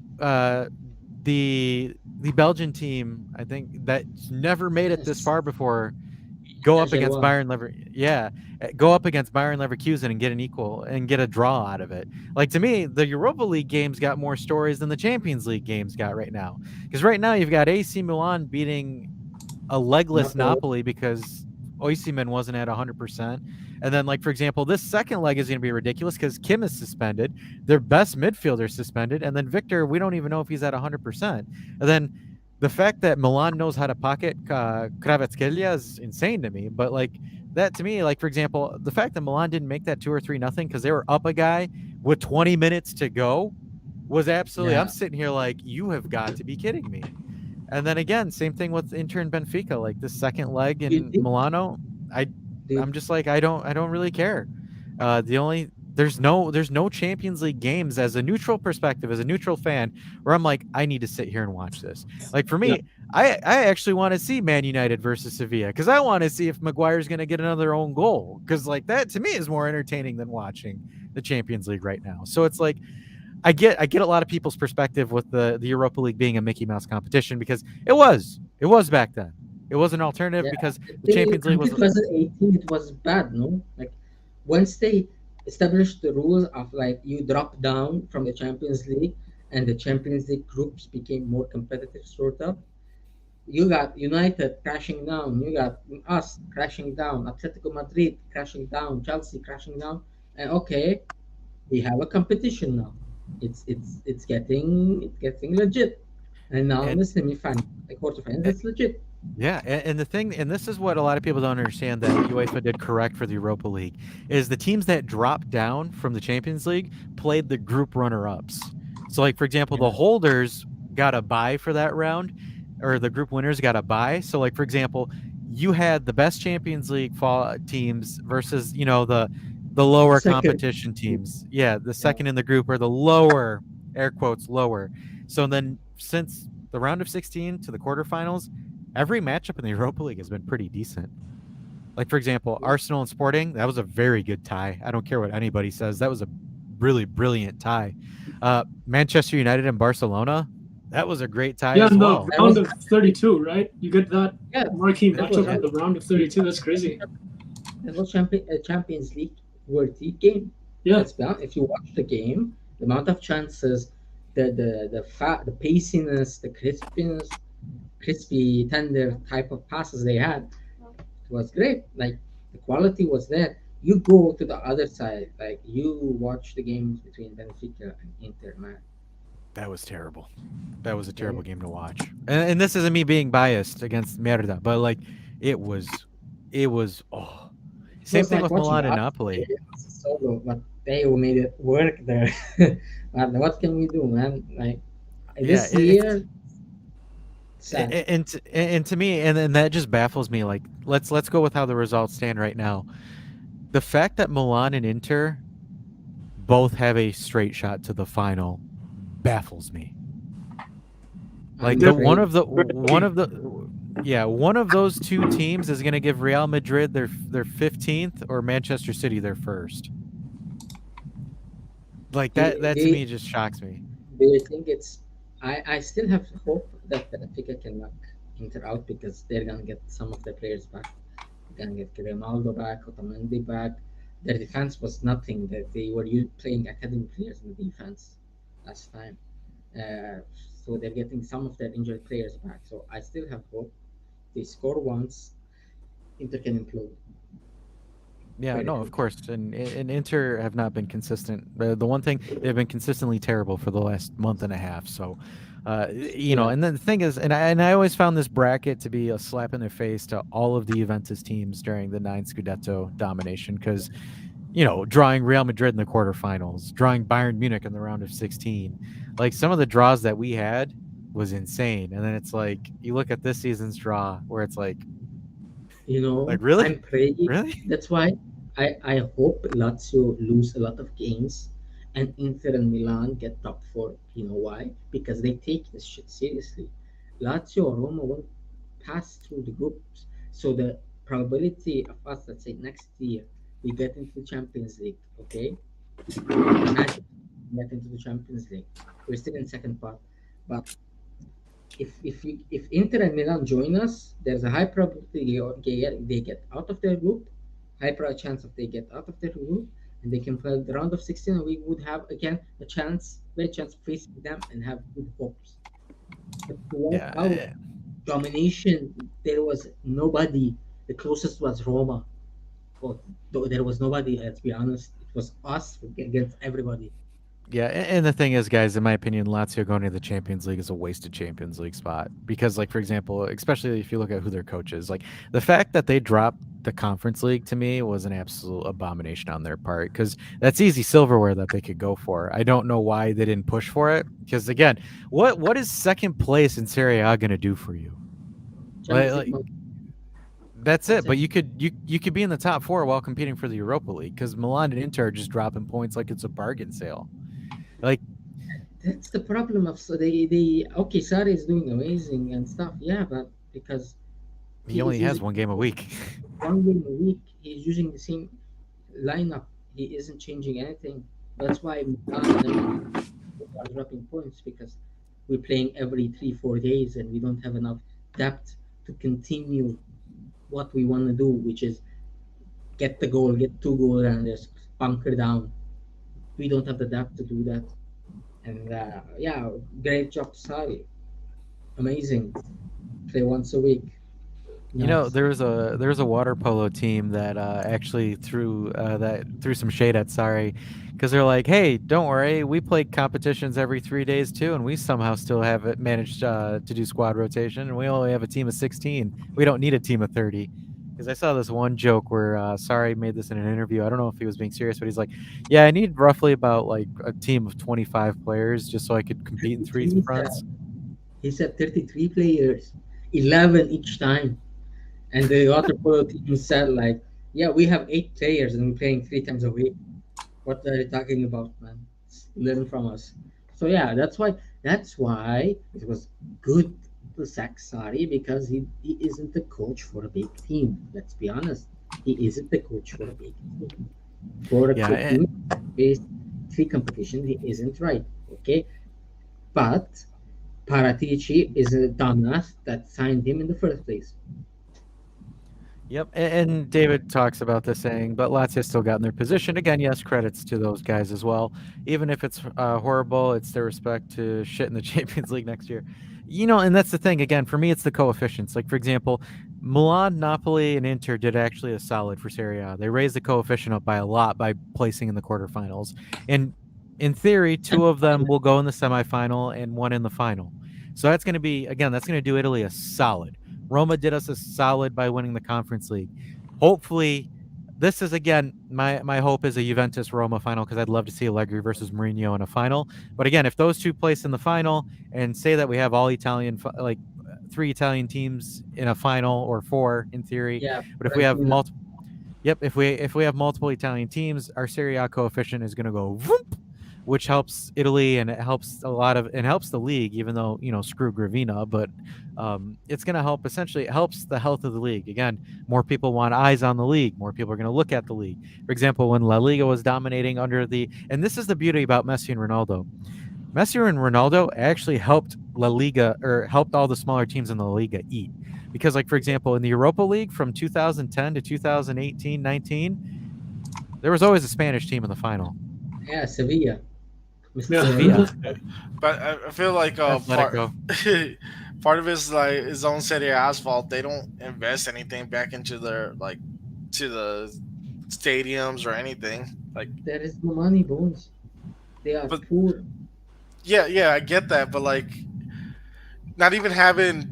the Belgian team. I think that's never made it this Yes. far before. Go up against Saint-Gilloise. Go up against Bayern Leverkusen and get an equal and get a draw out of it. Like to me, the Europa League games got more stories than the Champions League games got right now. Because right now you've got AC Milan beating a legless Napoli. Napoli because Osimhen wasn't at 100%. And then, like for example, this second leg is going to be ridiculous because Kim is suspended, their best midfielder suspended, and then Victor, we don't even know if he's at 100%. And then the fact that Milan knows how to pocket Kvaratskhelia is insane to me. But like that to me, like for example, the fact that Milan didn't make that 2 or 3-0 because they were up a guy with 20 minutes to go was absolutely. I'm Yeah. sitting here like, you have got to be kidding me. And then again, same thing with Inter and Benfica. Like the second leg Do you in think? Milano, I Do you, I'm just like I don't really care. There's no Champions League games as a neutral perspective, as a neutral fan, where I'm like, I need to sit here and watch this. Like for Yeah, me, I actually want to see Man United versus Sevilla because I want to see if Maguire's going to get another own goal because like that to me is more entertaining than watching the Champions League right now. So it's like I get a lot of people's perspective with the Europa League being a Mickey Mouse competition because it was back then. It was an alternative yeah. because I the think Champions League until was 2018, it was bad, no? Like, once they established the rules of like you drop down from the Champions League and the Champions League groups became more competitive, sort of. You got United crashing down. You got us crashing down. Atletico Madrid crashing down. Chelsea crashing down. And okay, we have a competition now. It's getting legit. And now in and the semi-final, the quarterfinals, it's legit. Yeah, and the thing, and this is what a lot of people don't understand that UEFA did correct for the Europa League, is the teams that dropped down from the Champions League played the group runner-ups. So, like for example, the Yeah. holders got a bye for that round, or the group winners got a bye. So, like for example, you had the best Champions League fall teams versus the lower Second. competition teams. Yeah, the Yeah. second in the group or the lower air quotes lower. So then since the round of 16 to the quarterfinals every matchup in the Europa League has been pretty decent. Like for example, Arsenal and Sporting, that was a very good tie. I don't care what anybody says. That was a really brilliant tie. Manchester United and Barcelona, that was a great tie Yeah, as in the well. That round was of 32, right? You get that yeah, marquee that was matchup in the round of 32. That's crazy. Champions League worthy game. Yeah, Let's be honest. If you watch the game, the amount of chances, the paciness, the crispy, tender type of passes they had, it was great. Like the quality was there. You go to the other side, like you watch the games between Benfica and Inter, man. That was terrible. That was a Yeah. terrible game to watch. And this isn't me being biased against Merda, but like it was, it was. Oh, It same was thing like with watching Milan and us Napoli. as a solo, but they made it work there. But what can we do, man? Like Yeah, this year, sad. and to me, and that just baffles me. Like let's go with how the results stand right now. The fact that Milan and Inter both have a straight shot to the final baffles me. Like I'm the they're afraid. one of the yeah, one of those two teams is going to give Real Madrid their 15th or Manchester City their first. Like that to They me just shocks me. Do you think it's? I still have hope that Benfica can knock Inter out because they're gonna get some of their players back. They're gonna get Grimaldo back, Otamendi back. Their defense was nothing. That they were playing academy players in the defense last time. Uh, so they're getting some of their injured players back. So I still have hope. They score once, Inter can implode Yeah, very no, of quickly. course. And Inter have not been consistent. The one thing, they've been consistently terrible for the last month and a half. So, Yeah, and then the thing is, and I always found this bracket to be a slap in the face to all of the Juventus teams during the nine Scudetto domination because, drawing Real Madrid in the quarterfinals, drawing Bayern Munich in the round of 16, like some of the draws that we had was insane. And then it's like you look at this season's draw where it's like really, I'm praying. really. That's why I hope Lazio lose a lot of games and Inter and Milan get top four. You know why? Because they take this shit seriously. Lazio or Roma won't pass through the groups. So the probability of us, let's say next year, we get into the Champions League, okay? Imagine we get into the Champions League. We're still in second part. But if Inter and Milan join us, there's a high probability they get out of their group, high chance of they get out of their group, and they can play the round of 16, and we would have again a chance, very chance of facing them and have good hopes. But Yeah. throughout domination, there was nobody. The closest was Roma, but there was nobody. Let's be honest, it was us against everybody. Yeah, and the thing is, guys, in my opinion, Lazio going to the Champions League is a wasted Champions League spot because, like, for example, especially if you look at who their coach is, like the fact that they dropped the Conference League to me was an absolute abomination on their part because that's easy silverware that they could go for. I don't know why they didn't push for it because, again, what is second place in Serie A going to do for you? Champions League, Like that's that's it. But it. you could be in the top four while competing for the Europa League because Milan and Inter are just dropping points like it's a bargain sale. Like That's the problem of so they okay, Sari is doing amazing and stuff, yeah, but because he he is only has using one game a week. one game a week, he's using the same lineup. He isn't changing anything. That's why Milan and everything are dropping points because we're playing every 3 4 days and we don't have enough depth to continue what we want to do, which is get the goal, get 2 goals, and just bunker down. We don't have the depth to do that. And yeah, great job, Sari. Amazing. Play once a week. Nice. There's a water polo team that actually threw some shade at Sorry because they're like, hey, don't worry, we play competitions every 3 days too, and we somehow still have it managed to do squad rotation, and we only have a team of 16. We don't need a team of 30. Because I saw this one joke where Sorry made this in an interview. I don't know if he was being serious, but he's like, "Yeah, I need roughly about like a team of 25 players just so I could compete in three 33 fronts." said, he said 33 players, 11 each time. And the water polo team said, like, yeah, we have 8 players and we're playing 3 times a week. What are you talking about, man? Learn from us. So yeah, that's why it was good to sack Sari because he isn't the coach for a big team. Let's be honest. He isn't the coach for a big team. For a Yeah, team based free competition isn't right. Okay, but Paratici is a dumbass that signed him in the first place. Yep, and David talks about this saying, but Lazio still got in their position. Again, yes, credits to those guys as well. Even if it's horrible, it's their respect to shit in the Champions League next year. And that's the thing. Again, for me, it's the coefficients. Like, for example, Milan, Napoli, and Inter did actually a solid for Serie A. They raised the coefficient up by a lot by placing in the quarterfinals. And in theory, two of them will go in the semifinal and one in the final. So that's going to be, again, that's going to do Italy a solid. Roma did us a solid by winning the Conference League. Hopefully, this is again my hope is a Juventus Roma final because I'd love to see Allegri versus Mourinho in a final. But again, if those two place in the final and say that we have all Italian like three Italian teams in a final or four in theory, Yeah, but if we Frank have Miller. multiple, yep, if we have multiple Italian teams, our Serie A coefficient is going to go whoop, which helps Italy and it helps a lot of it helps the league, even though screw Gravina, but it's going to help. Essentially, it helps the health of the league. Again, more people want eyes on the league. More people are going to look at the league. For example, when La Liga was dominating and this is the beauty about Messi and Ronaldo. Messi and Ronaldo actually helped La Liga or helped all the smaller teams in the La Liga eat. Because, like, for example, in the Europa League from 2010 to 2018-19, there was always a Spanish team in the final. Yeah, Sevilla. Yeah. Sevilla. But I feel like Atletico. part of it is like his own Serie A's fault. They don't invest anything back into their to the stadiums or anything. Like, There is no money, boys. They are but poor. yeah, I get that. But like, not even having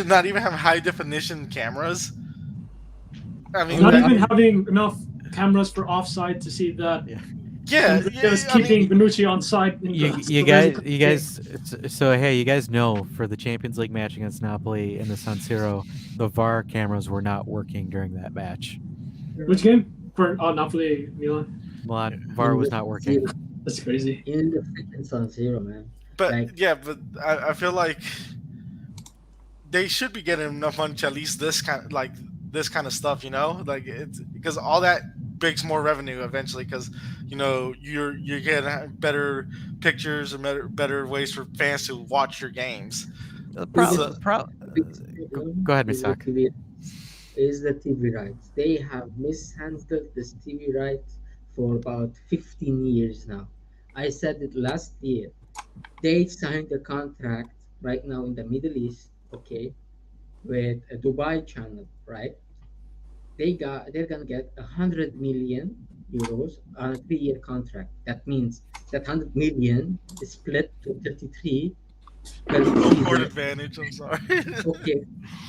not even having high definition cameras. I mean, Not Yeah, even having enough cameras for offside to see that. Yeah. yeah, And just I mean, keeping Benucci on side. So hey, you guys know for the Champions League match against Napoli in the San Siro, the VAR cameras were not working during that match. Which game? For Napoli, Milan. Milan VAR was not working. That's crazy. In the freaking San Siro, man. but Like, yeah, but I feel like they should be getting enough money to at least this kind of stuff, like it's because all that brings more revenue eventually because you're getting better pictures and better ways for fans to watch your games. The So- go ahead, is the Misak. TV is the TV rights. They have mishandled this TV rights for about 15 years now. I said it last year. They signed a contract right now in the Middle East, okay, with a Dubai channel, right? They're gonna get 100 million euros on a 3-year contract. That means that 100 million is split to 33 per home court season. advantage. I'm sorry. Okay,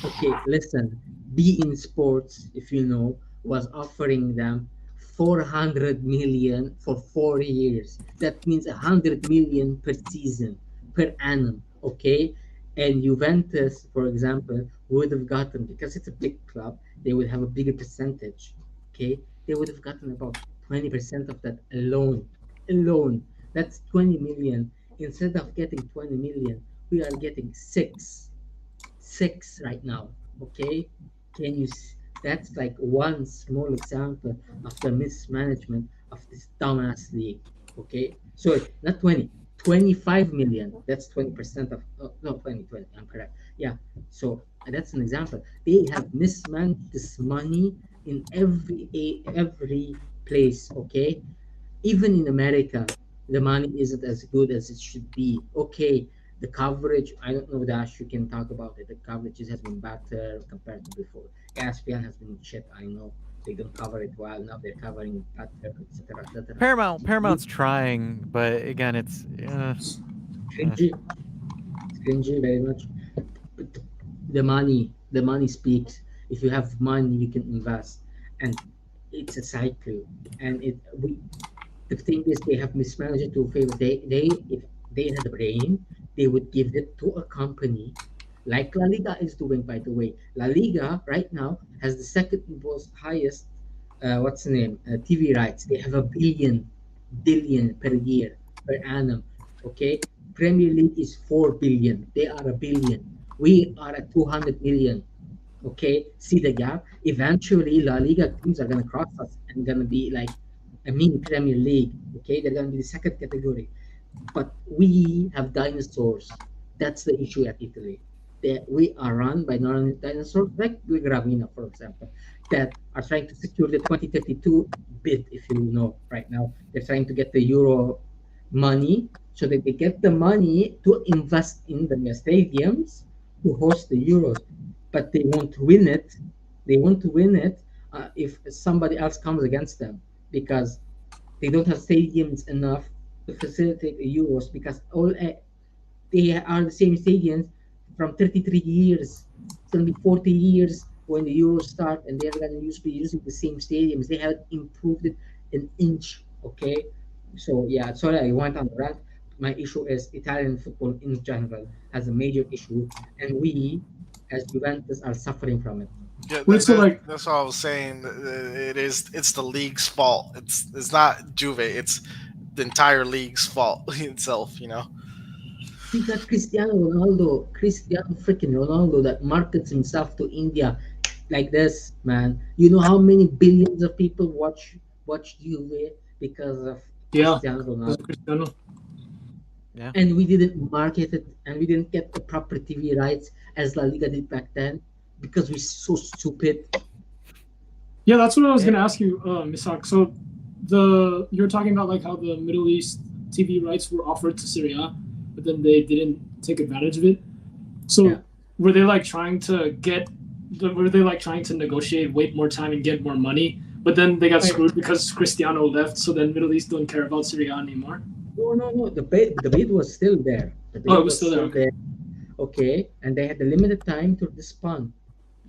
okay, listen. Be in Sports, if you know, was offering them 400 million for 4 years. That means 100 million per season, per annum. Okay, and Juventus, for example, would have gotten, because it's a big club, they would have a bigger percentage. Okay, they would have gotten about 20% of that alone. Alone, that's 20 million. Instead of getting 20 million, we are getting six right now. Okay, can you that's like one small example of the mismanagement of this dumbass league. Okay, sorry, not 20, 25 million. That's 20% of, oh, no, 20, I'm correct. Yeah, so that's an example. They have mismanaged this money in every place. Okay, even in America, the money isn't as good as it should be. Okay, the coverage, I don't know, Dash, you can talk about it. The coverage has been better compared to before. ESPN has been shit, I know. They don't cover it well. Now they're covering better, etc. etc. Paramount's trying, but again, it's Cringy, it's cringy very much. But the money speaks. If you have money, you can invest, and it's a cycle. And the thing is, they have mismanaged it to favor. They if they had a brain, they would give it to a company like La Liga is doing. By the way, La Liga right now has the second most highest what's the name TV rights. They have a billion per year per annum. Okay, Premier League is 4 billion. They are a billion. We are at 200 million. Okay, see the gap. Eventually, La Liga teams are gonna cross us and gonna be like a mini Premier League. Okay, they're going to be the second category. But we have dinosaurs. That's the issue at Italy. That we are run by non-dinosaurs, like Gravina, for example, that are trying to secure the 2032 bid, if you know, right now. They're trying to get the Euro money so that they get the money to invest in the stadiums to host the Euros. But they won't win it. They won't win it if somebody else comes against them because they don't have stadiums enough to facilitate the Euros because they are the same stadiums from 33 years. It's going to be 40 years when the Euros start, and they're going to be using the same stadiums. They haven't improved it an inch. Okay, so yeah, sorry I went on the rant. My issue is Italian football in general has a major issue, and we, as Juventus, are suffering from it. Yeah, Wait, so like, that's what I was saying. It's the league's fault. It's not Juve. It's the entire league's fault itself. You know. We got Cristiano freaking Ronaldo that markets himself to India like this, man. You know how many billions of people watch Juve because of yeah, Cristiano because Ronaldo, Cristiano. Yeah. and we didn't market it, and we didn't get the proper TV rights as La Liga did back then because we're so stupid. Yeah, that's what I was Eh, gonna ask you, Misak. So the you were talking about like how the Middle East TV rights were offered to Syria, but then they didn't take advantage of it. Yeah. So were they like trying to were they like trying to negotiate, wait more time, and get more money? But then they got Right. screwed because Cristiano left. So then Middle East don't care about Syria anymore. No, no, no. The bid was still there. The Oh, bid it was was still there. still Okay. there. Okay, and they had a limited time to respond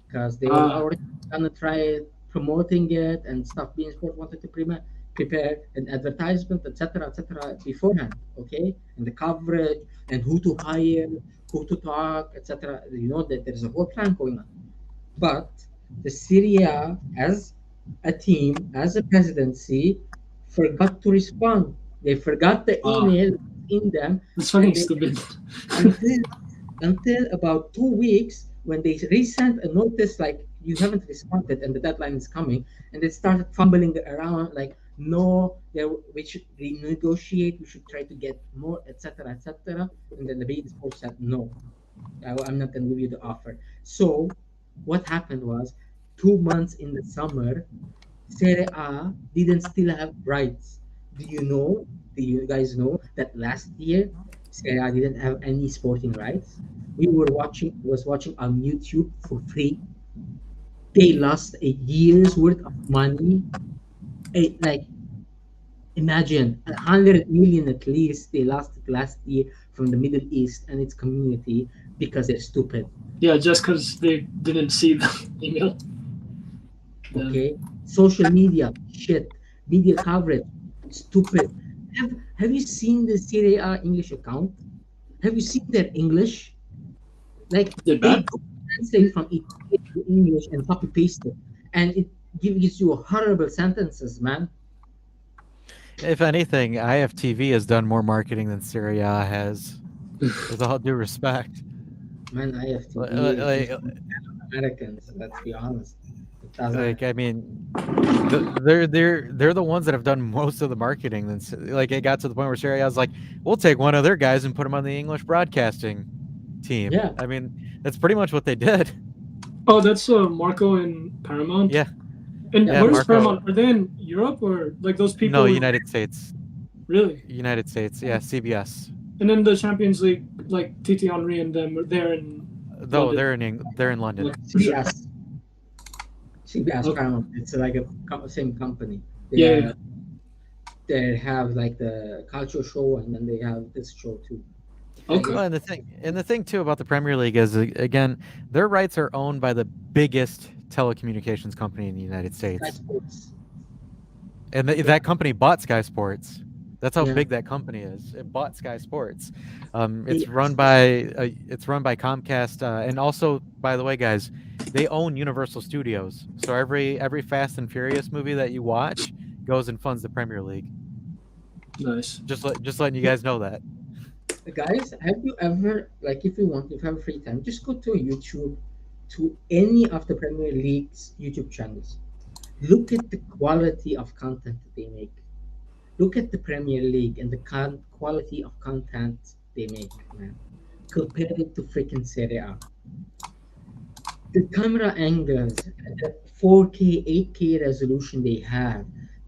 because they were Ah, already gonna try promoting it and stuff. Being Sport wanted to prepare an advertisement, etc., beforehand. Okay, and the coverage and who to hire, who to talk, etc. You know that there's a whole plan going on. But the Syria, as a team, as a presidency, forgot to respond. They forgot the ah, email in them, that's and fucking they stupid. until about 2 weeks when they resent a notice like you haven't responded and the deadline is coming, and they started fumbling around like no, we should renegotiate, we should try to get more, etc., and then the big sport said no, I'm not going to give you the offer. So what happened was 2 months in the summer, Serie A didn't still have rights. Do you know? Do you guys know that last year Serie A didn't have any sporting rights? We were watching was watching on YouTube for free. They lost a year's worth of money. Like imagine 100 million at least they lost it last year from the Middle East and its community because they're stupid. Yeah, just because they didn't see the email. Then Okay, social media shit, media coverage stupid. Have you seen the Serie A English account? Have you seen their English? Like they're they bad. could translate from Italian to English and copy paste it, and it gives you horrible sentences, man. if anything, IFTV has done more marketing than Serie A has, with all due respect. Man, Li- IFTV li- is Like, Americans. Let's be honest. It doesn't. I mean, they're the ones that have done most of the marketing. Like it got to the point where Serie A was like, "We'll take one of their guys and put him on the English broadcasting team." Yeah. I mean, that's pretty much what they did. Oh, that's Marco and Paramount. Yeah, And yeah, where's Marco. Paramount? Are they in Europe or like those No, people? United States. Really? United States. Yeah, CBS. And then the Champions League, like Titi Henry and them, they're in Though London. they're in London. Like for sure. CBS Okay. Paramount. It's like a same company. They Yeah, yeah, are they have like the culture show, and then they have this show too. Like okay. Well, and the thing too about the Premier League is again, their rights are owned by the biggest telecommunications company in the United Sky States, Sports. and that company bought Sky Sports. That's how Yeah. big that company is. It bought Sky Sports. They It's run by Comcast, and also, by the way, guys, they own Universal Studios. So every Fast and Furious movie that you watch goes and funds the Premier League. Nice. Just letting you guys know that. guys, have you ever like if you want, if you have free time, just go to YouTube to any of the Premier League's YouTube channels. Look at the quality of content that they make. Look at the Premier League and the quality of content they make, man. Compare it to freaking Serie A. The camera angles, the 4K, 8K resolution they have,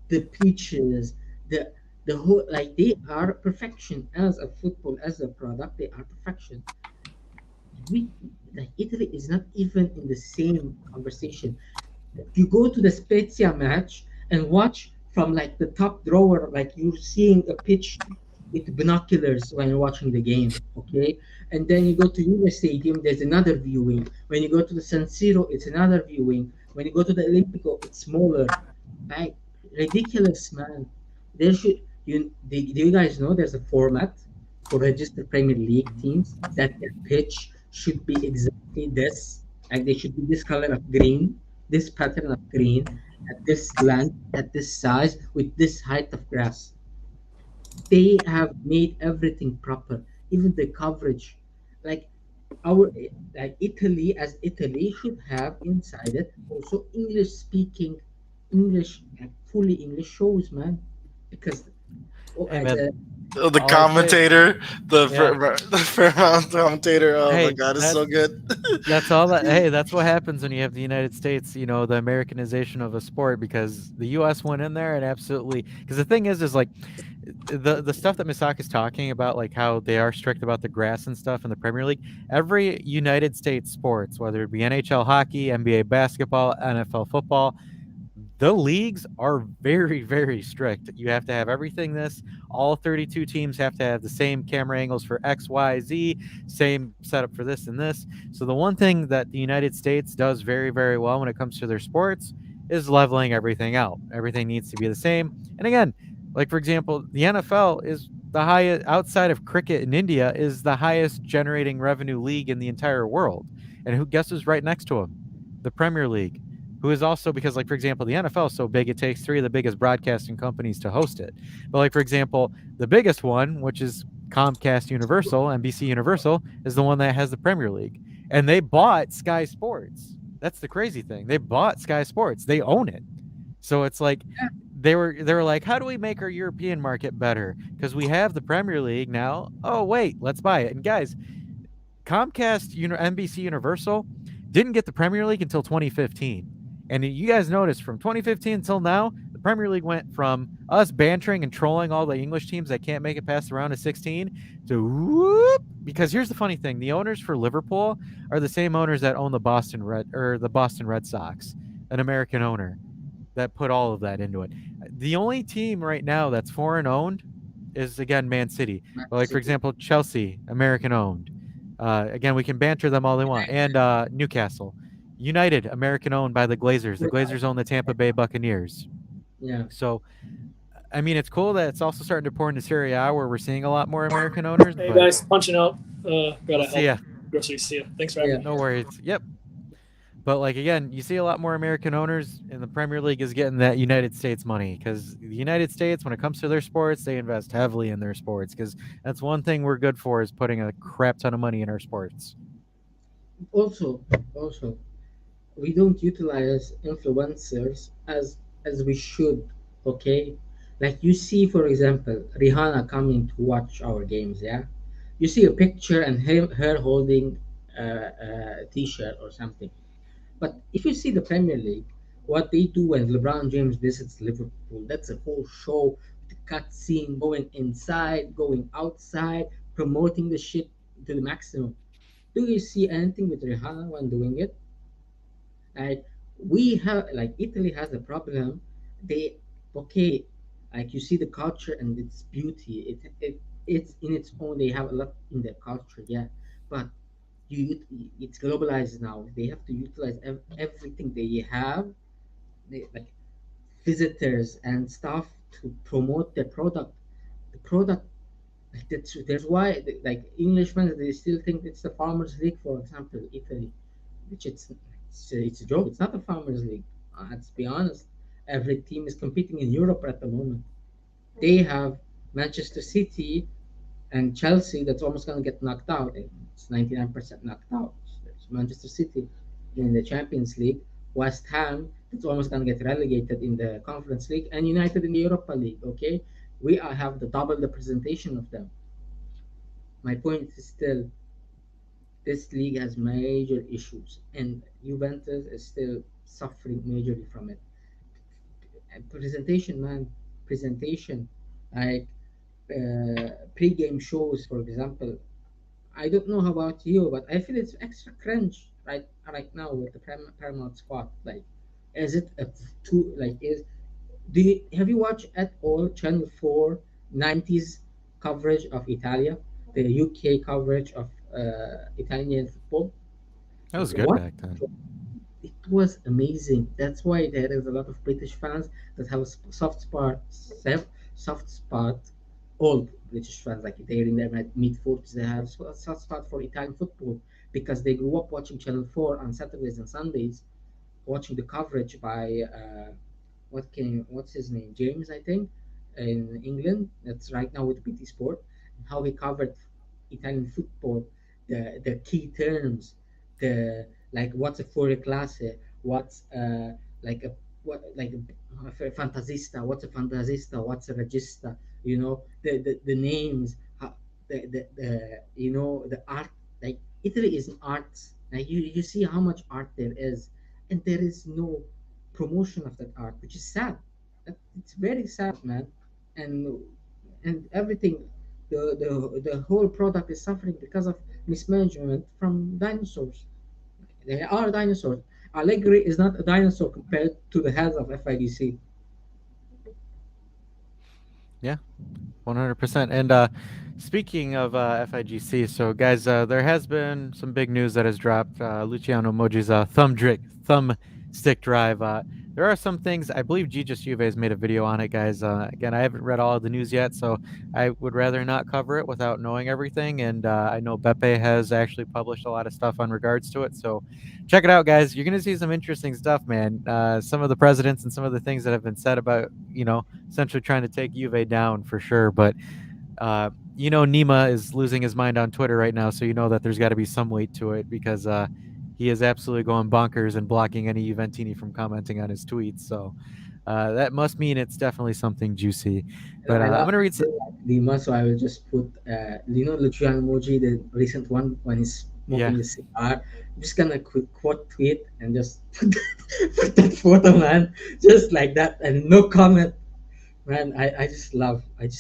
the pitches, the the whole, like, they are perfection as a football, as a product. They are perfection. We, like, Italy is not even in the same conversation. You go to the Spezia match and watch from like the top drawer, like you're seeing a pitch with binoculars when you're watching the game, okay? And then you go to Juve Stadium, there's another viewing. When you go to the San Siro, it's another viewing. When you go to the Olimpico, it's smaller. Like, ridiculous, man. There should do you guys know there's a format for registered Premier League teams that their pitch should be exactly this, like they should be this color of green, this pattern of green, at this length, at this size, with this height of grass. They have made everything proper, even the coverage. Like our like Italy, as Italy should have inside it also English speaking, English, like fully English shows, man. Because Hey as man, a The all I'd say, commentator, yeah. The Fairmount commentator. Oh my Hey, god, it's so good. that's all that. Hey, that's what happens when you have the United States. You know, the Americanization of a sport, because the U.S. went in there and absolutely. Because the thing is like the stuff that Misaka's talking about, like how they are strict about the grass and stuff in the Premier League. Every United States sports, whether it be NHL hockey, NBA basketball, NFL football, the leagues are very, very strict. You have to have everything this. All 32 teams have to have the same camera angles for X, Y, Z, same setup for this and this. So the one thing that the United States does very, very well when it comes to their sports is leveling everything out. Everything needs to be the same. And again, like for example, the NFL is the highest, outside of cricket in India, is the highest generating revenue league in the entire world. And who guess who's right next to him? The Premier League, who is also, because like for example the NFL is so big it takes three of the biggest broadcasting companies to host it. But like for example the biggest one, which is Comcast Universal, NBC Universal, is the one that has the Premier League, and they bought Sky Sports. That's the crazy thing. They bought Sky Sports. They own it. So it's like they were like, how do we make our European market better? Because we have the Premier League now. Oh wait, let's buy it. And guys, Comcast, NBC Universal didn't get the Premier League until 2015. And you guys notice from 2015 until now, the Premier League went from us bantering and trolling all the English teams that can't make it past the round of 16 to whoop. Because here's the funny thing: the owners for Liverpool are the same owners that own the Boston Red Sox, an American owner that put all of that into it. The only team right now that's foreign owned is again Man City. But like for example, Chelsea, American owned. Again, we can banter them all they want. And Newcastle United, American owned by the Glazers. The Glazers own the Tampa Bay Buccaneers. yeah. So, I mean, it's cool that it's also starting to pour into Serie A where we're seeing a lot more American owners. Hey But guys, punching out. Gotta see help ya. groceries. See ya. Thanks for Yeah. having me. No worries. Yep. But like again, you see a lot more American owners, and the Premier League is getting that United States money because the United States, when it comes to their sports, they invest heavily in their sports because that's one thing we're good for is putting a crap ton of money in our sports. Also, also, we don't utilize influencers as we should. Okay, like you see, for example, Rihanna coming to watch our games. Yeah, you see a picture and her holding a T-shirt or something. But if you see the Premier League, what they do when LeBron James visits Liverpool, that's a whole show. The cut scene, going inside, going outside, promoting the shit to the maximum. Do you see anything with Rihanna when doing it? Like, we have, like, Italy has a problem. They, okay, like you see the culture and its beauty. It's in its own. They have a lot in their culture, yeah. But it's globalized now. They have to utilize everything they have, like visitors and stuff, to promote their product. The product, like, there's why, like, Englishmen, they still think it's the Farmers League, for example, Italy, which it's a joke. It's not a Farmers League. Let's be honest. Every team is competing in Europe at the moment. They have Manchester City and Chelsea that's almost going to get knocked out. It's 99% knocked out. There's Manchester City in the Champions League, West Ham that's almost going to get relegated in the Conference League, and United in the Europa League. Okay, We are, have the double representation of them. My point is still, this league has major issues, and Juventus is still suffering majorly from it. And presentation, man, presentation, like pre-game shows, for example. I don't know about you, but I feel it's extra cringe right now with the Paramount spot. Like, is it a too like is do you have you watched at all Channel 4 90s coverage of Italia, the UK coverage of Italian football? That was good What, back then. it was amazing. That's why there is a lot of British fans that have a soft spot. All British fans, like they're in their mid 40s, they have a soft spot for Italian football because they grew up watching Channel 4 on Saturdays and Sundays, watching the coverage by what's his name, James, I think, in England. That's right now with BT Sport. How he covered Italian football, the key terms, the like what's a fuori classe, what's like a what like a fantasista, what's a fantasista, what's a regista, the names, how, the the art, like Italy is an art. Like you see how much art there is, and there is no promotion of that art, which is sad. It's very sad, man. And everything, the whole product is suffering because of mismanagement from dinosaurs. They are dinosaurs. Allegri is not a dinosaur compared to the heads of FIDC. Yeah, 100%. And speaking of FIGC, so guys, there has been some big news that has dropped. Luciano Moji's thumb stick drive. There are some things. I believe Gigius Juve has made a video on it, guys. Again, I haven't read all of the news yet, so I would rather not cover it without knowing everything. And I know Beppe has actually published a lot of stuff on regards to it. So check it out, guys. You're gonna see some interesting stuff, man. Some of the presidents and some of the things that have been said about, essentially trying to take Juve down for sure. But Nima is losing his mind on Twitter right now, so you know that there's got to be some weight to it because he is absolutely going bonkers and blocking any Juventini from commenting on his tweets. So that must mean it's definitely something juicy. But I I'm love gonna read. Lima, so I will just put Luciano Moji, the recent one when he's Yeah, smoking the cigar. I'm just gonna quote tweet and just put that photo, man, just like that, and no comment. Man, I just love like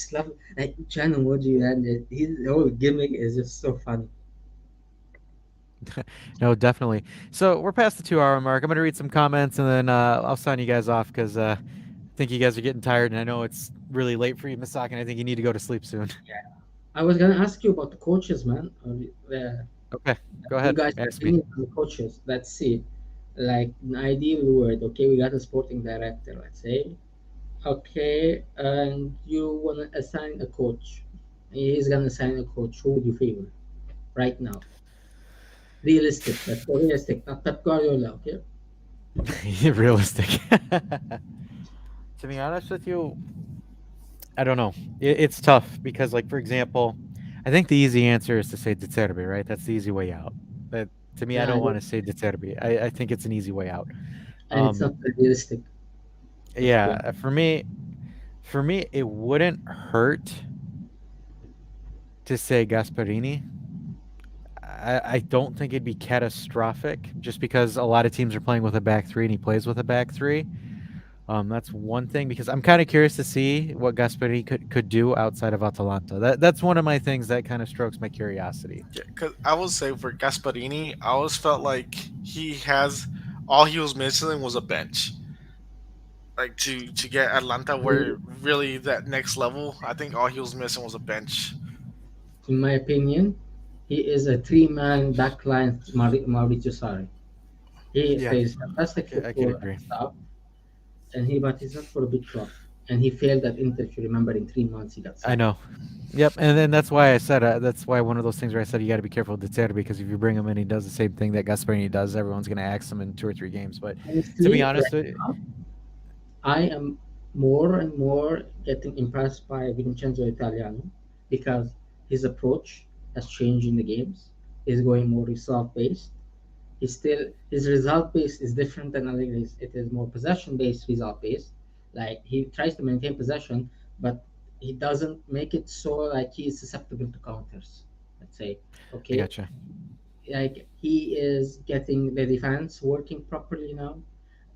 Chan Emoji, man. His whole gimmick is just so funny. no, definitely. So we're past the 2 hour mark. I'm gonna read some comments and then I'll sign you guys off because I think you guys are getting tired, and I know it's really late for you, Misak, and I think you need to go to sleep soon. I was gonna ask you about the coaches, man. Okay, go You ahead. guys' Ask me. opinion on the coaches. Let's see. Like an ideal world, okay, we got a sporting director, let's say. Okay, and you wanna assign a coach. He's gonna assign a coach. Who would you favor right now? Realistic. Let's go realistic. Not Pep Guardiola, okay? Realistic. To be honest with you, I don't know. It's tough because, like, for example, I think the easy answer is to say De Zerbi, right? That's the easy way out. But to me, I Yeah, don't want to say De Zerbi. I think it's an easy way out. and it's Um, not realistic. Let's be yeah, honest. for me, it wouldn't hurt to say Gasparini. I don't think it'd be catastrophic just because a lot of teams are playing with a back three and he plays with a back three. That's one thing because I'm kind of curious to see what Gasperini could do outside of Atalanta. That's one of my things that kind of strokes my curiosity. Yeah, because I would say for Gasparini, I always felt like he has all he was missing was a bench. Like to get Atlanta where really that next level, I think all he was missing was a bench. In my opinion, he is a three-man backline Mauricio Sarri. He Yeah, plays fantastic I could football and agree. stuff, but he's not for a big club. And he failed at Inter. If you remember, in 3 months he got I sacked. know. Yep, and then that's why I said that's why one of those things where I said you got to be careful with Duterte because if you bring him in, he does the same thing that Gasperini does. Everyone's going to axe him in 2 or 3 games. But to be Honestly, honest, right now, I am more and more getting impressed by Vincenzo Italiano because his approach has changed in the games. He's going more result based. He's still his result based is different than Allegri's. It is more possession based, result based. Like he tries to maintain possession, but he doesn't make it so like he is susceptible to counters. Let's say, I okay, gotcha. like he is getting the defense working properly now.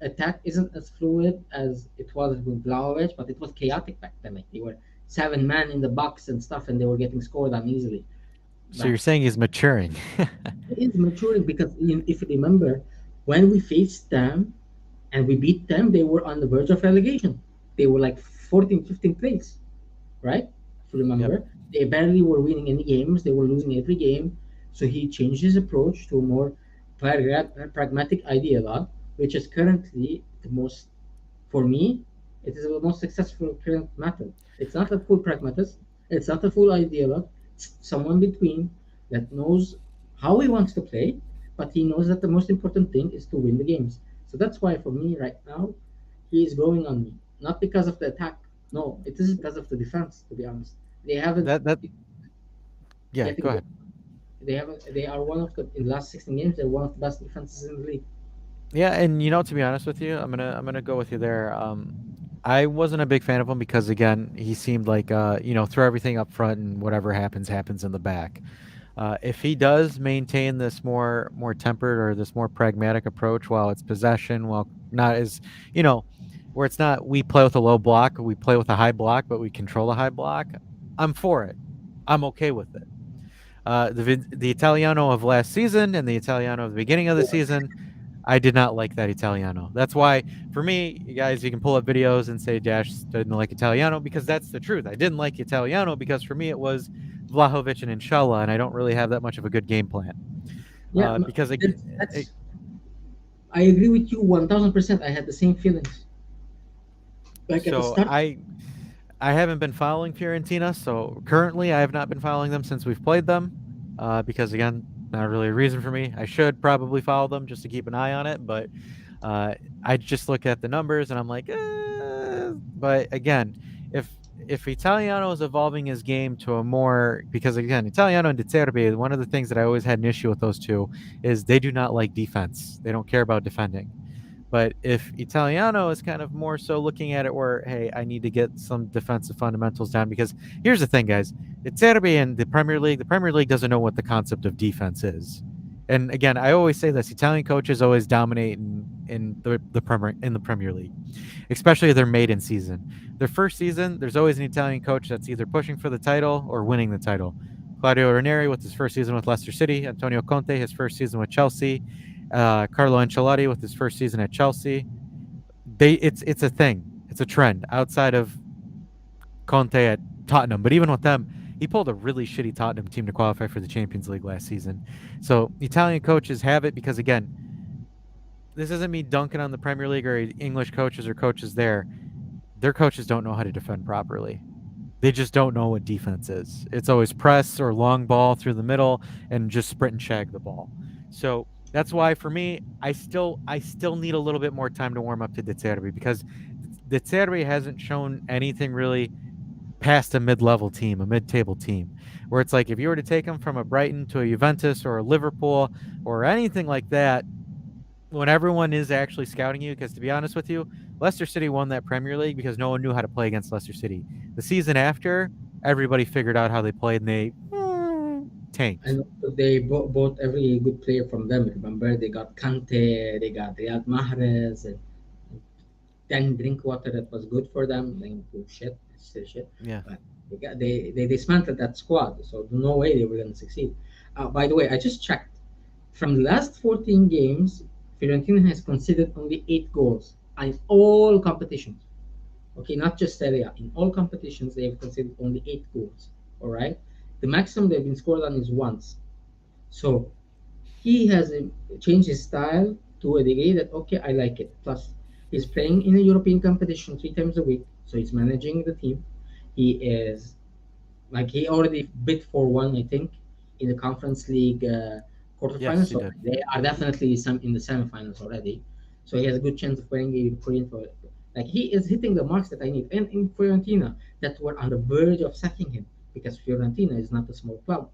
Attack isn't as fluid as it was with Vlahovic, but it was chaotic back then. Like they were 7 men in the box and stuff, and they were getting scored on easily. So But you're saying he's maturing. he is maturing because if you remember, when we faced them and we beat them, they were on the verge of relegation. They were like 14, 15th place, right? If you Yep. remember, they barely were winning any games. They were losing every game. So he changed his approach to a more pragmatic ideologue, which is currently the most, for me, it is the most successful current method. It's not a full pragmatist. It's not a full ideologue. It's someone between that knows how he wants to play, but he knows that the most important thing is to win the games. So that's why for me right now, he is growing on me. Not because of the attack. No, it is because of the defense. To be honest, they haven't That yeah, getting go better. ahead. They haven't. They are one of the in the last 16 games. They're one of the best defenses in the league. Yeah, and to be honest with you, I'm gonna go with you there. I wasn't a big fan of him because again, he seemed like throw everything up front and whatever happens happens in the back. If he does maintain this more tempered or this more pragmatic approach while it's possession, while not as you know, where it's not we play with a low block, we play with a high block, but we control a high block, I'm for it. I'm okay with it. The Italiano of last season and the Italiano of the beginning of the season, I did not like that Italiano. That's why, for me, you guys, you can pull up videos and say Dash didn't like Italiano because that's the truth. I didn't like Italiano because for me it was Vlahovic and Inshallah, and I don't really have that much of a good game plan. Yeah, Because it, that's. I agree with you 1,000%. I had the same feelings. Like at the so start, I haven't been following Fiorentina, so currently I have not been following them since we've played them. Because again, not really a reason for me. I should probably follow them just to keep an eye on it, but Uh, I just look at the numbers and I'm like, but again, if Italiano is evolving his game to a more because again, Italiano and De Zerbi, one of the things that I always had an issue with those two is they do not like defense. They don't care about defending. But if Italiano is kind of more so looking at it where, hey, I need to get some defensive fundamentals down because here's the thing, guys. De Zerbi and the Premier League doesn't know what the concept of defense is. And again, I always say this: Italian coaches always dominate in the Premier League, especially their maiden season. Their first season, there's always an Italian coach that's either pushing for the title or winning the title. Claudio Ranieri with his first season with Leicester City, Antonio Conte his first season with Chelsea, Carlo Ancelotti with his first season at Chelsea. It's a thing, it's a trend outside of Conte at Tottenham, but even with them, he pulled a really shitty Tottenham team to qualify for the Champions League last season. So Italian coaches have it because again, this isn't me dunking on the Premier League or English coaches or coaches there. Their coaches don't know how to defend properly. They just don't know what defense is. It's always press or long ball through the middle and just sprint and shag the ball. So that's why for me, I still need a little bit more time to warm up to De Zerbi because De Zerbi hasn't shown anything really past a mid-level team, a mid-table team, where it's like if you were to take him from a Brighton to a Juventus or a Liverpool or anything like that, when everyone is actually scouting you, because to be honest with you, Leicester City won that Premier League because no one knew how to play against Leicester City. The season after, everybody figured out how they played and they tanked. and they bought every good player from them. Remember, they got Kante, they got Riyad Mahrez, and then drink water that was good for them. Then shit, still shit. Yeah. But they dismantled that squad, so no way they were gonna succeed. By the way, I just checked. From the last 14 games, Fiorentina has conceded only 8 goals in all competitions. Okay, not just Serie A. In all competitions, they have conceded only 8 goals. All right, the maximum they've been scored on is once. So he has changed his style to a degree that okay, I like it. Plus, he's playing in a European competition 3 times a week, so he's managing the team. He is like he already bid for one, I think, in the Conference League Yes, quarterfinals. he So did. they are definitely some in the semifinals already. So he has a good chance of winning a Korean for. Like he is hitting the marks that I need, and in Fiorentina that were on the verge of sacking him because Fiorentina is not a small club.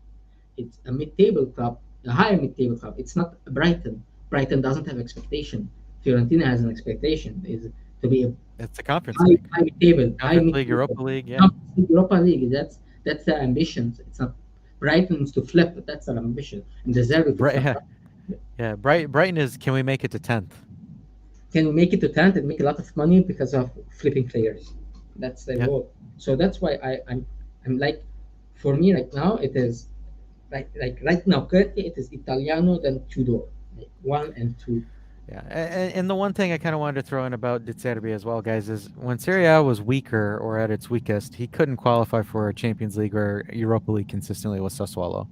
It's a mid-table club, a higher mid-table club. It's not Brighton. Brighton doesn't have expectation. Fiorentina has an expectation is to be It's the Conference League. high table, high Conference mid League, table. Europa League, yeah. Champions League, Europa League. That's the ambition. It's not Brighton's to flip, but that's an ambition. And deserve if it's Bright not yeah, yeah, Brighton is, can we make it to 10th? can make it to 10th and make a lot of money because of flipping players. That's their Yeah. goal. So that's why I'm like, for me right now it is like right now currently it is Italiano then Tudor, like one and two. Yeah, and the one thing I kind of wanted to throw in about De Zerbi as well, guys, is when Serie A was weaker or at its weakest, he couldn't qualify for a Champions League or Europa League consistently with Sassuolo.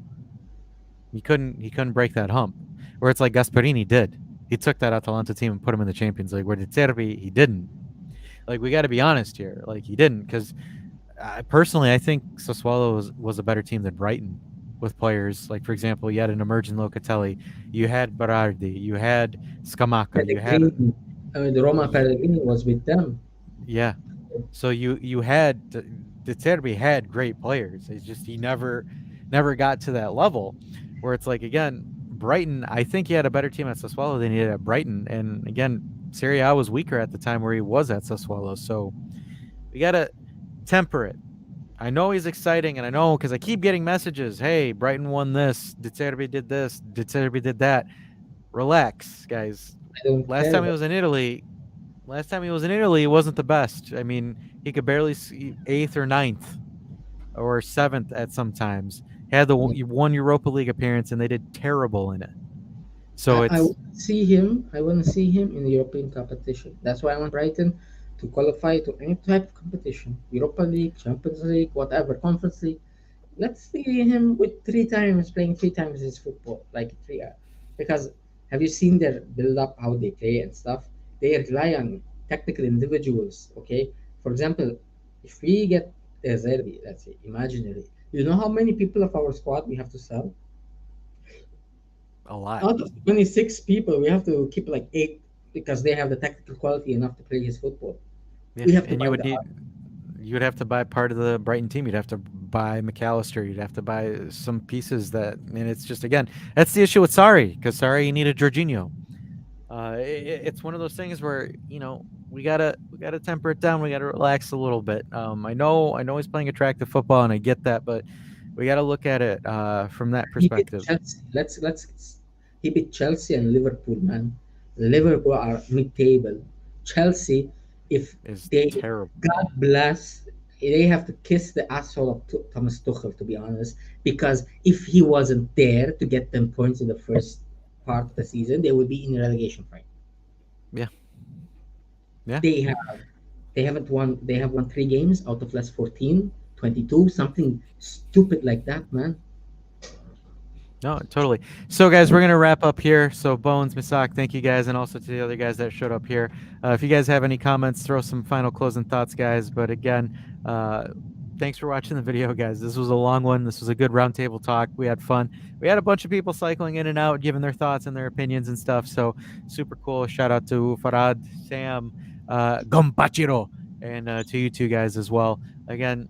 He couldn't break that hump. Where it's like Gasparini did. He took that Atalanta team and put him in the Champions League. Where De Zerbi, he didn't. Like, we got to be honest here. Like, he didn't, because personally, I think Sassuolo was a better team than Brighton with players. Like, for example, you had an emerging Locatelli, you had Berardi, you had Scamacca, you had Pellegrini, the Roma Pellegrini was with them. yeah. So you had De Zerbi had great players. It's just he never got to that level where it's like, again, Brighton. I think he had a better team at Sassuolo than he did at Brighton, and again, Serie A was weaker at the time where he was at Sassuolo. So we gotta temper it. I know he's exciting, and I know because I keep getting messages. Hey, Brighton won this. De Zerbi did this. De Zerbi did that. Relax, guys. I don't Last care. time he was in Italy, he wasn't the best. I mean, he could barely see eighth or ninth or seventh at sometimes. He had the one Europa League appearance, and they did terrible in it. So I it's want to see him. I want to see him in the European competition. That's why I want Brighton to qualify to any type of competition, Europa League, Champions League, whatever, Conference League. Let's see him with three times playing three times his football, like three. Because have you seen their build up, how they play and stuff? They rely on technical individuals. Okay, for example, if we get Zerbi, let's say imaginary, you know how many people of our squad we have to sell? a lot. Out of 26 people, we have to keep like eight because they have the technical quality enough to play his football. Yeah, We have to and buy the you would have to buy part of the Brighton team. You'd have to buy McAllister. You'd have to buy some pieces that, and it's just, again, that's the issue with Sarri, because Sarri, you needed Jorginho. It's one of those things where, we gotta temper it down. We gotta relax a little bit. I know he's playing attractive football, and I get that, but we gotta look at it from that He beat perspective. Chelsea. Let's he beat Chelsea and Liverpool, man. Liverpool are mid-table. Chelsea, if Is they terrible. God bless, they have to kiss the asshole of Thomas Tuchel, to be honest, because if he wasn't there to get them points in the first part of the season, they would be in a relegation fight. Yeah, yeah. They have they haven't won. They have won three games out of last 14, 22, something stupid like that, man. No, totally. So, guys, we're gonna wrap up here. So, Bones, Misak, thank you guys, and also to the other guys that showed up here. If you guys have any comments, throw some final closing thoughts, guys. But again, thanks for watching the video, guys. This was a long one. This was a good roundtable talk. We had fun. We had a bunch of people cycling in and out, giving their thoughts and their opinions and stuff. So, super cool. Shout out to Farad, Sam, Gombachiro, and to you two guys as well. Again,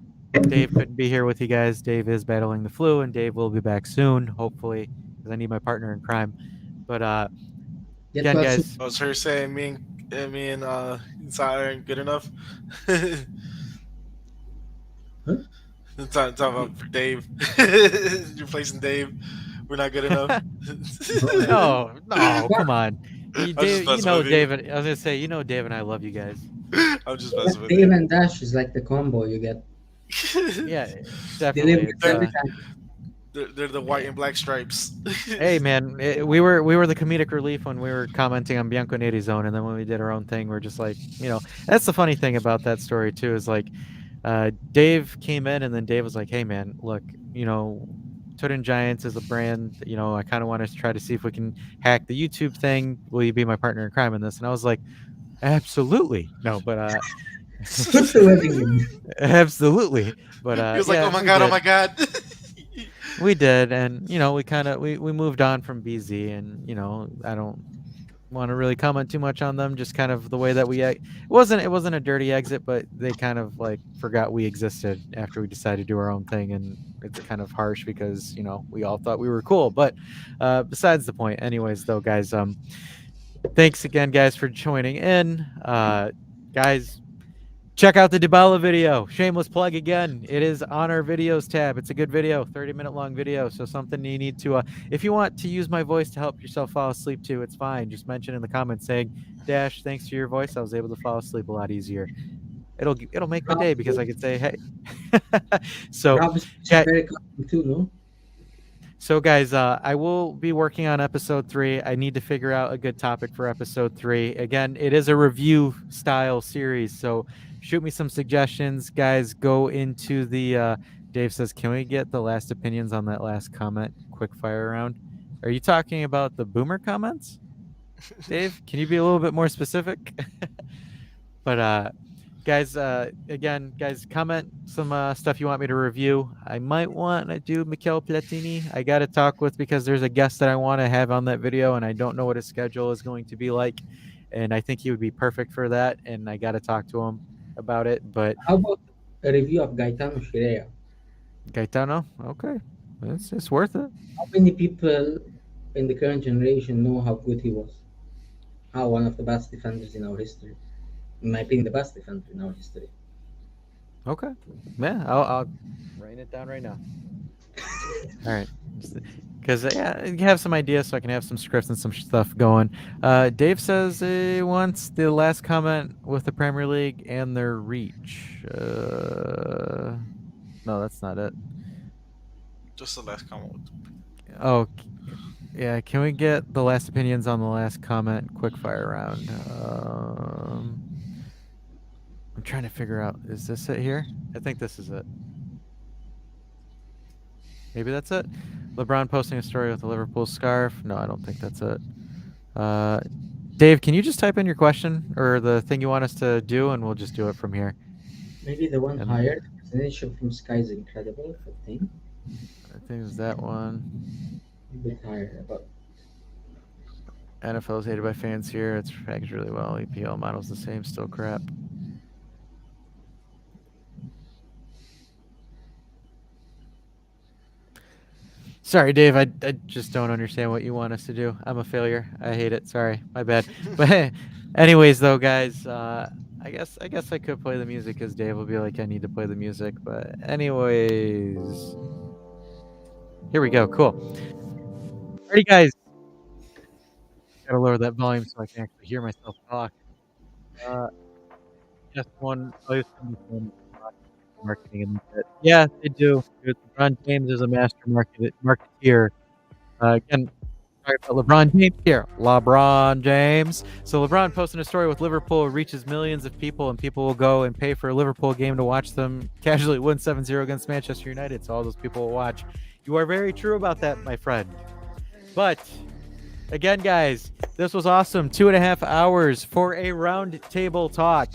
Dave couldn't be here with you guys. Dave is battling the flu, and Dave will be back soon, hopefully, because I need my partner in crime. But Get again, well soon. guys, I was her saying me and Inside aren't good enough. It's Huh? talking about for Dave. You're placing Dave. We're not good enough. no, come on. I was just Dave, messing with you. David. I was gonna say, Dave and I love you guys. I'm just messing with Dave you. and Dash is like the combo you get. Yeah, Deliver definitely. It's, every time. They're the white and black stripes. hey, man, we were the comedic relief when we were commenting on Bianconeri's Zone, and then when we did our own thing, we're just like, that's the funny thing about that story too, is like, Dave came in, and then Dave was like, hey, man, look, Turin Giants is a brand, I kind of want to try to see if we can hack the YouTube thing. Will you be my partner in crime in this? And I was like, absolutely. No, but What's the wedding ring? absolutely. But He was like, yeah, "Oh my we god, oh did. my god." We did, and we kind of we moved on from BZ, and I don't want to really comment too much on them. Just kind of the way that it wasn't a dirty exit, but they kind of like forgot we existed after we decided to do our own thing, and it's kind of harsh because we all thought we were cool. But besides the point, anyways, though, guys, thanks again, guys, for joining in. Guys, Check out the Dybala video. Shameless plug again. It is on our videos tab. It's a good video, 30-minute long video. So something you need to, if you want to use my voice to help yourself fall asleep too, it's fine. Just mention in the comments saying, Dash, thanks to your voice, I was able to fall asleep a lot easier. It'll make my day because I could say, hey. So, Rob is yeah, very calm too, no? so guys, I will be working on episode 3. I need to figure out a good topic for episode 3. Again, it is a review style series, so shoot me some suggestions, guys. Go into the Dave says, can we get the last opinions on that last comment quick fire round? Are you talking about the boomer comments? Dave, can you be a little bit more specific? But guys, again, guys, comment some stuff you want me to review. I might want to do Mikel Platini. I got to talk with because there's a guest that I want to have on that video, and I don't know what his schedule is going to be like. And I think he would be perfect for that. And I got to talk to him about it. But How about a review of Gaetano Shirea? Gaetano, okay, it's worth it. How many people in the current generation know how good he was? How one of the best defenders in our history. In my opinion, the best defender in our history. Okay, yeah, I'll write it down right now. All right, because yeah, you have some ideas, so I can have some scripts and some stuff going. Dave says he wants the last comment with the Premier League and their reach. No, that's not it. Just the last comment. Oh, yeah. Can we get the last opinions on the last comment? Quick fire round. I'm trying to figure out. Is this it here? I think this is it. Maybe that's it. LeBron posting a story with a Liverpool scarf. No, I don't think that's it. Dave, can you just type in your question or the thing you want us to do, and we'll just do it from here. Maybe the one And- higher. The presentation from Sky is incredible, I think. I think it's that one. A bit higher, but NFL is hated by fans here. It's packaged really well. EPL model's the same, still crap. Sorry, Dave. I just don't understand what you want us to do. I'm a failure. I hate it. Sorry, my bad. But anyways, though, guys, I guess I could play the music because Dave will be like, I need to play the music. But anyways, here we go. Cool. Alrighty, guys. Gotta lower that volume so I can actually hear myself talk. Just one place marketing and that's it. Yeah, they do. LeBron James is a master marketeer. Again, sorry about LeBron James here. LeBron James. So LeBron posting a story with Liverpool reaches millions of people, and people will go and pay for a Liverpool game to watch them casually win 7-0 against Manchester United. So all those people will watch. You are very true about that, my friend. But again, guys, this was awesome. 2.5 hours for a round table talk.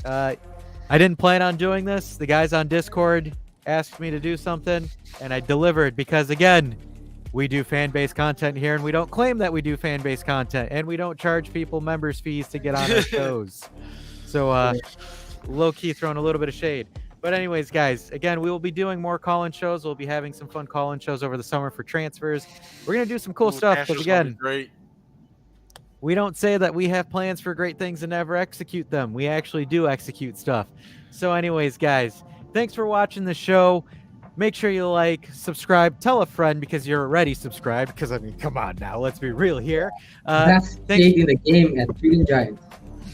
I didn't plan on doing this. The guys on Discord asked me to do something, and I delivered because, again, we do fan-based content here, and we don't claim that we do fan-based content, and we don't charge people members fees to get on our shows. So, low-key throwing a little bit of shade. But anyways, guys, again, we will be doing more call-in shows. We'll be having some fun call-in shows over the summer for transfers. We're going to do some cool stuff because, again, great. we don't say that we have plans for great things and never execute them. We actually do execute stuff. So anyways, guys, thanks for watching the show. Make sure you like, subscribe, tell a friend because you're already subscribed. Because, I mean, come on now. Let's be real here. best thanks- shade in the game at Freedom Giants.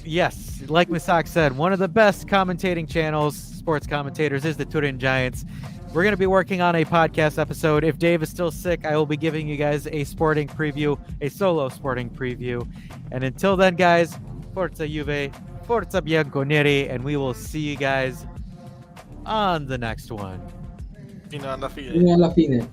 Yes, like Misak said, one of the best commentating channels, sports commentators, is the Turin Giants. We're going to be working on a podcast episode. If Dave is still sick, I will be giving you guys a sporting preview, a solo sporting preview. And until then, guys, Forza Juve, Forza Bianconeri, and we will see you guys on the next one. Fino alla fine. Fino alla fine.